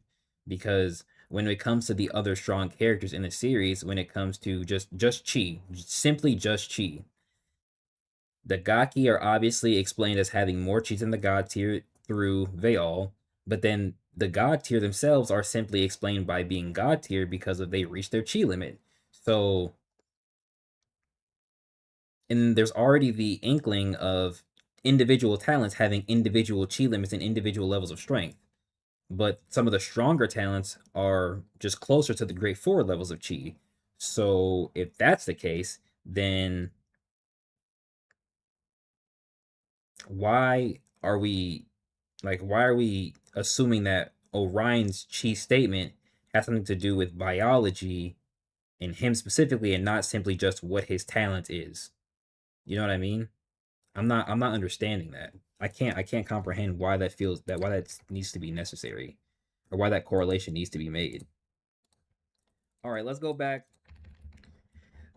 because when it comes to the other strong characters in the series, when it comes to just chi, simply just chi, the Gaki are obviously explained as having more chi than the God tier through Veol, but then the God tier themselves are simply explained by being God tier because of they reach their chi limit. So, and there's already the inkling of individual talents having individual chi limits and individual levels of strength. But some of the stronger talents are just closer to the grade 4 levels of chi. So, if that's the case, then why are we why are we assuming that Orion's chi statement has something to do with biology in him specifically, and not simply just what his talent is. You know what I mean? I'm not understanding that. I can't comprehend why that needs to be necessary, or why that correlation needs to be made. All right, let's go back.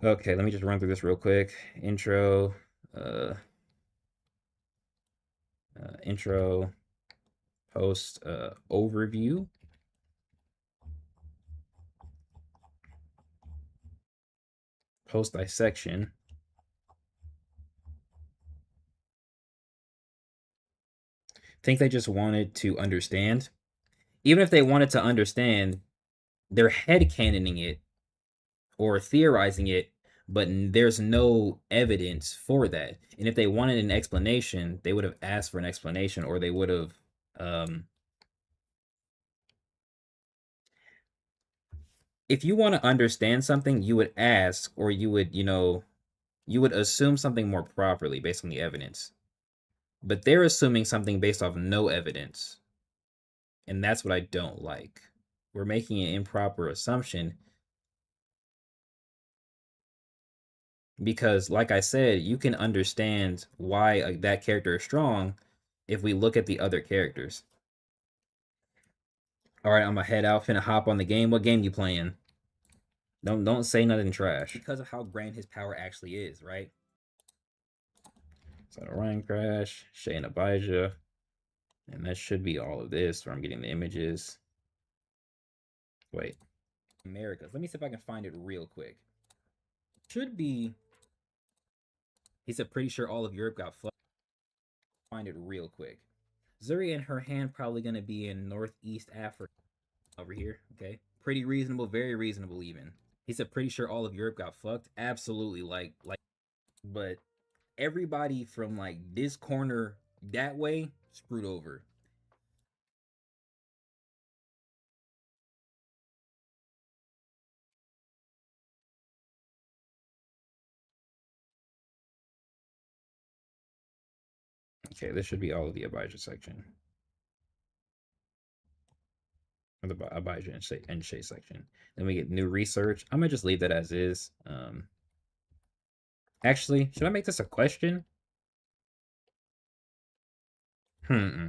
Okay, let me just run through this real quick. Uh, intro, post overview, post dissection. Think they just wanted to understand. Even if they wanted to understand, they're headcanoning it or theorizing it, but there's no evidence for that. And if they wanted an explanation, they would have asked for an explanation, or they would have. Um, if you want to understand something, you would ask, or you would, you would assume something more properly based on the evidence. But they're assuming something based off no evidence. And that's what I don't like. We're making an improper assumption because, like I said, you can understand why that character is strong if we look at the other characters. All right, I'm gonna head out, finna hop on the game. What game you playing? Don't say nothing trash. Because of how grand his power actually is, right? So Orion Crash, Shay and Abijah, and that should be all of this where I'm getting the images. Wait, Americas. Let me see if I can find it real quick. Should be. He said, pretty sure all of Europe got flooded. Find it real quick. Zuri and her hand probably gonna be in Northeast Africa over here. Okay, pretty reasonable, very reasonable even. He said, pretty sure all of Europe got fucked. Absolutely, but everybody from like this corner that way screwed over. Okay, this should be all of the Abijah section. Or the Abijah and Shay section. Then we get new research. I'm gonna just leave that as is. Actually, should I make this a question? Hmm.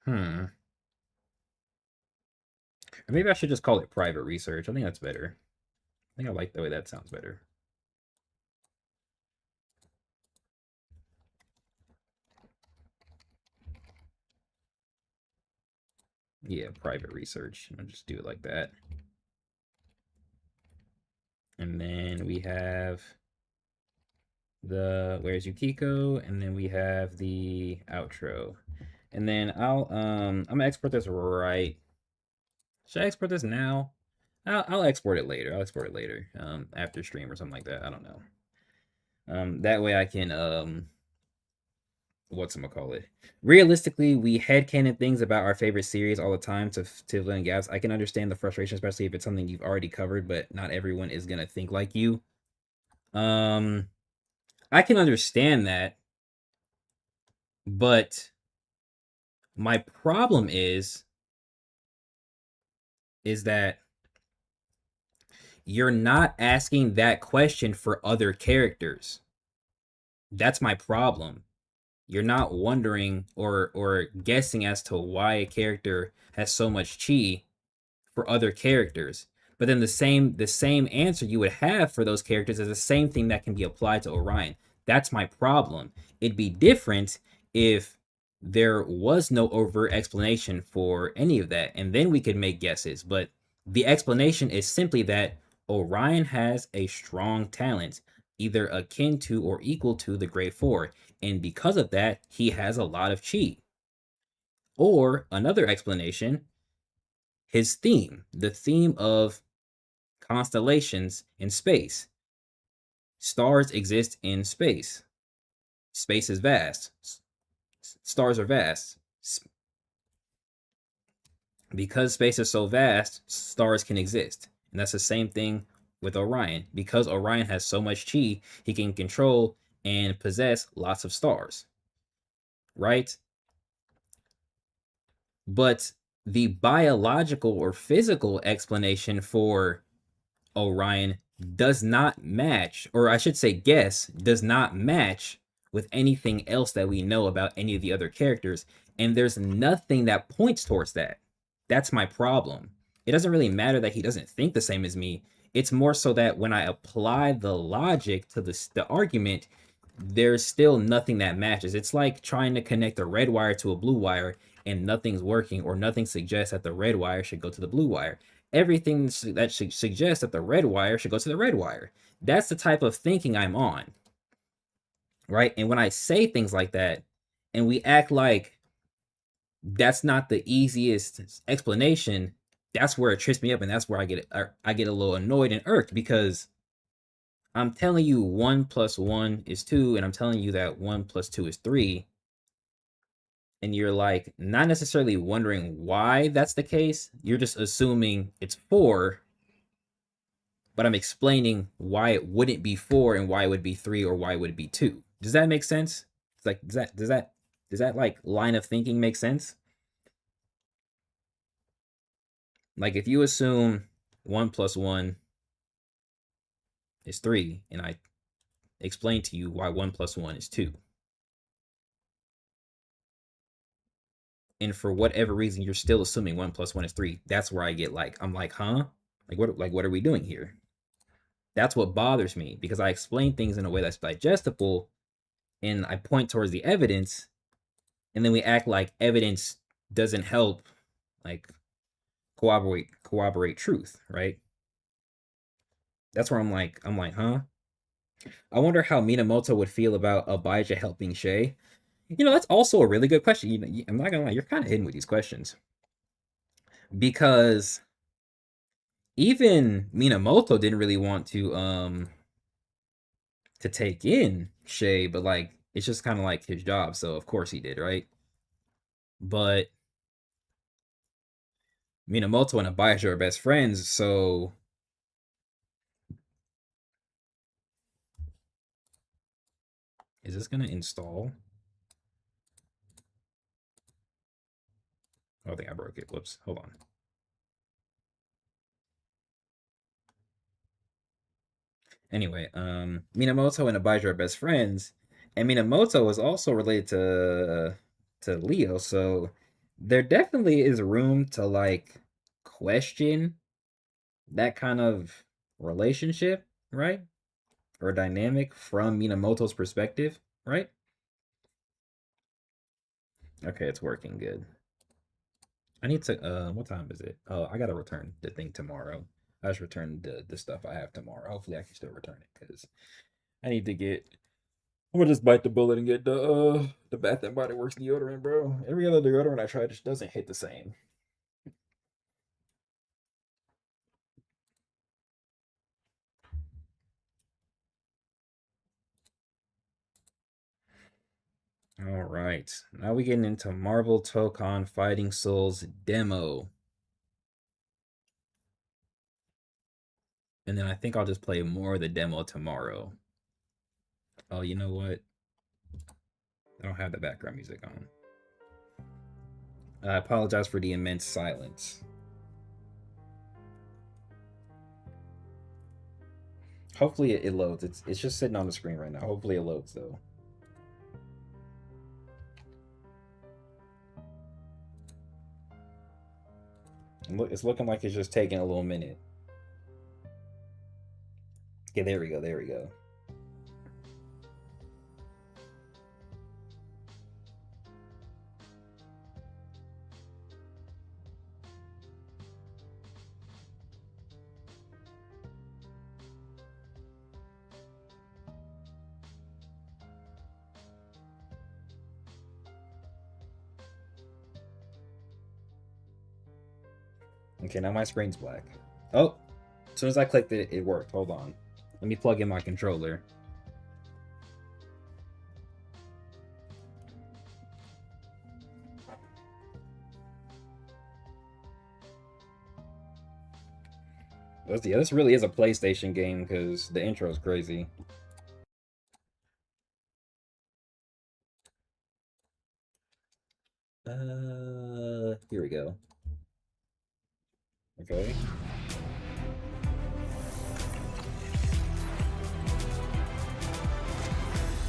Hmm. Or maybe I should just call it private research. I think that's better. I think I like the way that sounds better. Yeah, private research. I'll just do it like that. And then we have the Where's Yukiko, and then we have the outro. And then I'm gonna export this right. Should I export this now? I'll export it later. I'll export it later. After stream or something like that. I don't know. That way I can call it. Realistically, we headcanon things about our favorite series all the time to fill in gaps. I can understand the frustration, especially if it's something you've already covered, but not everyone is gonna think like you. Um, I can understand that, but my problem is that you're not asking that question for other characters. That's my problem. You're not wondering or guessing as to why a character has so much chi for other characters. But then the same answer you would have for those characters is the same thing that can be applied to Orion. That's my problem. It'd be different if there was no overt explanation for any of that, and then we could make guesses. But the explanation is simply that Orion has a strong talent, either akin to or equal to the Great Four, and because of that, he has a lot of chi. Or another explanation, his theme, the theme of constellations in space. Stars exist in space. Space is vast. Stars are vast. Because space is so vast, stars can exist. And that's the same thing with Orion. Because Orion has so much chi, he can control and possess lots of stars. Right? But the biological or physical explanation for Orion does not match, or I should say, guess, does not match with anything else that we know about any of the other characters. And there's nothing that points towards that. That's my problem. It doesn't really matter that he doesn't think the same as me. It's more so that when I apply the logic to the argument, there's still nothing that matches. It's like trying to connect a red wire to a blue wire and nothing's working, or nothing suggests that the red wire should go to the blue wire. Everything that should suggest that the red wire should go to the red wire. That's the type of thinking I'm on, right? And when I say things like that, and we act like that's not the easiest explanation, that's where it trips me up, and that's where I get a little annoyed and irked, because I'm telling you 1 plus 1 is 2, and I'm telling you that 1 plus 2 is 3, and you're like not necessarily wondering why that's the case. You're just assuming it's 4, but I'm explaining why it wouldn't be 4 and why it would be 3 or why it would be 2. Does that make sense? It's like does that like line of thinking make sense? Like if you assume 1 plus 1 is 3 and I explain to you why 1 plus 1 is 2. And for whatever reason you're still assuming 1 plus 1 is 3. That's where I get like, I'm like, huh? Like what are we doing here? That's what bothers me, because I explain things in a way that's digestible and I point towards the evidence, and then we act like evidence doesn't help like corroborate truth, right? That's where I'm like, huh? I wonder how Minamoto would feel about Abijah helping Shay. That's also a really good question. I'm not gonna lie, you're kind of hidden with these questions, because even Minamoto didn't really want to take in Shay, but like it's just kind of like his job, so of course he did, right? But Minamoto and Abijah are best friends, so is this gonna install? Oh, I think I broke it. Whoops. Hold on. Anyway, Minamoto and Abijah are best friends, and Minamoto is also related to Leo, so there definitely is room to like question that kind of relationship, right? Or dynamic from Minamoto's perspective, right? Okay, it's working good. I need to what time is it? Oh, I gotta return the thing tomorrow. I just returned the stuff I have tomorrow. Hopefully I can still return it, because I need to get, I'm gonna just bite the bullet and get the Bath and Body Works deodorant, bro. Every other deodorant I try just doesn't hit the same. All right, now we getting into Marvel Tokon Fighting Souls demo, and then I think I'll just play more of the demo tomorrow. Oh, you know what? I don't have the background music on. I apologize for the immense silence. Hopefully it loads. It's just sitting on the screen right now. Hopefully it loads though. It's looking like it's just taking a little minute. Okay, there we go. There we go. Okay, now my screen's black. Oh, as soon as I clicked it, it worked. Hold on. Let me plug in my controller. Yeah, this really is a PlayStation game, because the intro is crazy. Here we go. Okay.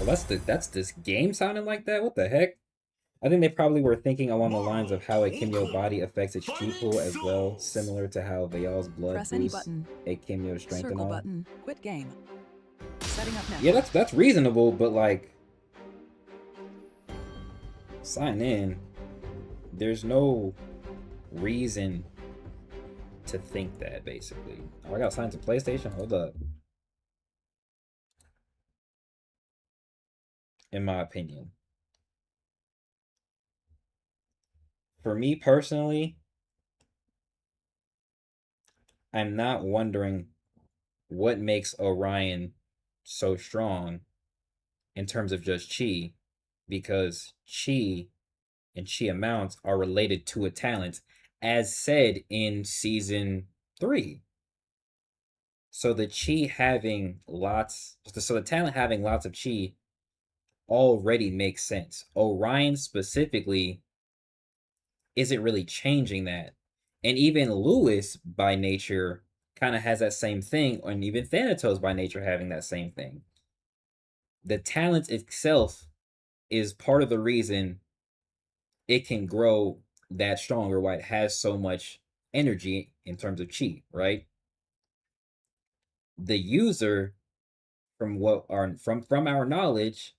Well, that's this game sounding like that. What the heck? I think they probably were thinking along the lines of how a Kimyo body affects its chi pool as well, similar to how Vayal's blood Press any boosts button. a Kimyo strength and Circle all. button. Quit game. Setting up network. Yeah, that's reasonable, but like sign in. There's no reason to think that basically. Oh, I got signed to PlayStation? Hold up. In my opinion. For me personally, I'm not wondering what makes Orion so strong in terms of just chi, because chi and chi amounts are related to a talent, as said in season 3. So the talent having lots of chi already makes sense. Orion specifically isn't really changing that. And even Lewis by nature kind of has that same thing, and even Thanatos by nature having that same thing. The talent itself is part of the reason it can grow that strong, or why it has so much energy in terms of chi, right? The user, from our knowledge,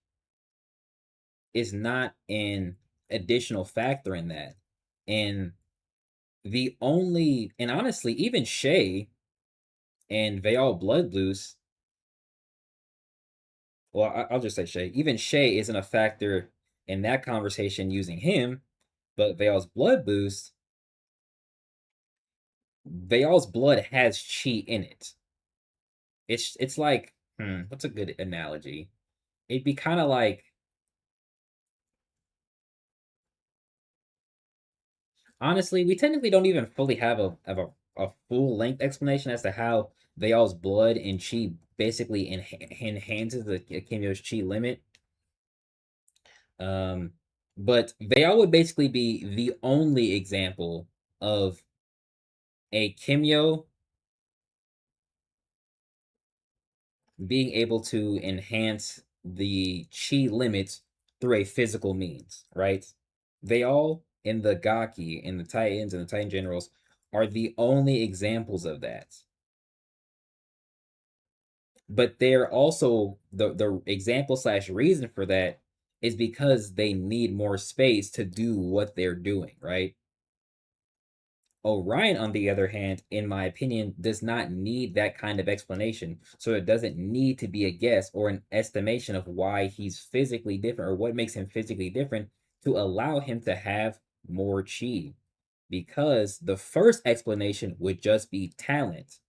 is not an additional factor in that. And honestly, even Shay and Vayal Bloodloose, well, I'll just say Shay. Even Shay isn't a factor in that conversation using him, but Vayal's blood has chi in it. It's like, what's a good analogy? It'd be kind of like, honestly, we technically don't even fully have a full length explanation as to how Vayal's blood and chi basically enhances the Kimyo's chi limit. But Vayal would basically be the only example of a Kimyo being able to enhance the chi limits through a physical means, right? They all in the Gaki, in the Titans, and the Titan Generals are the only examples of that. But they're also the example slash reason for that is because they need more space to do what they're doing, right? Orion, on the other hand, in my opinion, does not need that kind of explanation. So it doesn't need to be a guess or an estimation of why he's physically different or what makes him physically different to allow him to have more chi. Because the first explanation would just be talent.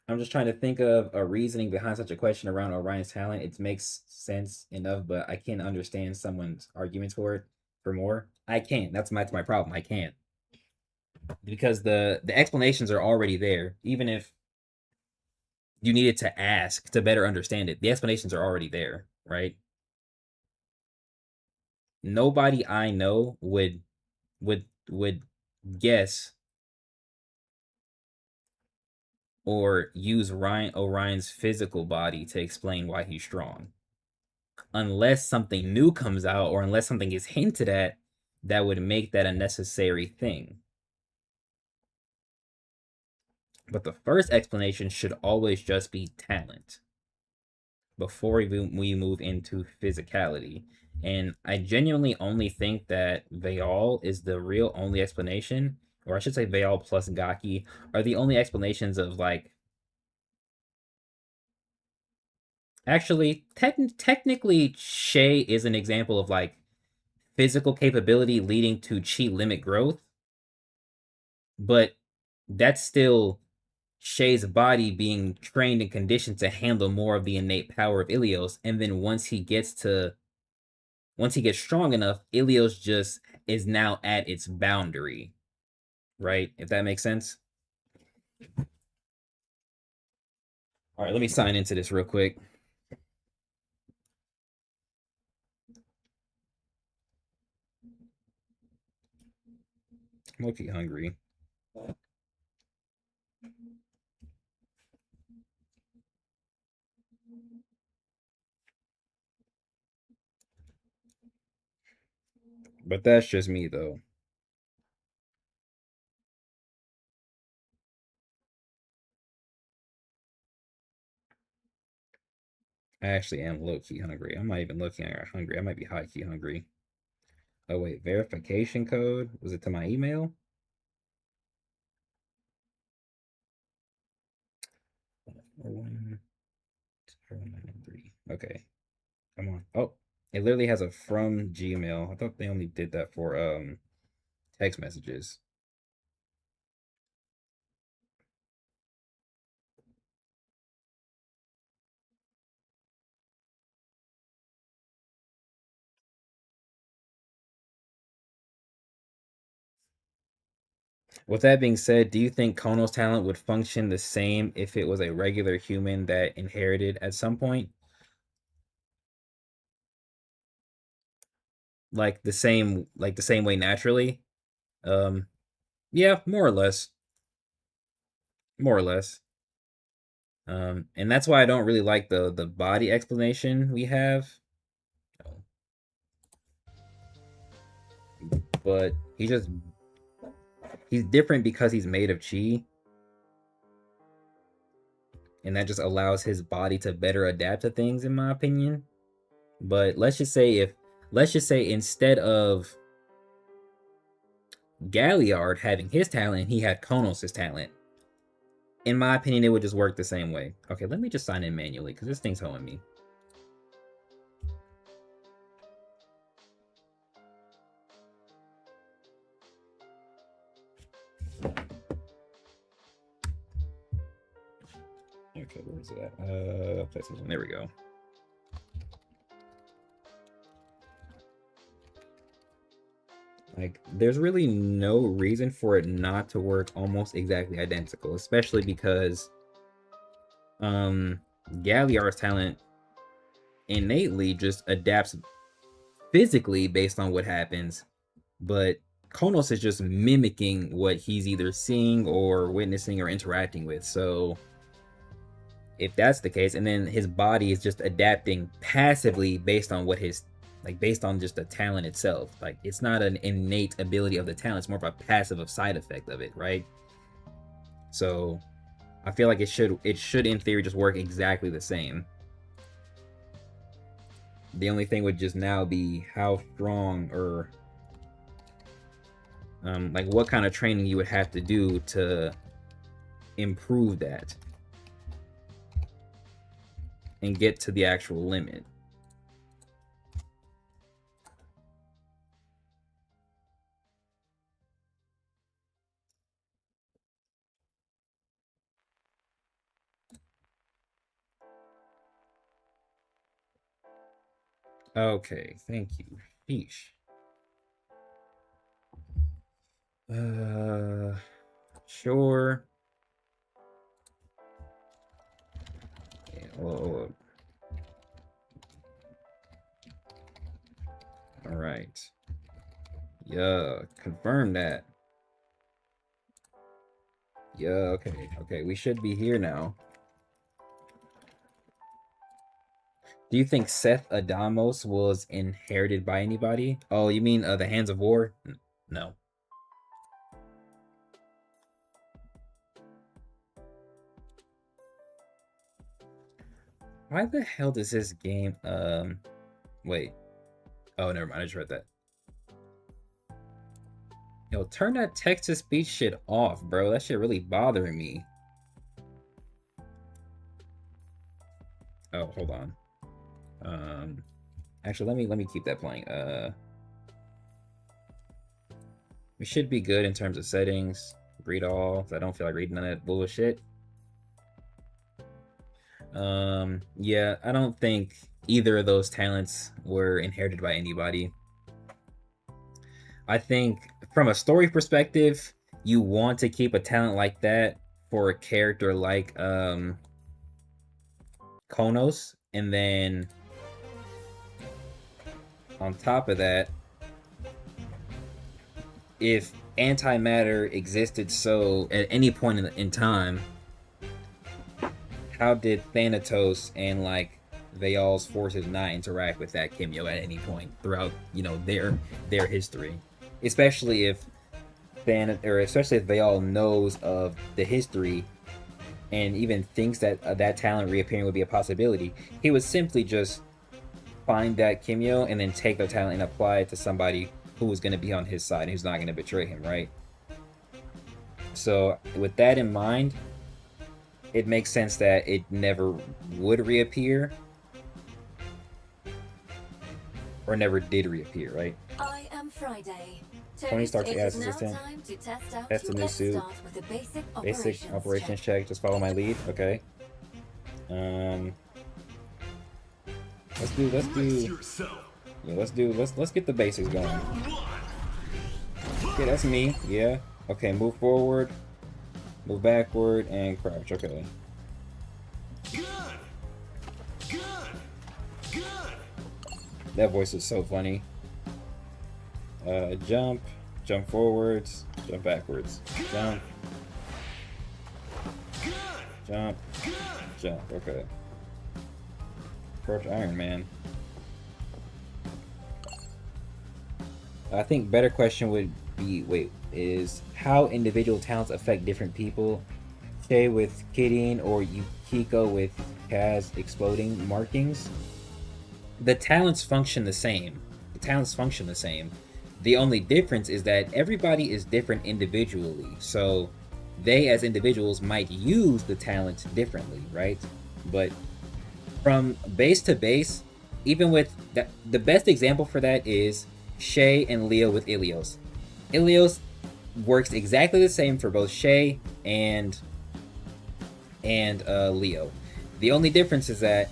I'm just trying to think of a reasoning behind such a question around Orion's talent. It makes sense enough, but I can't understand someone's arguments for it for more. I can't. That's my problem. I can't. Because the explanations are already there. Even if you needed to ask to better understand it, the explanations are already there, right? Nobody I know would guess or use Orion's physical body to explain why he's strong, unless something new comes out or unless something is hinted at that would make that a necessary thing. But the first explanation should always just be talent before we move into physicality. And I genuinely only think that Vayal is the real only explanation, or I should say Vayal plus Gaki are the only explanations of like. Actually, technically, Shay is an example of like physical capability leading to chi limit growth, but that's still Shay's body being trained and conditioned to handle more of the innate power of Ilios, and then once he gets strong enough, Ilios just is now at its boundary, right? If that makes sense. All right, let me sign into this real quick. I'm low-key hungry. But that's just me, though. I actually am low-key hungry. I'm not even looking at hungry. I might be high-key hungry. Oh, wait. Verification code? Was it to my email? One, 093. Okay. Come on. Oh, it literally has a from Gmail. I thought they only did that for text messages. With that being said, do you think Kono's talent would function the same if it was a regular human that inherited at some point? Like the same way naturally? Um yeah, more or less. More or less. And that's why I don't really like the body explanation we have. But he's different because he's made of chi, and that just allows his body to better adapt to things, in my opinion. But let's just say instead of Galliard having his talent, he had Konos' talent. In my opinion, it would just work the same way. Okay, let me just sign in manually because this thing's hoeing me. Okay, where is it at? PlayStation. There we go. Like, there's really no reason for it not to work almost exactly identical, especially because Galliard's talent innately just adapts physically based on what happens, but Konos is just mimicking what he's either seeing or witnessing or interacting with. So if that's the case, and then his body is just adapting passively based on based on just the talent itself. Like, it's not an innate ability of the talent, it's more of a passive side effect of it, right? So I feel like it should in theory just work exactly the same. The only thing would just now be how strong or like what kind of training you would have to do to improve that and get to the actual limit. Okay, thank you. Sheesh. Sure. Yeah, all right. Yeah, confirm that. Yeah, okay, we should be here now. Do you think Seth Adamos was inherited by anybody? Oh, you mean the Hands of War? No. Why the hell does this game wait. Oh, never mind, I just read that. Yo, turn that text-to-speech shit off, bro. That shit really bothering me. Oh, hold on. Actually, let me keep that playing. We should be good in terms of settings. Read all. I don't feel like reading none of that bullshit. Yeah, I don't think either of those talents were inherited by anybody. I think from a story perspective, you want to keep a talent like that for a character like Konos, and then on top of that, if antimatter existed, so at any point in time, how did Thanatos and like Veil's forces not interact with that Kimyo at any point throughout, you know, their history? Especially if especially if Veil knows of the history and even thinks that that talent reappearing would be a possibility, he would simply just find that Kimyo and then take the talent and apply it to somebody who was going to be on his side and who's not going to betray him, right? So with that in mind, it makes sense that it never would reappear or never did reappear, right? I am Friday. Tony Stark's AI assistant. That's the new suit. Basic operations check. Just follow my lead. Okay. Let's do. Yeah, let's get the basics going. Okay, that's me. Yeah. Okay, move forward, move backward, and crouch. Okay. That voice is so funny. Jump forwards, jump backwards, jump, okay. Approach Iron Man. I think better question would be, is how individual talents affect different people? Say with Kidding or Yukiko with Kaz exploding markings? The talents function the same. The only difference is that everybody is different individually. So they as individuals might use the talent differently, right? But from base to base, even with that, the best example for that is Shay and Leo with Ilios. Ilios works exactly the same for both Shay and Leo. The only difference is that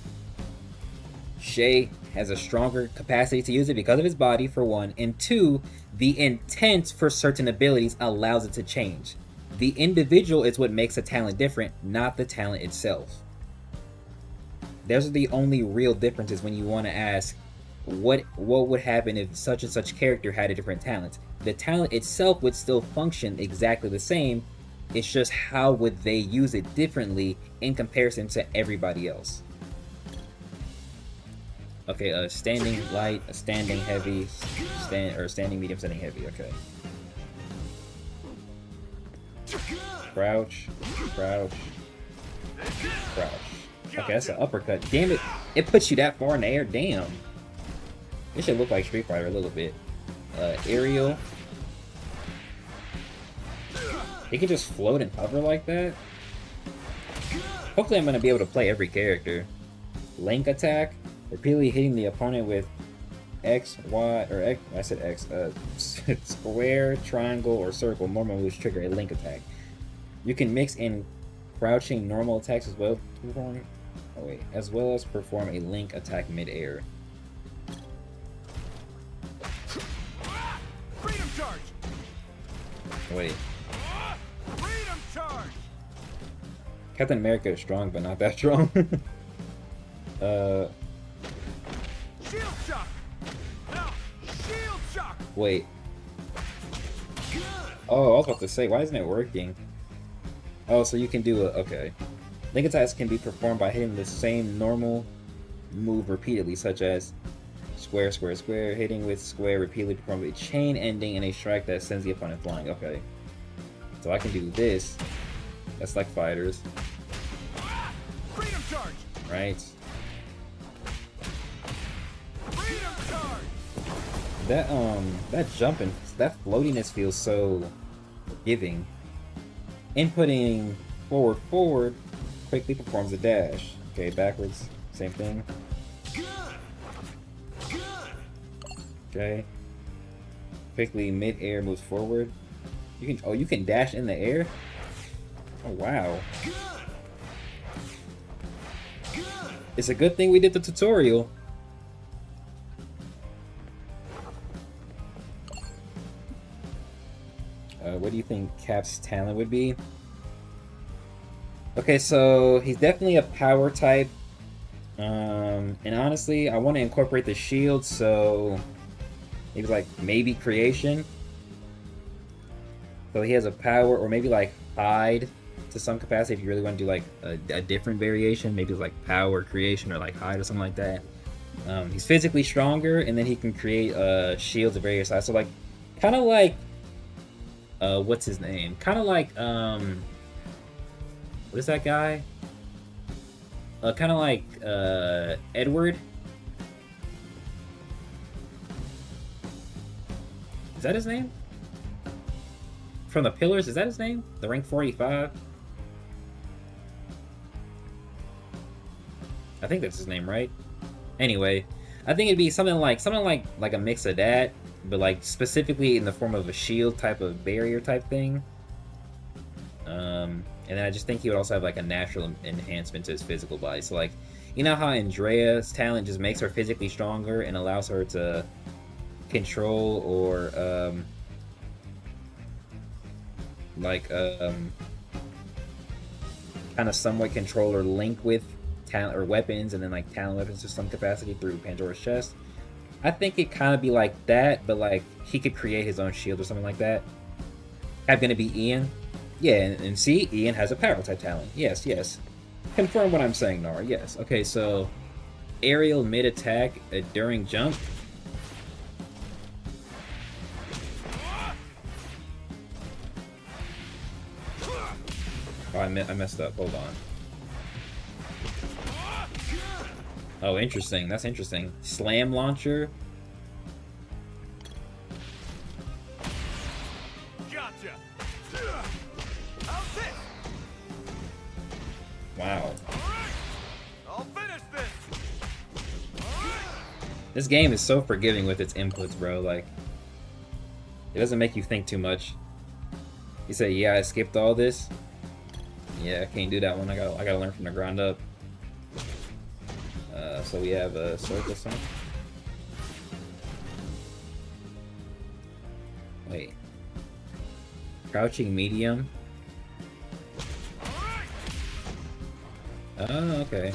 Shay has a stronger capacity to use it because of his body, for one, and two, the intent for certain abilities allows it to change. The individual is what makes a talent different, not the talent itself. Those are the only real differences when you want to ask what would happen if such and such character had a different talent. The talent itself would still function exactly the same. It's just how would they use it differently in comparison to everybody else. Okay, standing light, standing heavy, standing medium, standing heavy. Okay. Crouch. Okay, that's an uppercut. Damn it! It puts you that far in the air. Damn. It should look like Street Fighter a little bit. Aerial. He can just float and hover like that. Hopefully, I'm gonna be able to play every character. Link attack. Repeatedly hitting the opponent with X, Y, or X, I said X, square, triangle, or circle normal moves trigger a link attack. You can mix in crouching normal attacks as well as perform a link attack mid-air. Freedom charge! Wait. Freedom charge! Captain America is strong, but not that strong. Shield shock! Now, shield shock! Wait. Oh, I was about to say, why isn't it working? Oh, so you can do a... Okay. Link attacks can be performed by hitting the same normal move repeatedly, such as square, square, square, hitting with square repeatedly, perform a chain ending in a strike that sends the opponent flying. Okay. So I can do this. That's like fighters. Freedom charge! Right? Freedom charge! That jumping, that floatiness feels so giving. Inputting forward, quickly performs a dash. Okay, backwards, same thing. Okay. Quickly mid-air moves forward. You can dash in the air? Oh wow. It's a good thing we did the tutorial. What do you think Cap's talent would be? Okay, so he's definitely a power type. And honestly, I want to incorporate the shield, so maybe creation. So he has a power, or maybe like hide to some capacity if you really want to do like a different variation, maybe like power creation or like hide or something like that. He's physically stronger, and then he can create shields of various sizes. So like, kind of like, what's his name? Kind of like what is that guy? Kind of like Edward. Is that his name? From the Pillars, is that his name? The rank 45? I think that's his name, right? Anyway, I think it'd be something like a mix of that, but like specifically in the form of a shield type of barrier type thing. And then I just think he would also have like a natural enhancement to his physical body. So like, you know how Andrea's talent just makes her physically stronger and allows her to control or kind of somewhat control or link with talent or weapons, and then like talent weapons to some capacity through Pandora's chest. I think it kind of be like that, but like he could create his own shield or something like that. I'm gonna be Ian. Yeah, and see, Ian has a power type talent. Yes, yes. Confirm what I'm saying, Nara. Yes. Okay, so aerial mid attack during jump. Oh, I messed up. Hold on. Oh, interesting. That's interesting. Slam launcher. Gotcha. How's this? Wow. All right. I'll finish this. All right. This game is so forgiving with its inputs, bro. Like, it doesn't make you think too much. You say, "Yeah, I skipped all this." Yeah, I can't do that one. I gotta learn from the ground up. So we have a circle song. Wait. Crouching medium. Oh, okay.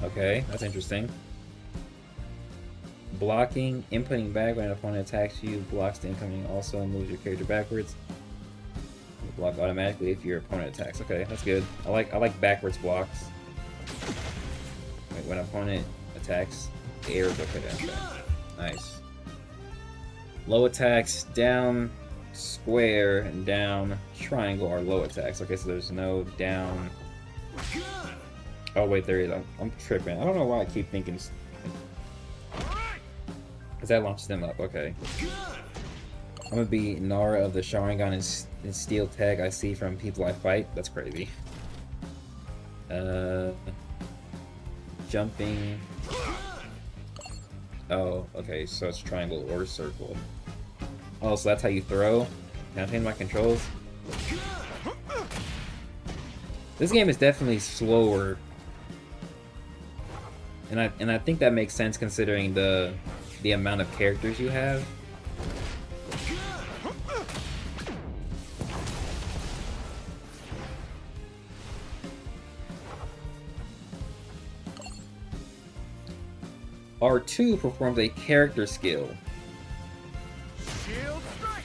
Okay, that's interesting. Blocking, inputting back when an opponent attacks you, blocks the incoming, also moves your character backwards. Block automatically if your opponent attacks. Okay, that's good. I like backwards blocks. Wait, when an opponent attacks, the air is okay down. Nice. Low attacks, down square and down triangle are low attacks. Okay, so there's no down. Oh wait, there is. I'm tripping. I don't know why I keep thinking. Because that launches them up. Okay. I'm gonna be Nara of the Sharingan and Steel tag I see from people I fight. That's crazy. Jumping. Oh, okay, so it's triangle or circle. Oh, so that's how you throw? Can I change my controls? This game is definitely slower. And I think that makes sense considering the amount of characters you have. R2 performs a character skill. Shield strike.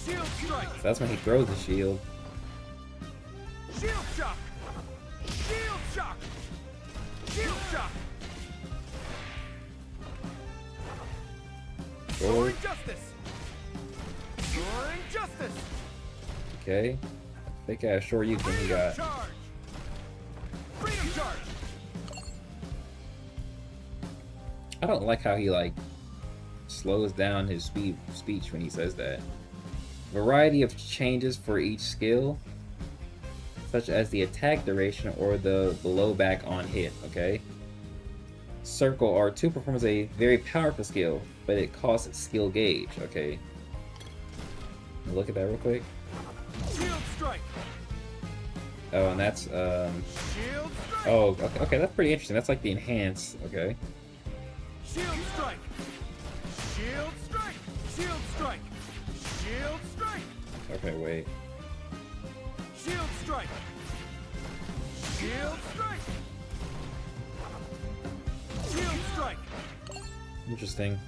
Shield strike. So that's when he throws the shield. Shield shock. Shield shock. Shield shock. Soaring justice. Soaring justice. Okay. I think I have short use when he got. Charge. Freedom charge. I don't like how he like slows down his speech when he says that. Variety of changes for each skill, such as the attack duration or the blowback on hit. Okay. Circle R2 performs a very powerful skill, but it costs skill gauge. Okay. Look at that real quick. Shield strike. Oh, and that's Shield strike. oh, okay, that's pretty interesting. That's like the enhance. Okay. Shield strike. Shield strike. Shield strike. Shield strike. Okay, wait. Shield strike. Shield strike. Shield strike. Interesting.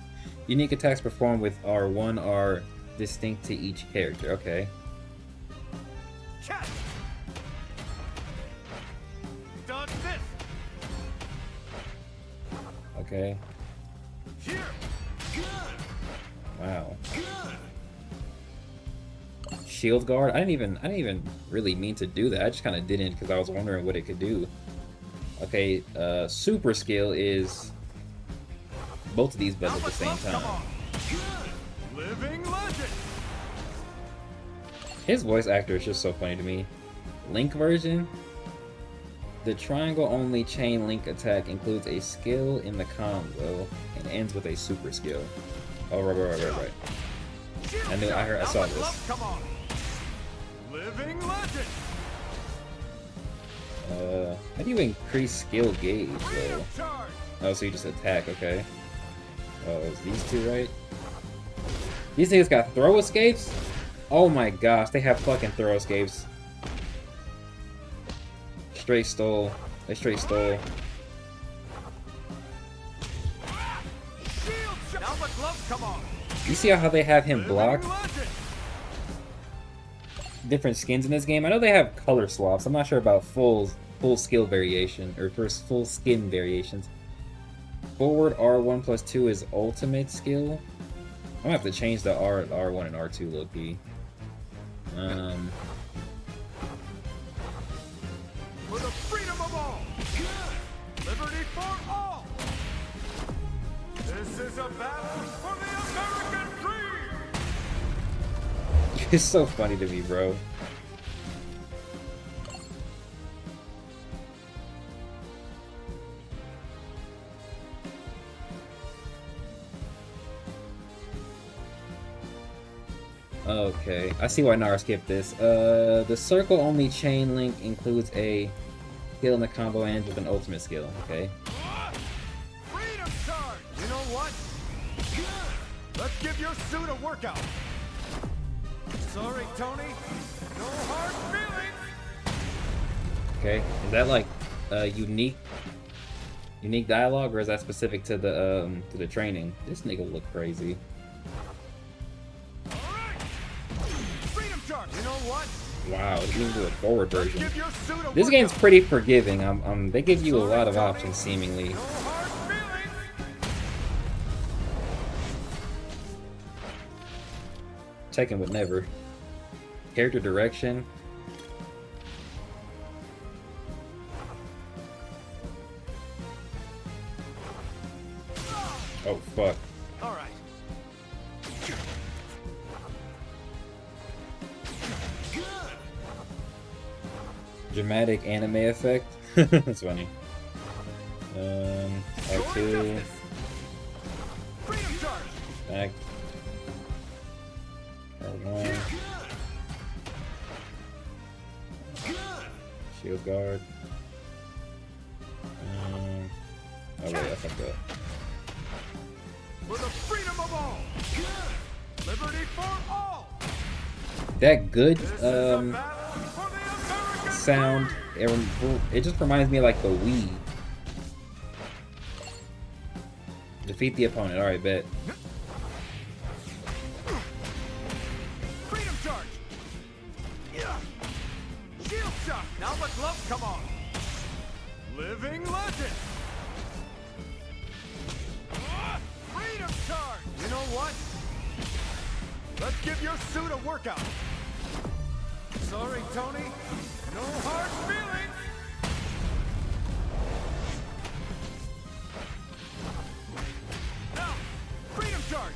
Unique attacks performed with R1 are distinct to each character. Okay. Catch. Dodge this. Okay. Here. Good. Wow. Good. Shield guard. I didn't even really mean to do that. I just kind of didn't because I was wondering what it could do. Okay. Super skill is both of these but at the same time. Living legend. His voice actor is just so funny to me. Link version. The triangle only chain link attack includes a skill in the combo and ends with a super skill. Oh, right. I saw this. Come on. Living legend. How do you increase skill gauge though? Freedom charge. Oh, so you just attack, okay. Oh, is these two right? These things got throw escapes? Oh my gosh, they have fucking throw escapes. Straight stole. They straight stole. Shield shot. Now the gloves come on. You see how they have him block Living legend. different skins in this game? I know they have color swaps. I'm not sure about full skill variation or first full skin variations. Forward R1 plus 2 is ultimate skill. I'm gonna have to change the R1 and R2 low key. For the freedom of all. Good. Liberty for all. This is a battle for the American dream. It's so funny to me, bro. Okay, I see why Nara skipped this. The circle only chain link includes a skill in the combo and ends with an ultimate skill. Okay. Freedom charge. You know what? Good. Let's give your suit a workout. Sorry, Tony. No hard feelings. Okay. Is that like unique dialogue, or is that specific to the training? This nigga look crazy. All right. Freedom charge. You know what? Wow, it's even do a forward Let's version. give your suit a This game's workout. pretty forgiving. They give you a lot of options seemingly. No hard feelings. Tekken would never. Character direction. Oh fuck. All right. Good. Dramatic anime effect. That's funny. Your R2. justice. Freedom charge. Back. R1. Good. Good. Shield guard. Oh wait, I fucked up. For the freedom of all. Good. Liberty for all. That good This is a battle for the American sound. It just reminds me of like the Wii. Defeat the opponent. All right, bet. Freedom charge. Yeah. Shield shock. Now the gloves come on. Living legend. Freedom charge. You know what? Let's give your suit a workout. Sorry, Tony. No hard feelings. Now, freedom charge.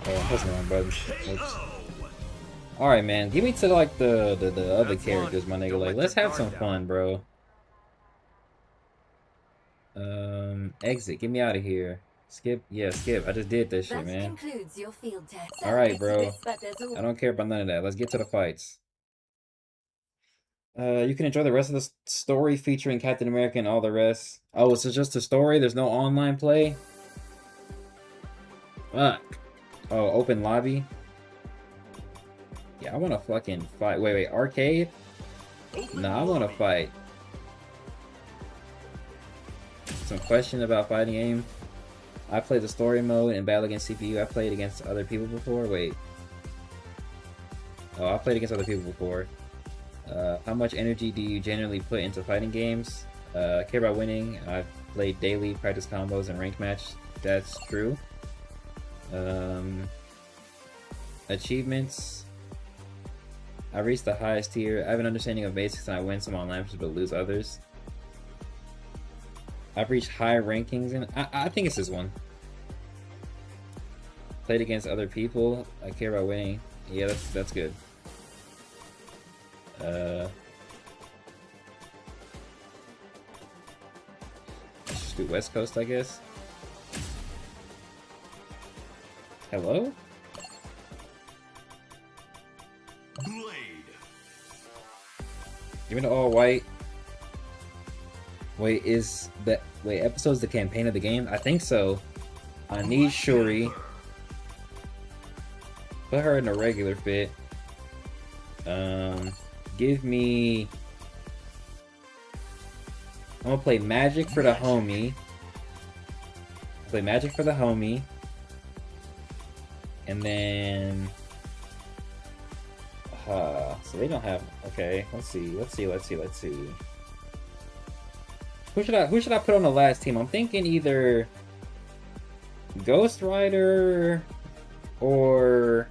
Oh, that's the wrong button. Oops. All right, man. Give me to like the other That's characters, my fun. nigga. Don't Like, let let's your have some guard fun, bro. Exit. Get me out of here. Skip. Yeah, skip. I just did this shit, That man. concludes your field test. All right, It's bro. this, but there's I don't care about none of that. Let's get to the fights. You can enjoy the rest of the story featuring Captain America and all the rest. Oh, so just a story? There's no online play? Fuck. Oh, open lobby? Yeah, I want to fucking fight. Wait, arcade? Nah, I want to fight. Some question about fighting game? I played the story mode and battle against CPU. I played against other people before. Wait. Oh, I played against other people before. How much energy do you generally put into fighting games? Care about winning. I've played daily, practice combos, and ranked match. That's true. Achievements. I reached the highest tier. I have an understanding of basics and I win some online matches but lose others. I've reached high rankings and I think it's this one. Played against other people. I care about winning. Yeah, that's good. Just do West Coast, I guess. Hello? Give me the all white. Wait, episode's the campaign of the game? I think so. I need Shuri. Put her in a regular fit. Give me... I'm gonna play Magic for the homie. Play Magic for the homie. And then... so they don't have... Okay, let's see. Who should I put on the last team? I'm thinking either Ghost Rider or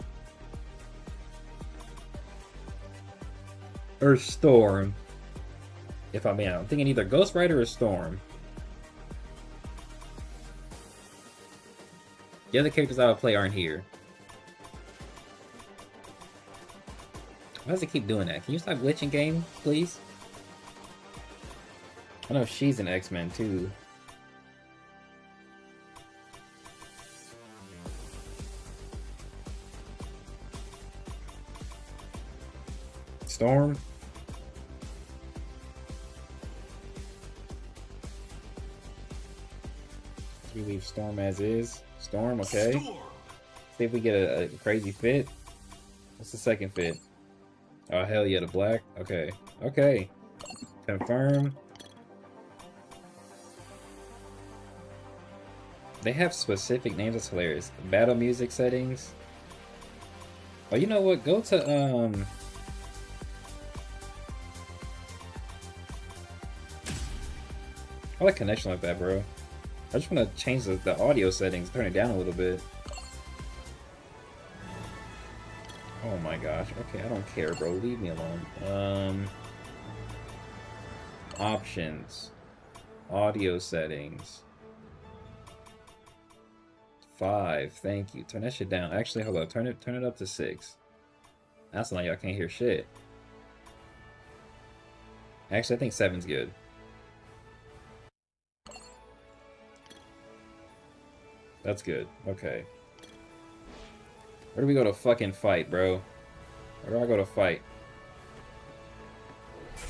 Storm. If I'm thinking either Ghost Rider or Storm. The other characters I would play aren't here. Why does it keep doing that? Can you stop glitching game, please? I know she's an X-Men too. Storm. We leave Storm as is. Storm, okay. See if we get a crazy fit. What's the second fit? Oh hell yeah, the black. Okay. Okay. Confirm. They have specific names. That's hilarious. Battle music settings. Oh, you know what? Go to I like connection like that, bro. I just want to change the audio settings, turn it down a little bit. Oh my gosh. Okay, I don't care, bro. Leave me alone. Options. Audio settings. 5. Thank you. Turn that shit down. Actually, hold up. Turn it up to 6. That's not y'all can't hear shit. Actually, I think 7's good. That's good. Okay. Where do we go to fucking fight, bro? Where do I go to fight?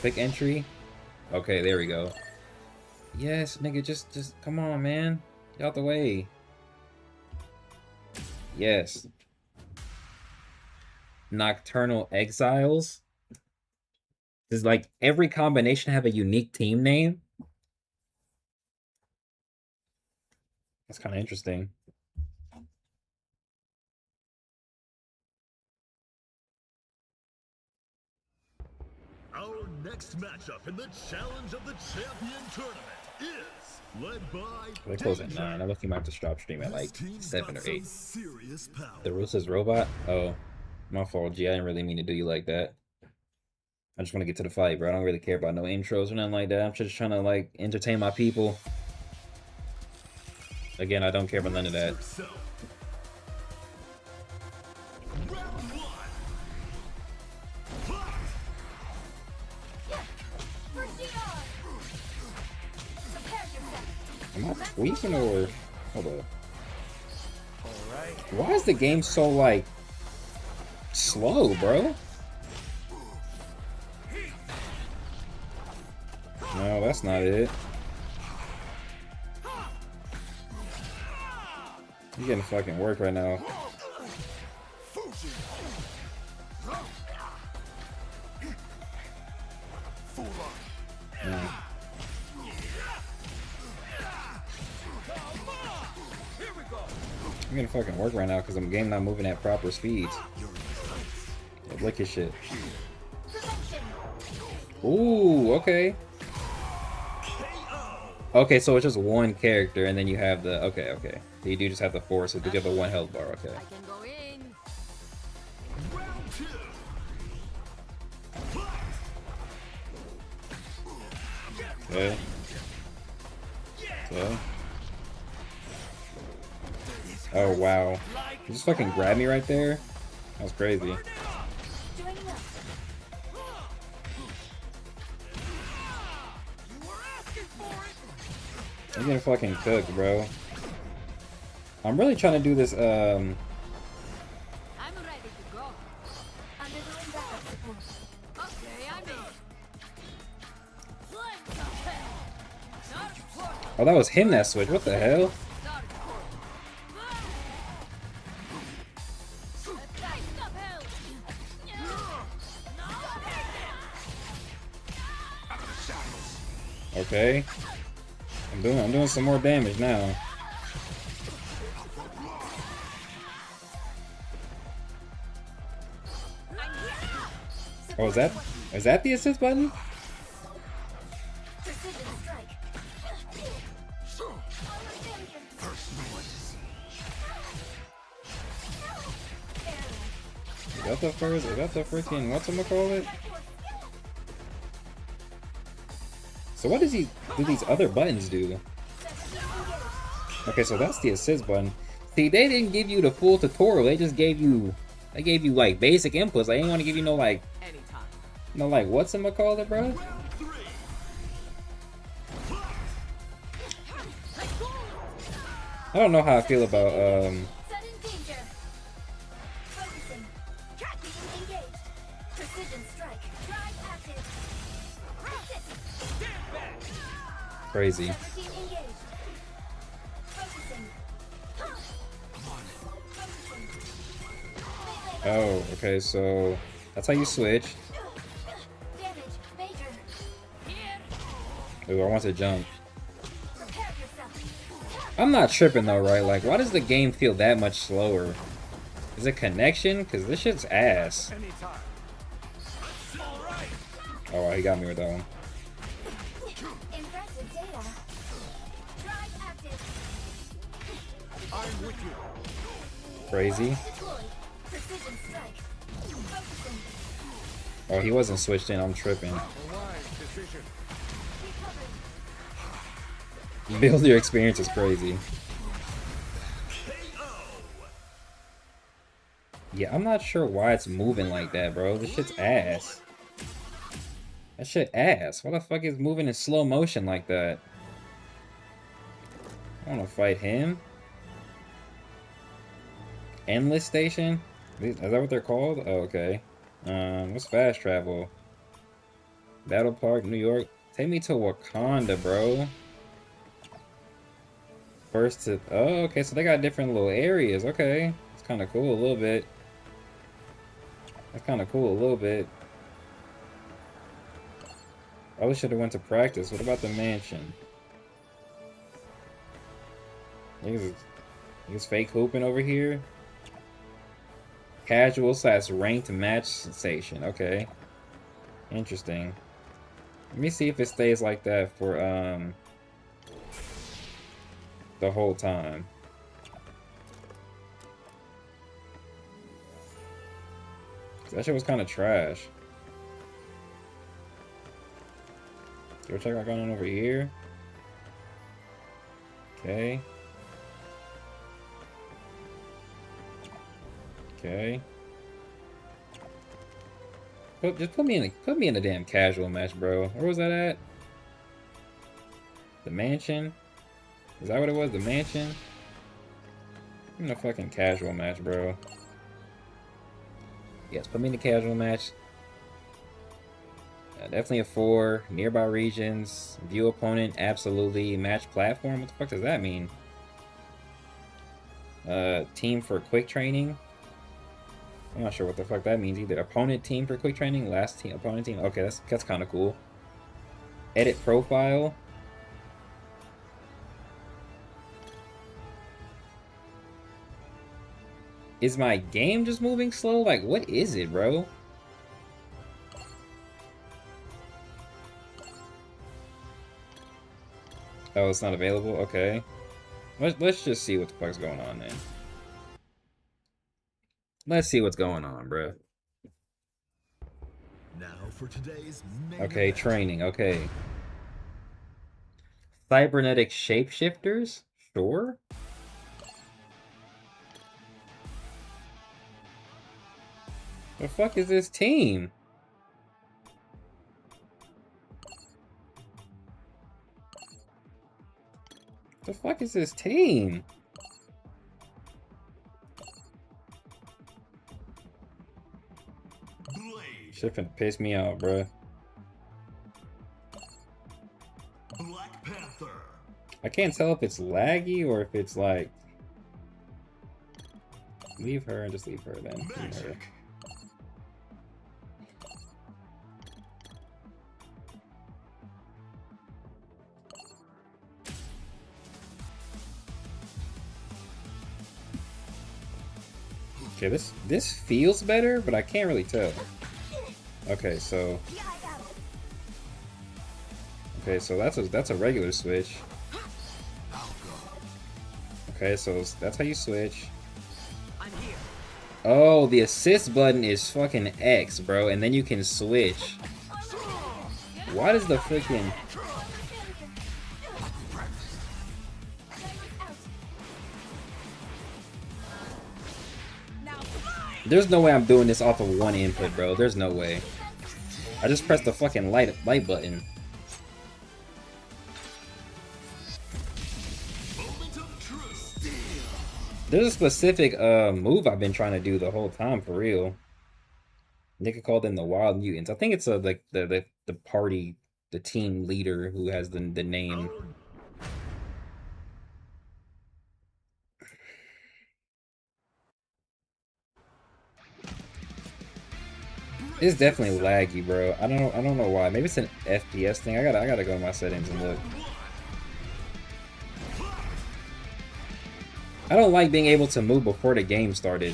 Quick entry? Okay, there we go. Yes, nigga, just come on, man. Get out the way. Yes. Nocturnal Exiles? Does like every combination have a unique team name? That's kind of interesting. Our next matchup in the Challenge of the Champion tournament is led by... They close at 9. I look, you might have to stop stream at like 7 or 8. Serious power. The rule says robot? Oh, my fault, G. I didn't really mean to do you like that. I just want to get to the fight, bro. I don't really care about no intros or nothing like that. I'm just trying to like entertain my people. Again, I don't care about none of that. Am I tweaking or... Hold up. Why is the game so, like, slow, bro? No, that's not it. You're getting fucking work right now. I'm gonna fucking work right now because I'm game not moving at proper speeds. Yeah, look at shit. Ooh, okay. Okay, so it's just one character, and then you have the okay. You do just have the force, so you have the one health bar. Okay. I can go in. Round 2. Okay. Okay. Oh wow! You just fucking grabbed me right there. That was crazy. Joining up. I'm getting fucking cooked, bro. I'm really trying to do this. I'm ready to go. Undergoing backup support. Okay, I'm in. Oh, that was him that switched. What the hell? Okay. I'm doing some more damage now. Oh, is that the assist button? Precision strike. Is that the freaking whatchamacallit? So what do these other buttons do? Okay, so that's the assist button. See, they didn't give you the full tutorial. They just gave you like basic inputs. They didn't want to give you no like whatchamacallit, bro. I don't know how I feel about Sudden danger. Focusing. Being engaged. Precision strike. Drive active. crazy. 17 engaged. Focusing. Oh, okay, so that's how you switch. Damage. Major. Ooh, I want to jump. Prepare yourself. I'm not tripping though, right? Like, why does the game feel that much slower? Is it connection? Because this shit's ass. Anytime. All right. Oh, he got me with that one. Impressive data. Drive active. I'm with you. Crazy. Deploy. Precision strike. Focusing. Oh, he wasn't switched in. I'm tripping. A wise decision. Recovered. Build your experience is crazy. Yeah, I'm not sure why it's moving like that, bro. This shit's ass. That shit ass. Why the fuck is it moving in slow motion like that? I wanna fight him. Endless Station? Is that what they're called? Oh, okay. What's fast travel? Battle Park, New York. Take me to Wakanda, bro. First to... Oh, okay, so they got different little areas. Okay. It's kind of cool a little bit. That's kind of cool a little bit. I should have went to practice. What about the mansion? Niggas fake hooping over here. Casual / ranked match sensation. Okay. Interesting. Let me see if it stays like that for the whole time. That shit was kind of trash. Go check out going on over here. Okay. Okay. Just put me in a damn casual match, bro. Where was that at? The mansion? Is that what it was? The mansion? I'm in a fucking casual match, bro. Yes, put me in the casual match. Definitely a 4. Nearby regions. View opponent. Absolutely. Match platform. What the fuck does that mean? Team for quick training. I'm not sure what the fuck that means either. Opponent team for quick training. Last team. Opponent team. Okay, that's kind of cool. Edit profile. Is my game just moving slow? Like, what is it, bro? Oh, it's not available? Okay. Let's just see what the fuck's going on then. Let's see what's going on, bro. Now for today's main Okay, event. training, okay. Cybernetic shapeshifters? Sure. The fuck is this team? The fuck is this team? Blade, Shit finna piss me out, bruh. Black Panther, I can't tell if it's laggy or if it's like... Leave her and just leave her then. Leave her. Magic, Okay, this feels better, but I can't really tell. Okay, so Yeah, I got it. that's a regular switch. Okay, so that's how you switch. I'm here. Oh, the assist button is fucking X, bro, and then you can switch. Why does the freaking... Now, There's no way I'm doing this off of one input, bro. There's no way. I just pressed the fucking light button. moment of truth. There's a specific move I've been trying to do the whole time, for real. Nigga called them the Wild Mutants. I think it's like the party, the team leader who has the name. It's definitely laggy, bro. I don't know why. Maybe it's an FPS thing. I gotta go to my settings and look. I don't like being able to move before the game started.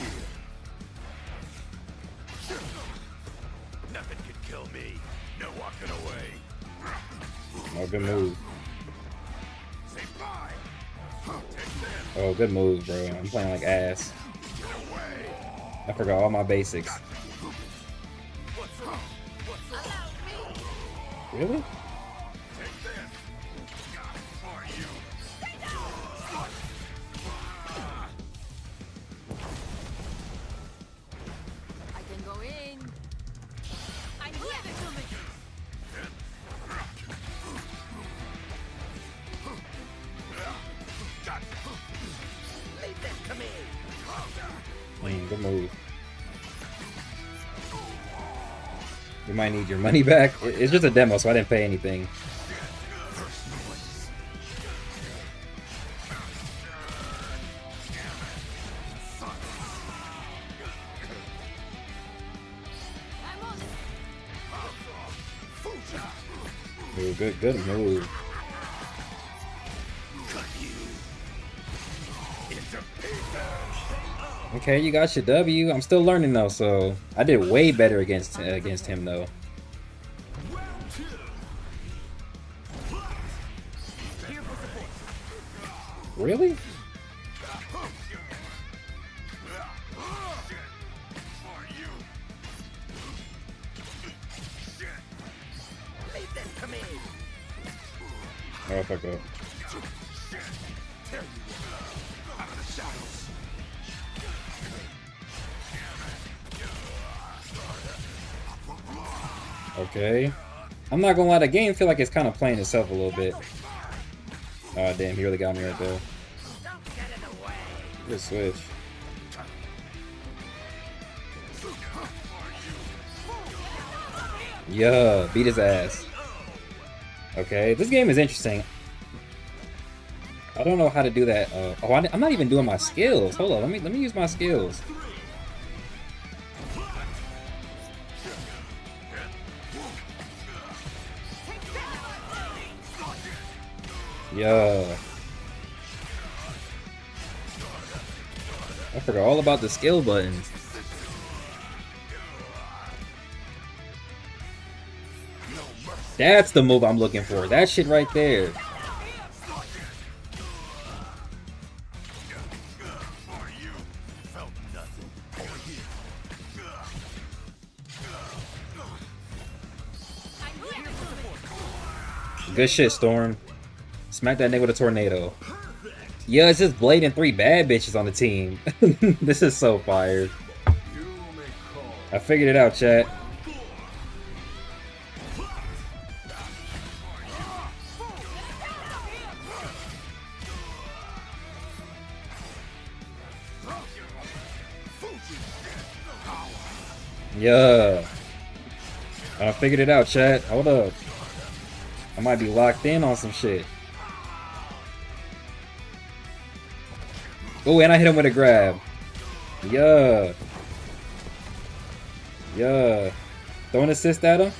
Nothing can kill me. No walking away. Oh, good move. Say bye. Take this. Oh, good move, bro. I'm playing like ass. Get away. I forgot all my basics. What's up? What's up? Really? Take this. Got it for you. I can go in. I'm here to me. Got it. Leave this to me. Good move. You might need your money back. It's just a demo, so I didn't pay anything. I'm on it. Ooh, good move. Okay, you got your W. I'm still learning though, so I did way better against him though. Round two. Here for support. Really? Leave this to me. Oh, fuck up. Out of the shadows. Okay. I'm not gonna lie, the game feel like it's kind of playing itself a little bit. Oh damn, he really got me right there. Don't get in the way. Good switch. Yeah, beat his ass. Okay, this game is interesting. I don't know how to do that. I'm not even doing my skills. Hold on, let me use my skills. Yeah. I forgot all about the skill buttons. That's the move I'm looking for. That shit right there. Good shit, Storm. Smack that nigga with a tornado. Yeah, it's just Blade and 3 bad bitches on the team. This is so fire. I figured it out, chat. Yeah. I figured it out, chat. Hold up. I might be locked in on some shit. Oh, and I hit him with a grab. Yeah. Yeah. Throw an assist at him.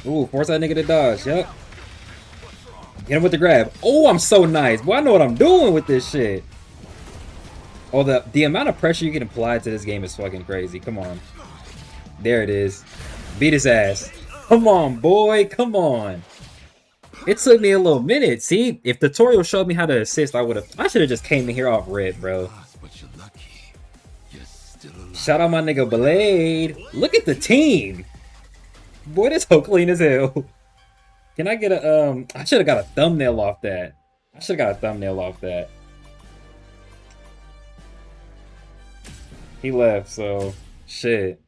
Ooh, force that nigga to dodge. Yep. Hit him with the grab. Oh, I'm so nice. Boy, I know what I'm doing with this shit. Oh, the amount of pressure you can apply to this game is fucking crazy. Come on. There it is. Beat his ass. Come on, boy. Come on. It took me a little minute. See, if tutorial showed me how to assist, I should have just came in here off rip, bro. Shout out my nigga Blade. Look at the team. Boy, this whole clean as hell. Can I get a I should have got a thumbnail off that. I should have got a thumbnail off that. He left, so shit.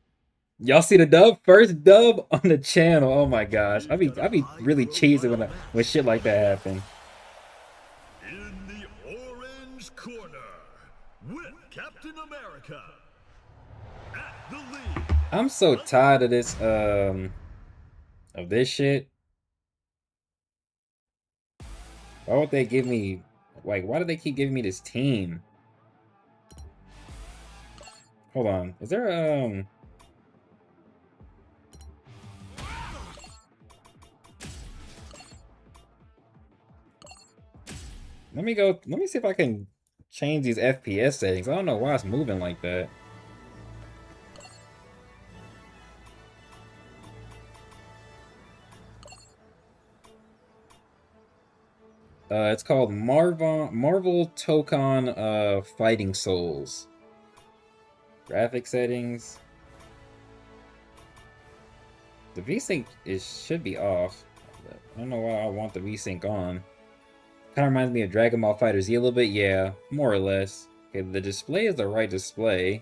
Y'all see the dub? First dub on the channel. Oh my gosh. I be really cheesy when shit like that happen. In the orange corner, with Captain America at the lead. I'm so tired of this shit. Why would they give me why do they keep giving me this team? Hold on. Is there let me see if I can change these FPS settings. I don't know why it's moving like that. It's called Marvel Tokon Fighting Souls. Graphic settings. The VSync should be off. I don't know why I want the VSync on. Kind of reminds me of Dragon Ball FighterZ a little bit, yeah, more or less. Okay, the display is the right display.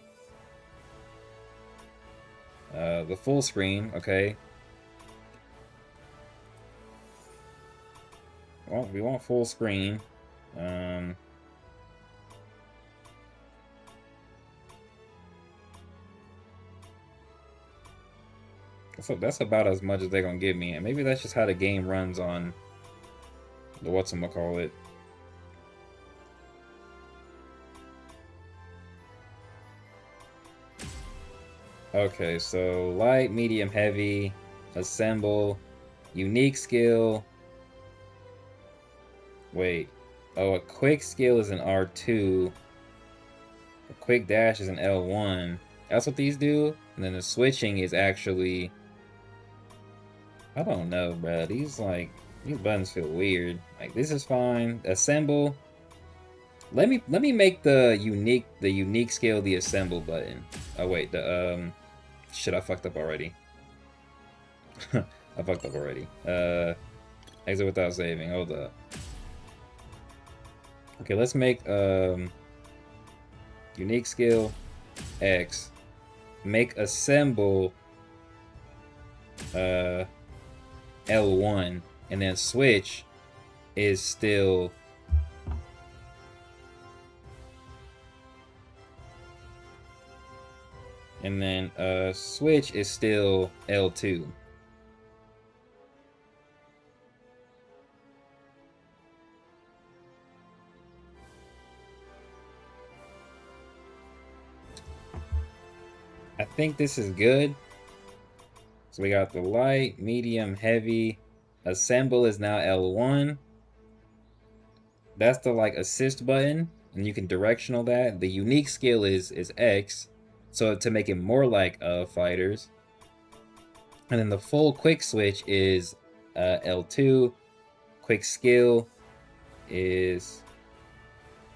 The full screen, okay. Well, we want full screen. So that's about as much as they're gonna give me, and maybe that's just how the game runs on the whatchamacallit. Okay, so light, medium, heavy, assemble, unique skill. Wait. Oh, a quick skill is an R2. A quick dash is an L1. That's what these do? And then the switching is actually... I don't know, bro. These buttons feel weird. Like, this is fine. Assemble. Let me make the unique skill the assemble button. Oh wait, shit, I fucked up already. I fucked up already. Exit without saving. Hold up. Okay, let's make unique skill X. Make assemble L1, and then switch is still switch is still L2. I think this is good. So we got the light, medium, heavy. Assemble is now L1. That's the like assist button, and you can directional that. The unique skill is X, so to make it more like fighters. And then the full quick switch is L2. Quick skill is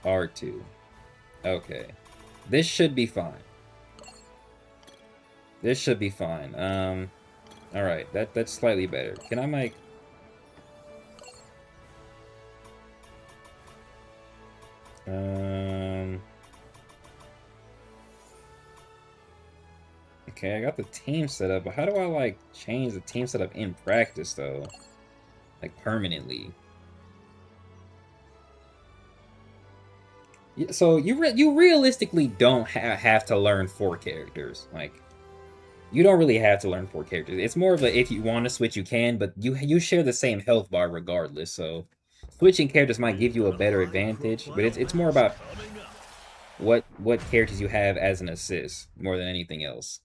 R2. Okay. This should be fine. This should be fine. Alright, that's slightly better. Can I make... Okay, I got the team set up, but how do I, like, change the team setup in practice, though? Like, permanently. Yeah, so you realistically don't have to learn 4 characters. Like, you don't really have to learn 4 characters. It's more of a, if you want to switch, you can, but you share the same health bar regardless, so... Switching characters might give you a better advantage, but it's more about what characters you have as an assist, more than anything else.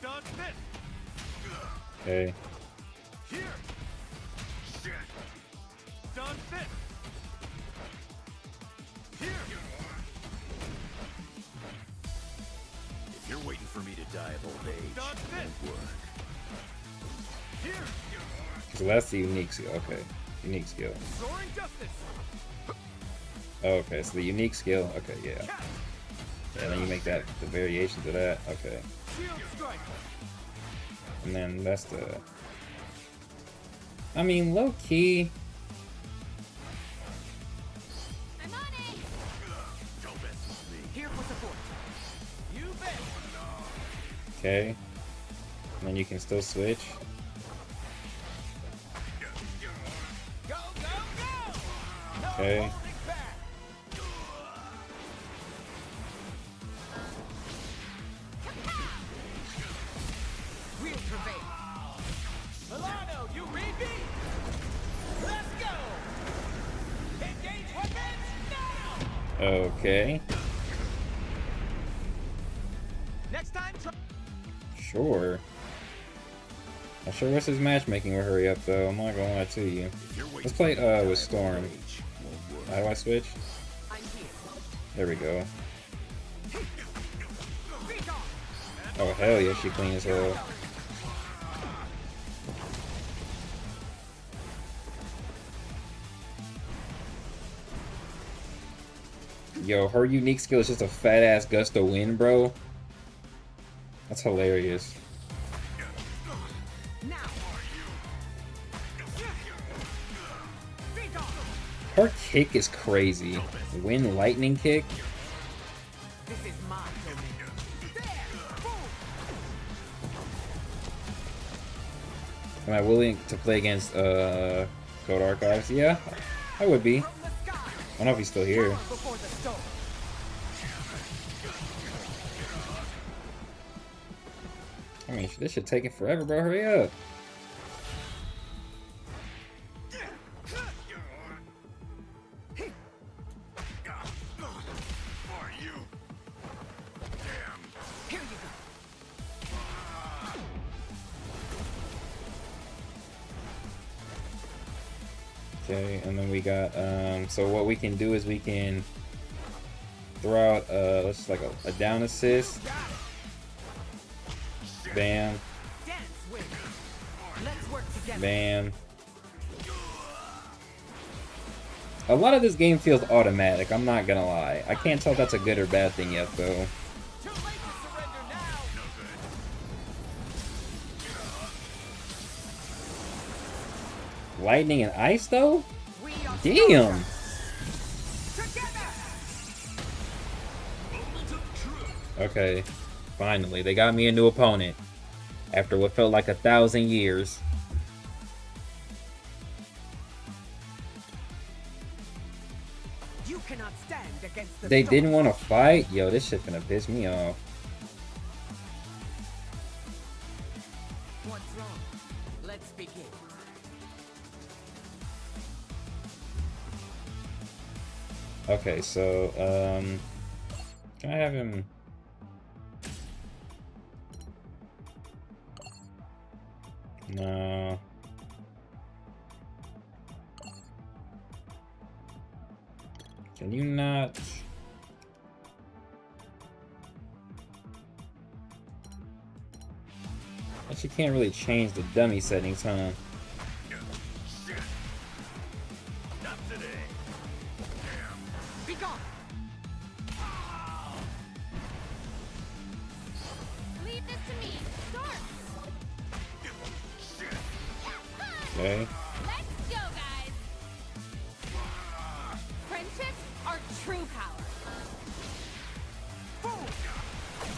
Dodge this. Okay. Here. Dodge this. Here. If you're waiting for me to die of old age, Dodge it this. won't work. Here. So that's the unique skill. Okay. Unique skill. Soaring justice. Oh, okay, so the unique skill. Okay, yeah. Catch. And then you make that the variations of that. Okay. Shield strike. And then that's the... I mean, low key. I'm on it. Don't mess with me. Here for support. You bet. Okay. And then you can still switch. Go, go, go. No Okay. holding back. We'll prevail. Milano, you read me? Let's go. Engage weapons now. Okay. Next time, try. Sure. Not sure what's his matchmaking will hurry up though. I'm not gonna lie to you. If you're waiting Let's play for me to die with of Storm. old age, it won't work. How do I switch? I'm here. There we go. Be gone. Oh hell yeah, she clean as hell. Yo, her unique skill is just a fat ass gust of wind, bro. That's hilarious. Now. Be gone. Her kick is crazy. Wind lightning kick. This is my domain. There. Boom. Am I willing to play against Code Archives? Yeah, I would be. From the sky. I don't know if he's still here. Before the storm. I mean, this should take it forever, bro. Hurry up. Here you go. Okay, and then we got so what we can do is we can throw out let's just like a down assist. Bam, Dance with. Let's work together. bam. A lot of this game feels automatic, I'm not gonna lie. I can't tell if that's a good or bad thing yet though. Too late to surrender now. Lightning and ice though? We are Damn! together. Okay, finally, they got me a new opponent. After what felt like 1,000 years. You cannot stand against the They storm. didn't want to fight? Yo, this shit's gonna piss me off. What's wrong? Let's begin. Okay, so, Can I have him? No. Can you not? But you can't really change the dummy settings, huh? Not today. Be gone. Leave this to me. Start. Okay. Let's go, guys. Friendships are true power.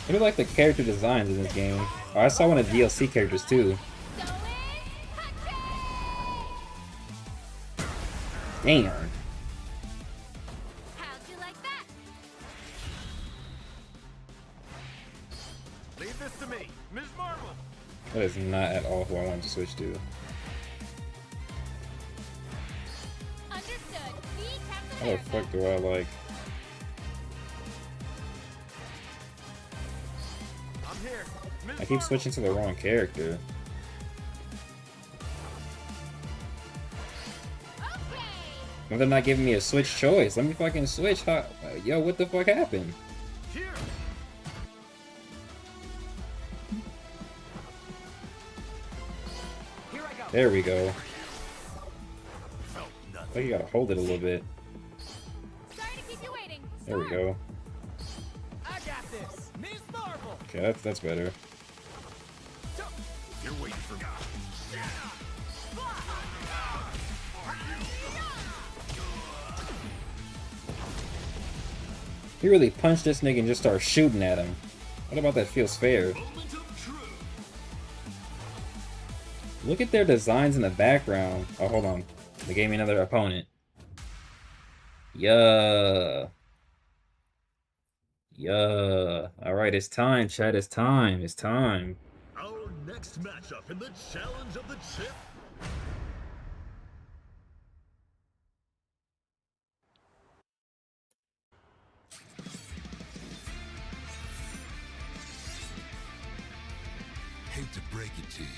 I do like the character designs in this game. Oh, I saw one of the DLC characters too. Go in. Damn. How'd you like that? Leave this to me, Ms. Marvel. That is not at all who I wanted to switch to. Understood. Be Captain How the America. fuck do I like? I'm here. Ms. I keep Marvel. switching to the wrong character. Okay. Well, they're not giving me a switch choice. Let me fucking switch. How, yo, what the fuck happened? Here. Here I go. There we go. Felt I nothing. think you gotta hold it a little bit. Sorry to keep you waiting. There we go. I got this. Ms. Marvel. Okay, that's better. You're waiting for me. He really punched this nigga and just started shooting at him. What about that feels fair? Moment of truth. Look at their designs in the background. Oh, hold on. They gave me another opponent. Yeah. Yeah. Alright, it's time, chat. It's time. It's time. Our next matchup in the challenge of the chip. Hate to break it to you,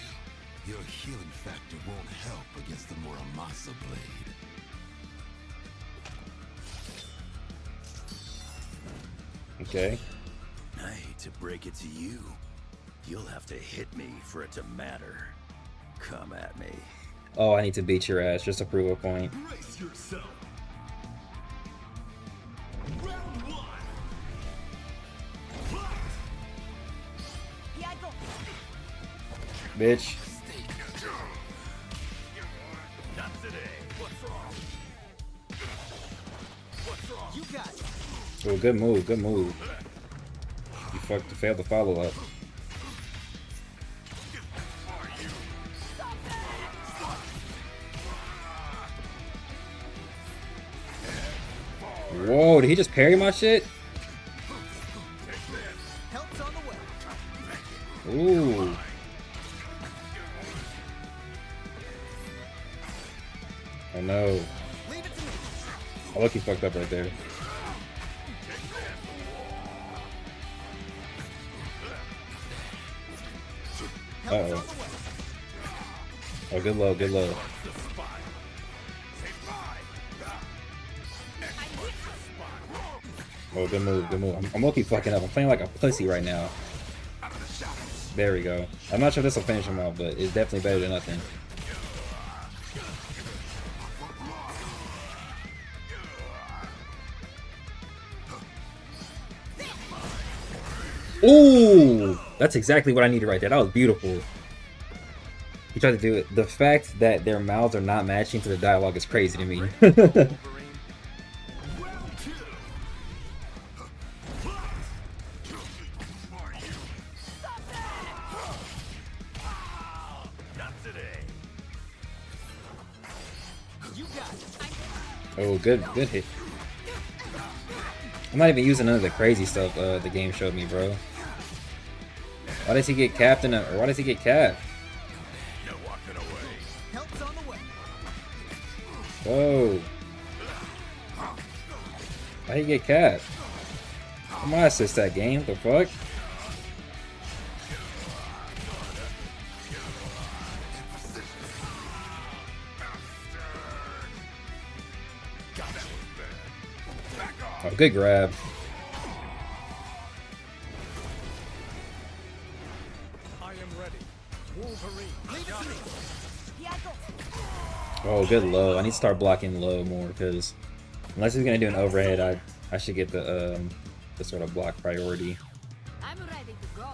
your healing factor won't help against the Muramasa blade. Okay. I hate to break it to you. You'll have to hit me for it to matter. Come at me. Oh, I need to beat your ass just to prove a point. Brace yourself. Round one. Fight. Here I go. Bitch. Not today. What's wrong? What's wrong? You got it. Oh, good move. Good move. You failed the follow up. Whoa, did he just parry my shit? Help's on the way. Ooh. Oh no. Leave it to me. Oh, look, he fucked up right there. Help's Uh-oh. on the way. Oh, good low, good low. Oh, good move, good move. I'm low-key fucking up. I'm playing like a pussy right now. There we go. I'm not sure this will finish him out, but it's definitely better than nothing. Ooh! That's exactly what I needed right there. That was beautiful. He tried to do it. The fact that their mouths are not matching to the dialogue is crazy to me. Round two. Not today. You got it. Oh, good hit. I'm not even using none of the crazy stuff the game showed me, bro. Why does he get capped or why does he get capped? You're walking away. Help's on the way. Whoa. Why he get capped? Come on, assist that game. The fuck? Oh, good grab. I am ready. Wolverine. Oh, good low. I need to start blocking low more because unless he's gonna do an overhead, I should get the sort of block priority. I'm ready to go.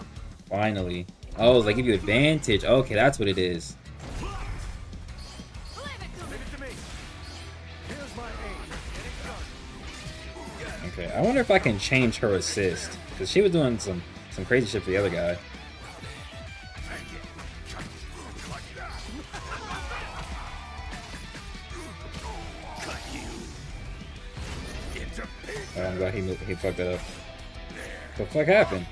Finally. Oh, they give you advantage. Okay, that's what it is. Leave it to me. Leave it to me. Here's my aim. Okay, I wonder if I can change her assist because she was doing some crazy shit for the other guy. Oh, I'm glad he fucked that up. What the fuck happened?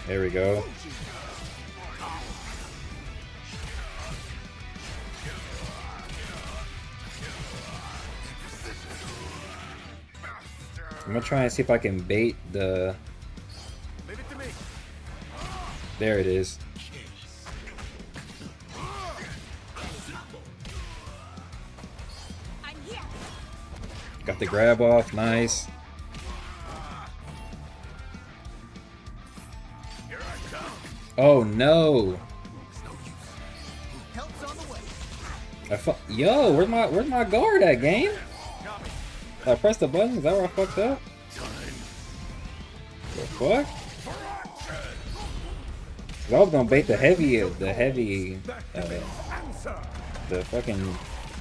There we go. I'm gonna try and see if I can bait the... Leave it to me. There it is. I'm here. Got the grab off, nice. Oh no! Help's on the way. Yo, where's my guard at, game? I pressed the button. Is that where I fucked up? The fuck? I was gonna bait the fucking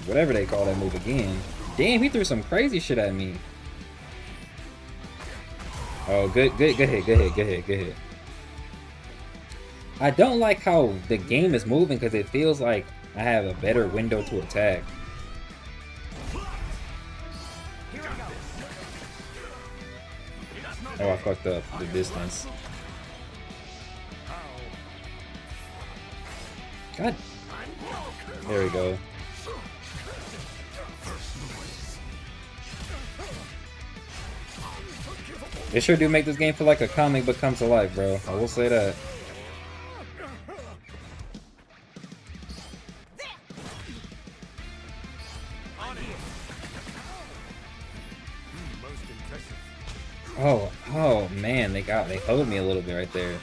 whatever they call that move again. Damn, he threw some crazy shit at me. Oh, good hit. I don't like how the game is moving because it feels like I have a better window to attack. Oh, I fucked up the distance. God. There we go. They sure do make this game feel like a comic book comes to life, bro. I will say that. Oh man, they hold me a little bit right there.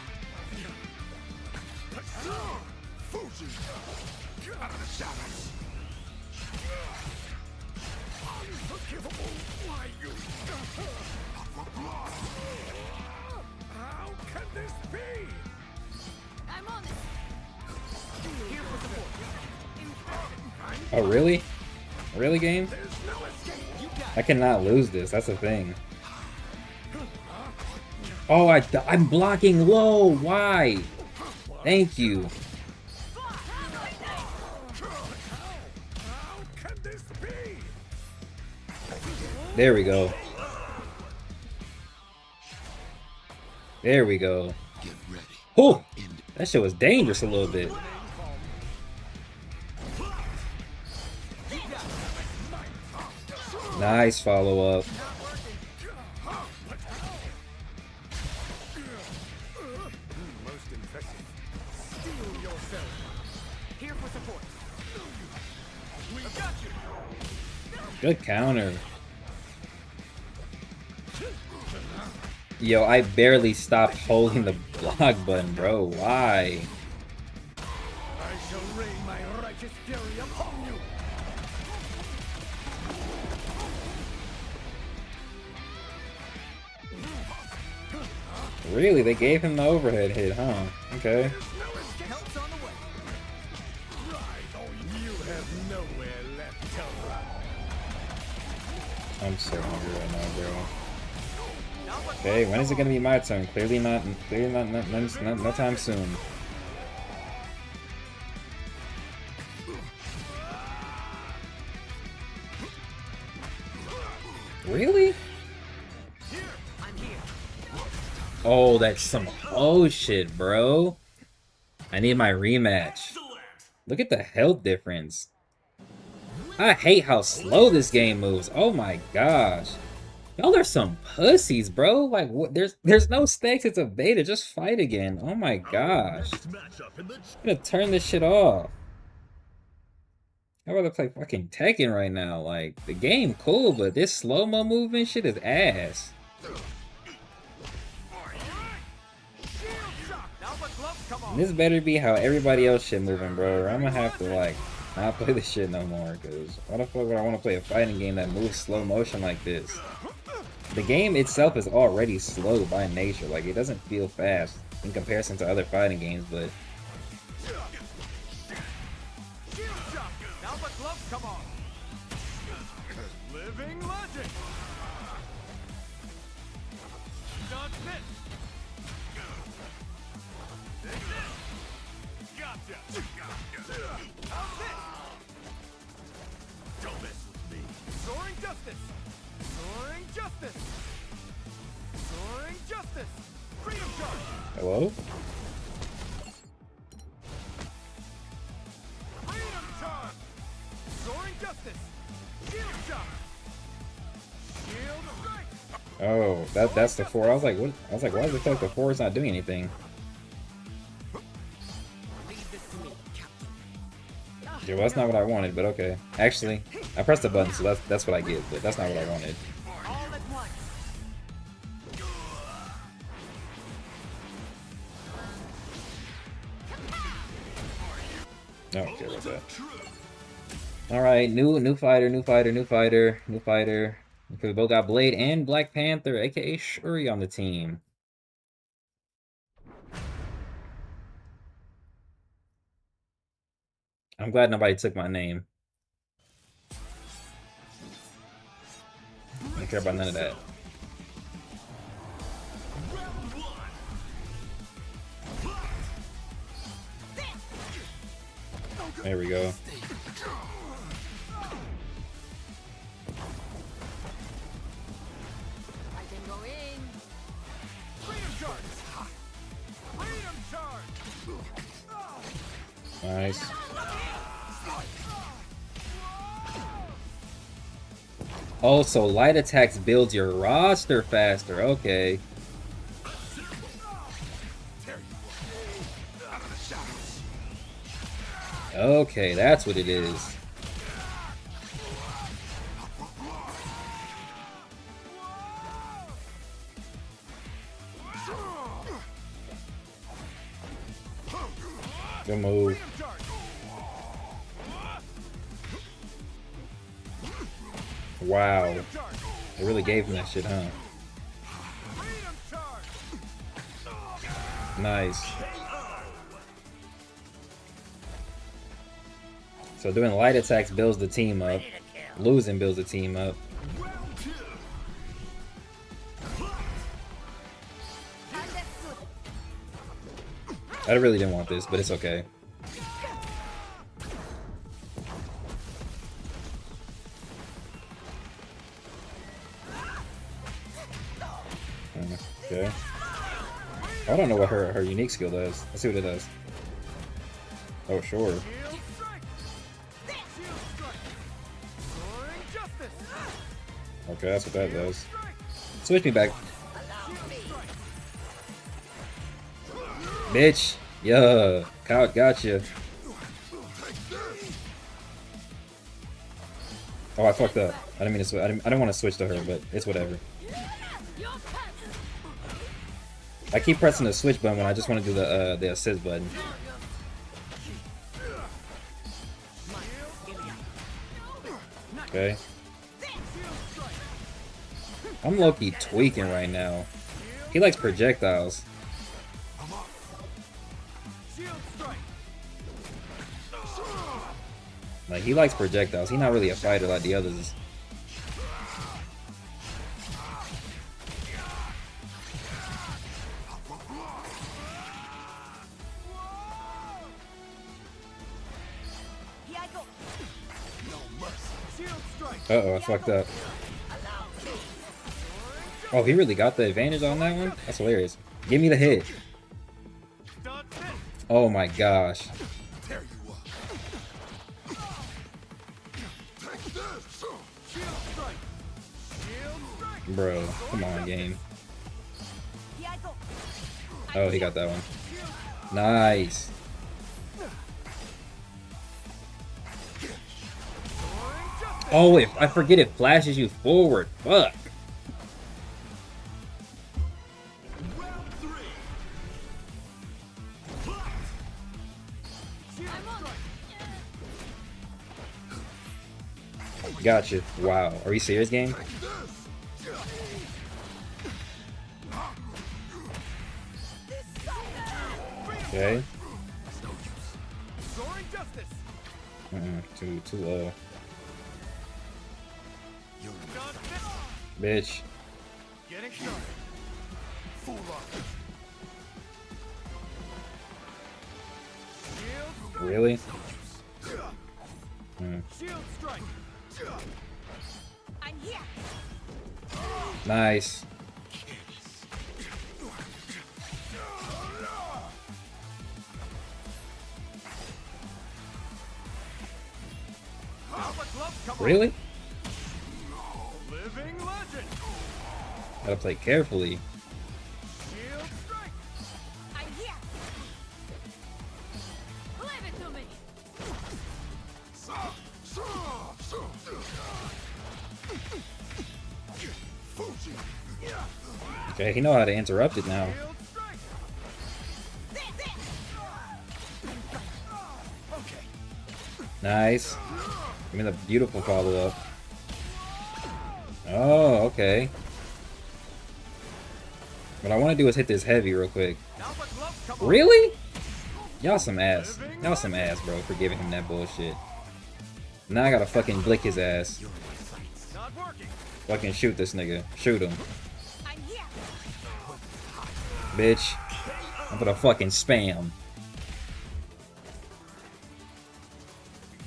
How can this be? I'm on it. Here for support. Oh really? Really, game? There's no escape. You got I cannot lose this. That's the thing. Oh, I'm blocking low. Why? Thank you. How can this be? There we go. There we go. Get ready. Oh, that shit was dangerous a little bit. Nice follow up. Most impressive. Steel yourself. Here for support. We've got you. Good counter. Yo, I barely stopped holding the block button, bro. Why? I shall rain my righteous fury upon you. Really? They gave him the overhead hit, huh? Okay. No escape. Help's on the way. Right, oh, you have nowhere left to run. I'm so hungry right now, bro. Okay, when is it gonna be my turn? Clearly not no time soon. Really? I'm here. Oh, that's some shit, bro. I need my rematch. Look at the health difference. I hate how slow this game moves. Oh my gosh. Y'all are some pussies, bro. Like, what? There's no stakes. It's a beta. Just fight again. Oh my gosh. Next matchup in the I'm gonna turn this shit off. I'd rather play fucking Tekken right now. Like, the game cool, but this slow-mo movement shit is ass. And this better be how everybody else shit moving, bro. I'm gonna have to, like, not play this shit no more. Because why the fuck would I want to play a fighting game that moves slow motion like this? The game itself is already slow by nature. Like, it doesn't feel fast in comparison to other fighting games, but... Now the gloves come on. Living legend. Dodge this. Gotcha. How's this? Don't mess with me. Soaring justice. Soaring justice. Soaring justice. Freedom charge. Hello? Freedom charge. Soaring justice. Shield shot. Shield strike. Oh, that's the 4. I was like, what? I was like, why does it feel like the 4 is not doing anything? Yeah, well, that's not what I wanted, but okay. Actually, I pressed the button, so that's what I get, but that's not what I wanted. All at once. I don't care about that. Alright, new fighter. Okay, we both got Blade and Black Panther, aka Shuri, on the team. I'm glad nobody took my name. I don't care about none of that. There we go. I can go in. Freedom charge. Freedom charge. Nice. Oh, so light attacks builds your roster faster. Okay. Okay, that's what it is. Good move. Wow. They really gave him that shit, huh? Nice. So doing light attacks builds the team up. Losing builds the team up. I really didn't want this, but it's okay. Okay. I don't know what her unique skill does. Let's see what it does. Oh, sure. Okay, that's what that does. Switch me back. Bitch. Yeah. Gotcha. Oh, I fucked up. I didn't mean to switch. I didn't want to switch to her, but it's whatever. I keep pressing the switch button when I just want to do the assist button. Okay. I'm low-key tweaking right now. He likes projectiles. Like, he likes projectiles. He's not really a fighter like the others. Uh-oh, I fucked up. Oh, he really got the advantage on that one? That's hilarious. Give me the hit. Oh my gosh. Shield strike. Shield strike. Bro, come on, game. Oh, he got that one. Nice. Oh, if I forget it flashes you forward. Fuck. Round 3. Gotcha. Wow. Are you serious, game? Okay. Soaring justice. Too low. Not this. Bitch. Getting started. Full lock. Shield strike. Really? Shield strike. I'm here. Nice. Alpha glove, come on. Really? Living legend. Gotta play carefully. Shield strike. I'm here. Leave it to me. Okay, he know how to interrupt it now. Shield strike. Nice. Give me the beautiful follow-up. Oh, okay. What I want to do is hit this heavy real quick. Alpha glove, come on. Really? Y'all some ass. Y'all some ass, bro, for giving him that bullshit. Now I gotta fucking blick his ass. Not working. Fucking shoot this nigga. Shoot him. I'm here. Bitch. I'm gonna fucking spam.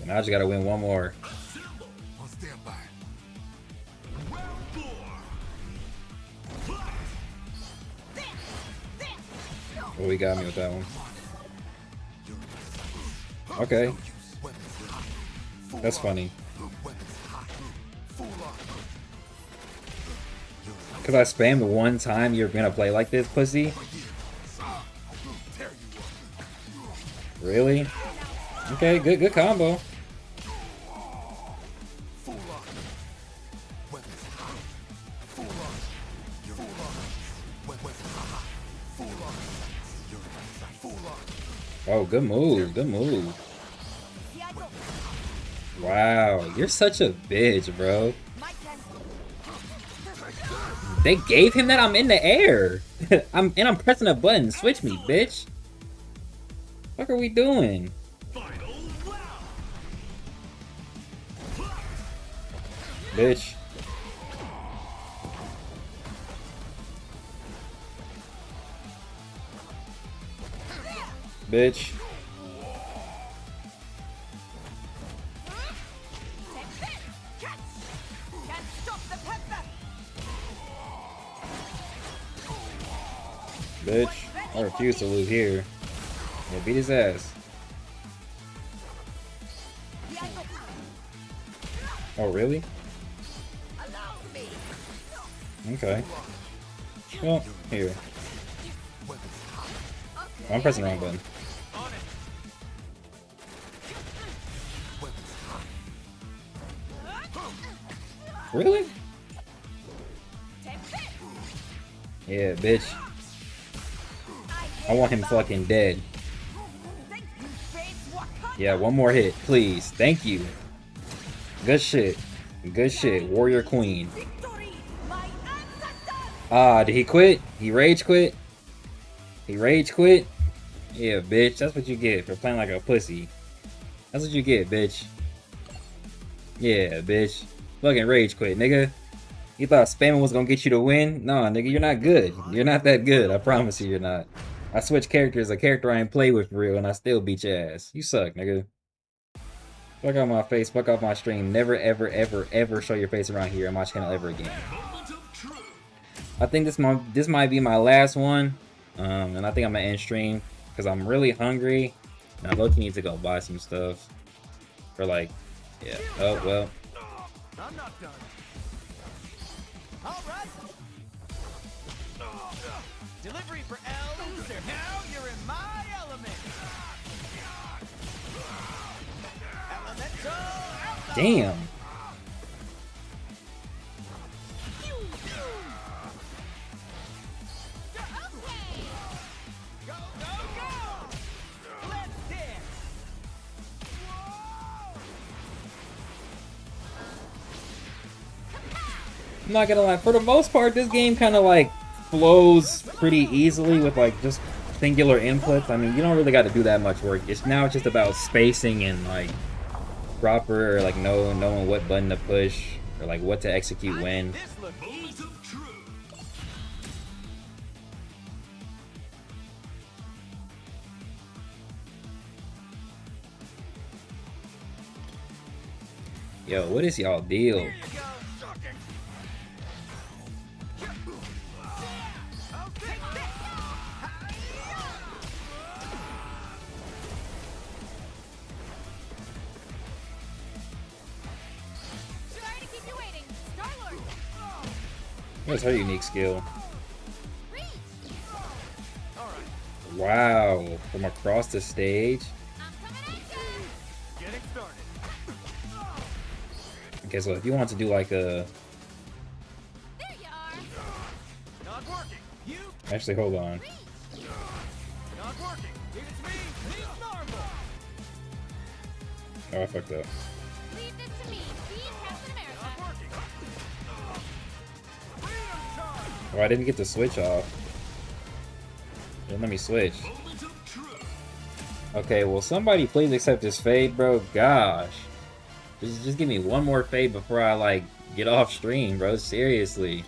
And I just gotta win one more. On standby. Round 4. Oh, he got me with that one. Okay. That's funny. Cause I spammed one time, you're gonna play like this, pussy? Really? Okay, good combo. Oh, good move, good move. Wow, you're such a bitch, bro. They gave him that. I'm in the air. I'm pressing a button. Switch me, bitch. What are we doing? Final round. Bitch. Bitch. Can't stop the panther. Bitch. I refuse to lose here. Yeah, beat his ass. Oh, really? Okay. Well, here. Oh, I'm pressing the wrong button. On it. Really? Yeah, bitch. I want him fucking dead. Yeah, one more hit, please. Thank you. Good shit. Good shit. Warrior Queen. Ah, did he quit? He rage quit? He rage quit? Yeah, bitch. That's what you get for playing like a pussy. That's what you get, bitch. Yeah, bitch. Fucking rage quit, nigga. You thought spamming was gonna get you to win? Nah, nigga, you're not good. You're not that good. I promise you, you're not. I switched characters, a character I ain't played with for real, and I still beat your ass. You suck, nigga. Fuck out my face, fuck off my stream. Never, ever, ever, ever show your face around here on my channel ever again. Moment of truth. I think this might be my last one, and I think I'm gonna end stream because I'm really hungry. And I low-key need to go buy some stuff for like, yeah. Oh well, I'm not done. All right. Delivery for L. Loser. Now you're in my element. Elemental outlaw. Damn. Go, go, go! Let's dance! I'm not gonna lie, for the most part, this game kind of like flows pretty easily with like just singular inputs. I mean, you don't really got to do that much work. It's now just about spacing and like proper, or like knowing what button to push or like what to execute when. This look easy. Yo, what is y'all deal? Here you go. Shocking. Okay, this. Sorry to keep you waiting. Star-Lord. What's her unique skill? Reach. All right, Wow, from across the stage. I'm coming at you. getting started. Okay, so if you want to do like a, There you are. Not working. You actually hold on. Reach. not working. Give it to me. Please, normal. Oh, I fucked up. Leave this to me. Be Captain America. Not working. Freedom charge. Oh, I didn't get the switch off. Didn't let me switch. Moment of truth. Okay, well somebody please accept this fade, bro. Gosh. Just give me one more fade before I like get off stream, bro. Seriously.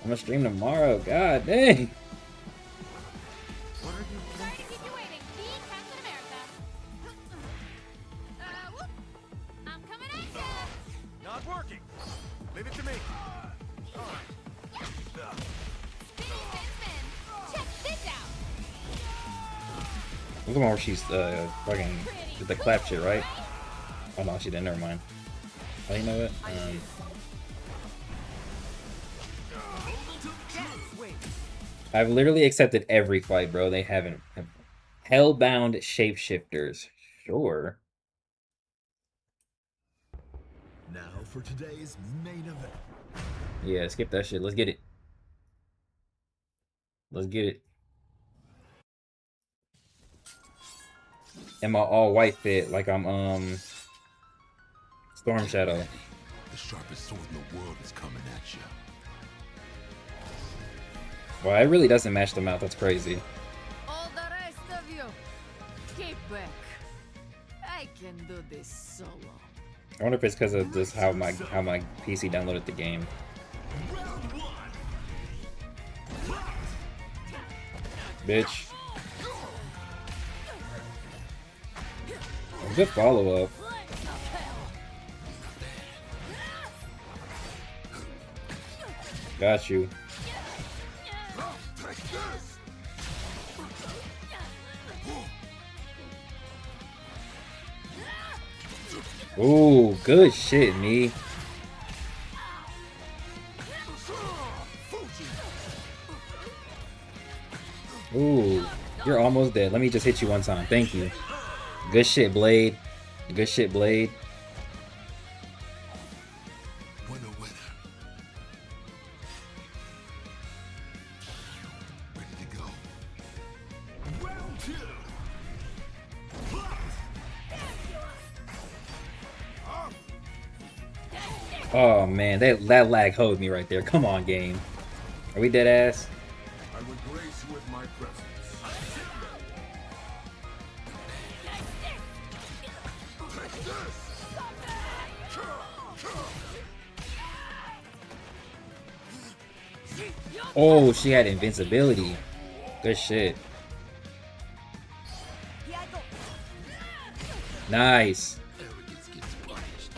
I'm gonna stream tomorrow. God dang. What are you? Sorry to keep you waiting. Be Captain America. Whoop. I'm coming at you. Not working. Leave it to me. All right. Spin, spin, spin. Check this out. Look at where she's fucking did the clap shit, right? Oh no, she didn't. Never mind. Oh, you know what? Wait. I've literally accepted every fight, bro. They haven't. Hellbound shapeshifters. Sure. Now for today's main event. Yeah, skip that shit. Let's get it. Let's get it. In my all white fit, like I'm Storm Shadow. The sharpest sword in the world is coming at you. Well, it really doesn't match the mouth. That's crazy. All the rest of you, keep back. I can do this solo. I wonder if it's because of just how my PC downloaded the game. Round one. Bitch. Good follow up. Got you. Ooh, good shit, me. Ooh, you're almost dead. Let me just hit you one time. Thank you. Good shit, Blade. Good shit, Blade. Winner, winner. Ready to go. Round two. Oh man, that lag hoed me right there. Come on, game. Are we dead ass? I would grace you with my presence. Oh, she had invincibility. Good shit. Nice. Arrogance gets punished.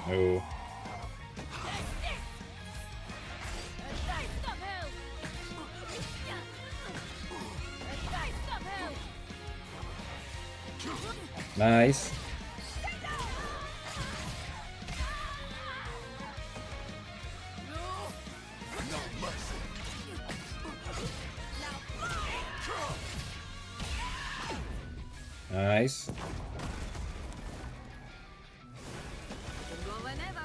Oh. Nice. Nice. Can go whenever.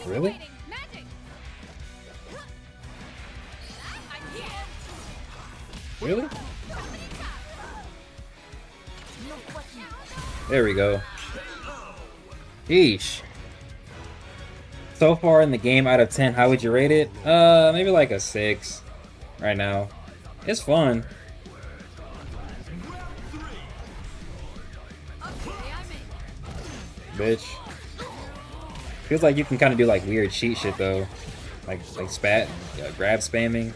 Really? Magic. I'm here. Really? There we go. Yeesh. So far in the game, out of 10, how would you rate it? Maybe like a 6 right now. It's fun. Bitch. Feels like you can kind of do like weird cheat shit though. Like spat, grab spamming.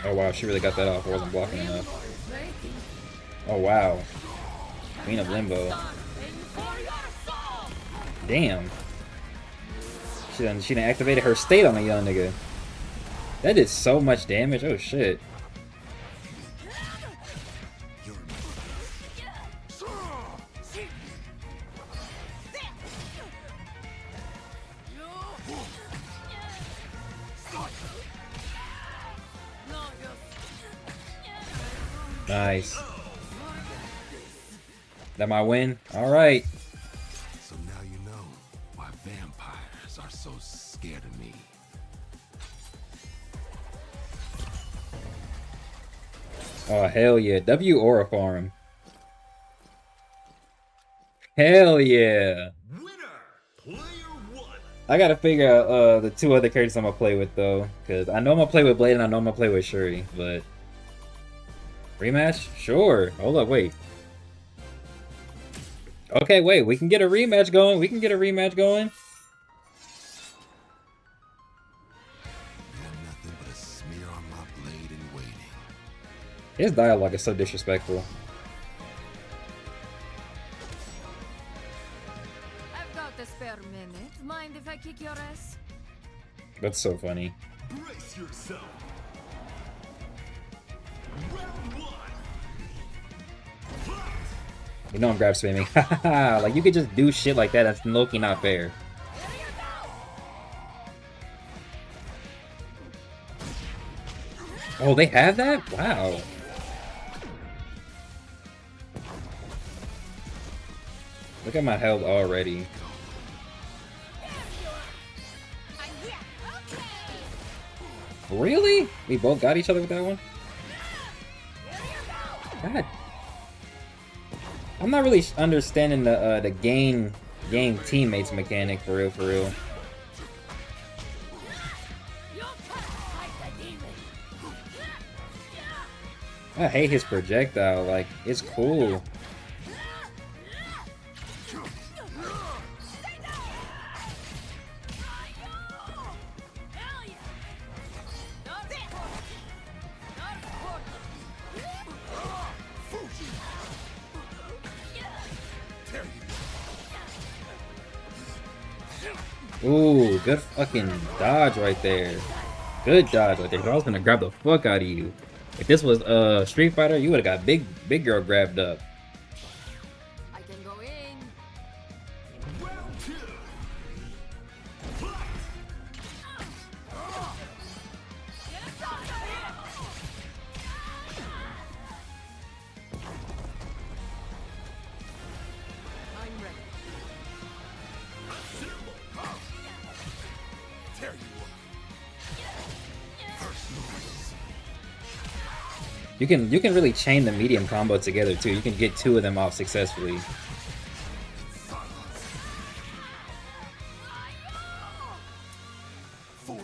Oh wow, she really got that off. I wasn't blocking enough. Oh wow. Queen of Limbo. Damn. She done activated her state on a young nigga. That did so much damage. Oh shit. Nice. That my win? Alright. So now you know why vampires are so scared of me. Oh hell yeah. W Aura Farm. Hell yeah. I gotta figure out the two other characters I'm gonna play with though. Cause I know I'm gonna play with Blade and I know I'm gonna play with Shuri, but rematch? Sure. Hold up, wait. Okay, wait, we can get a rematch going. We can get a rematch going. Nothing but a smear on my blade and waiting. His dialogue is so disrespectful. I've got a spare minute. Mind if I kick your ass? That's so funny. Brace yourself. Round one. You know I'm grab spamming. Like you could just do shit like that. That's low-key not fair. Oh, they have that? Wow. Look at my health already. Really? We both got each other with that one? God. I'm not really understanding the game teammates mechanic for real, for real. I hate his projectile, like, it's cool. Ooh, good fucking dodge right there. Good dodge right there. 'Cause I was gonna grab the fuck out of you. If this was Street Fighter, you would have got big girl grabbed up. I can go in. Round two. I'm ready. Tear you up. First noise. You can really chain the medium combo together too. You can get two of them off successfully. Full on.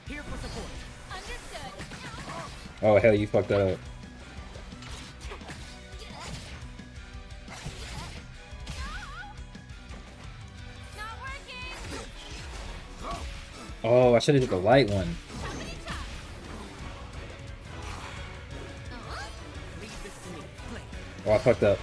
Here for support. Understood. Oh hell, you fucked that up. Not working. Oh, I should have did the light one. Oh, I fucked up.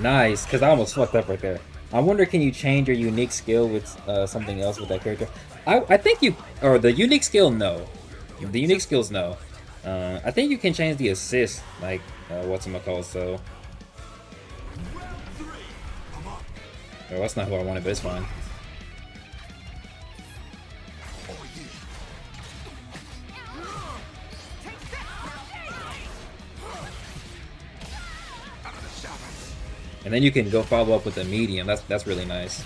Nice, because I almost fucked up right there. I wonder, can you change your unique skill with something else with that character? I think you, or the unique skill, no. The unique skills, no. I think you can change the assist, like, whatchamacallit, so. Oh, that's not who I wanted, but it's fine. And then you can go follow up with the medium. That's really nice.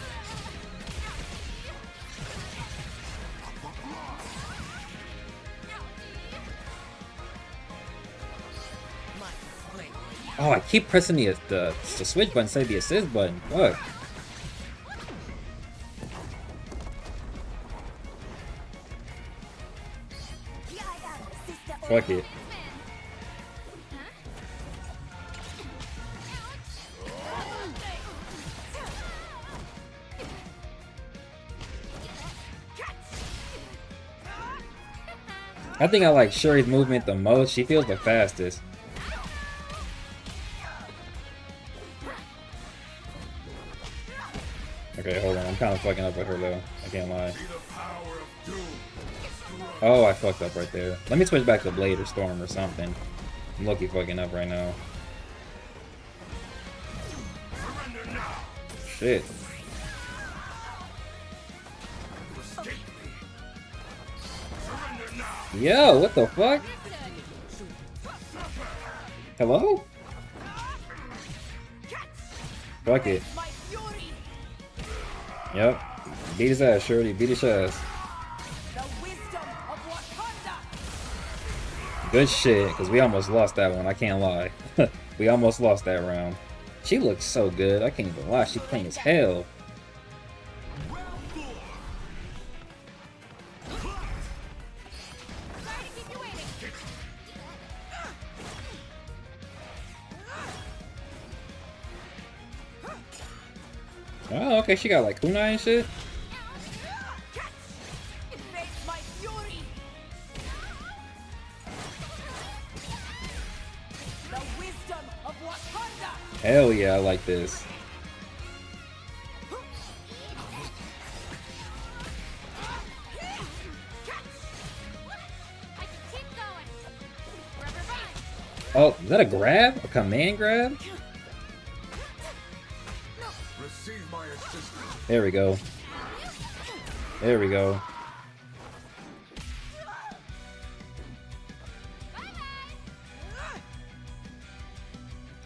Oh, I keep pressing the switch button instead of the assist button. Fuck. Fuck it. I think I like Shuri's movement the most. She feels the fastest. Okay, hold on. I'm kind of fucking up with her though. I can't lie. Oh, I fucked up right there. Let me switch back to Blade or Storm or something. I'm lucky fucking up right now. Shit. Yo, what the fuck? Hello? Fuck it. Yep. Beat his ass, Shorty. Beat his ass. Good shit, because we almost lost that one. I can't lie. We almost lost that round. She looks so good. I can't even lie. She clean as hell. Oh, okay, she got like kunai and shit. Hell yeah, I like this. Oh, is that a grab? A command grab? There we go. There we go.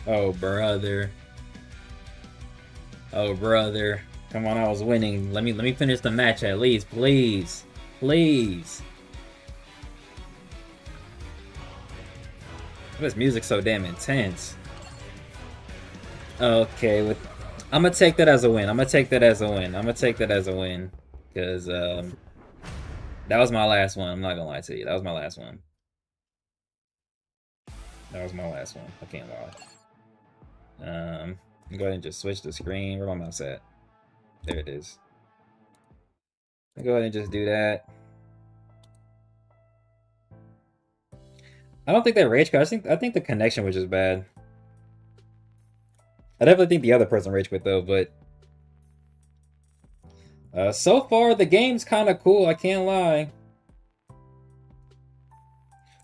Oh, brother. Oh, brother. Come on, I was winning. Let me finish the match at least, please. Please. This music's so damn intense. Okay, I'm gonna take that as a win. I'm gonna take that as a win. I'm gonna take that as a win. Because, that was my last one. I'm not gonna lie to you. That was my last one. That was my last one. I can't lie. Go ahead and just switch the screen. Where my mouse at? There it is. Go ahead and just do that. I don't think that rage quit. I think the connection was just bad. I definitely think the other person rage quit though, but so far the game's kind of cool. I can't lie.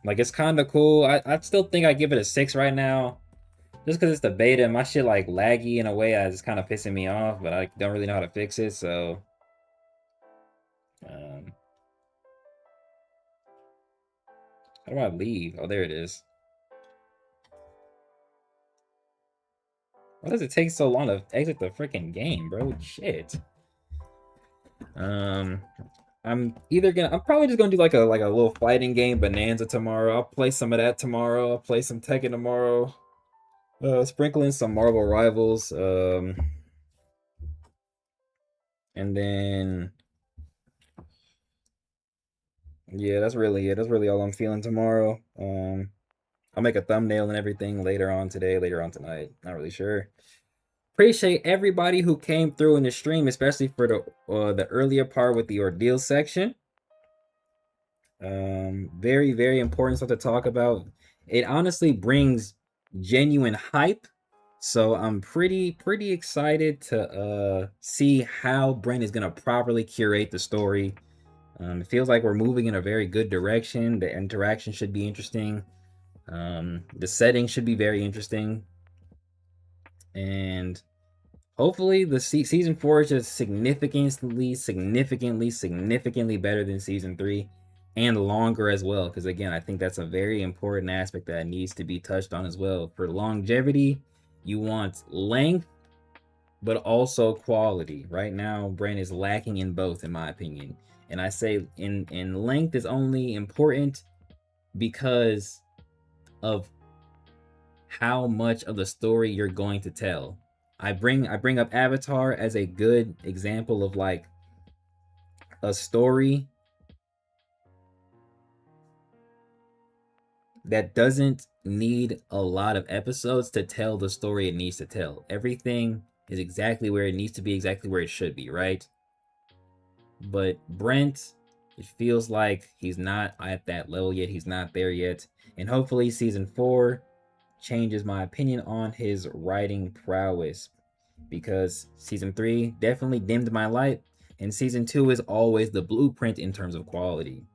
Like, it's kind of cool. I still think I give it a 6 right now. Just because it's the beta, my shit like laggy in a way that's kind of pissing me off, but I don't really know how to fix it, so how do I leave? Oh, there it is. Why does it take so long to exit the freaking game, bro? Shit. I'm probably just gonna do like a little fighting game Bonanza tomorrow. I'll play some of that tomorrow. I'll play some Tekken tomorrow. Sprinkle in some Marvel Rivals. And then yeah, that's really it. That's really all I'm feeling tomorrow. I'll make a thumbnail and everything later on today, later on tonight. Not really sure. Appreciate everybody who came through in the stream, especially for the earlier part with the ordeal section. Very, very important stuff to talk about. It honestly brings genuine hype. So I'm pretty excited to see how Brent is gonna properly curate the story. It feels like we're moving in a very good direction. The interaction should be interesting. The setting should be very interesting. And hopefully the season 4 is just significantly better than season 3 and longer as well. Because again, I think that's a very important aspect that needs to be touched on as well. For longevity, you want length, but also quality. Right now, Brand is lacking in both, in my opinion. And I say in length is only important because of how much of the story you're going to tell. I bring up Avatar as a good example of like a story that doesn't need a lot of episodes to tell the story it needs to tell. Everything is exactly where it needs to be, exactly where it should be, right? But Brent, it feels like he's not at that level yet. He's not there yet. And hopefully season 4 changes my opinion on his writing prowess, because season 3 definitely dimmed my light, and season 2 is always the blueprint in terms of quality.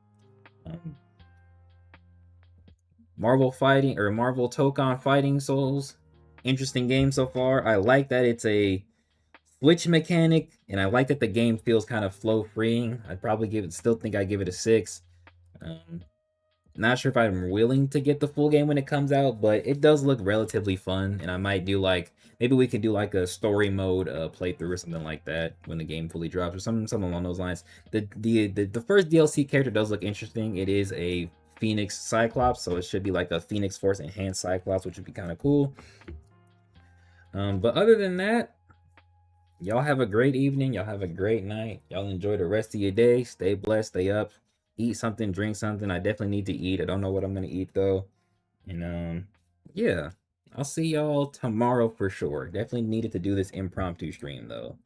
Marvel Tokon Fighting Souls, interesting game so far. I like that it's a switch mechanic, and I like that the game feels kind of flow freeing. I'd probably still think I'd give it a 6. Not sure if I'm willing to get the full game when it comes out, but it does look relatively fun, and I might do like, maybe we could do like a story mode playthrough or something like that when the game fully drops, or something along those lines. The first DLC character does look interesting. It is a Phoenix Cyclops, so it should be like a Phoenix Force enhanced Cyclops, which would be kind of cool. But other than that, y'all have a great evening. Y'all have a great night. Y'all enjoy the rest of your day. Stay blessed. Stay up. Eat something. Drink something. I definitely need to eat. I don't know what I'm gonna eat though. And yeah, I'll see y'all tomorrow for sure. Definitely needed to do this impromptu stream though.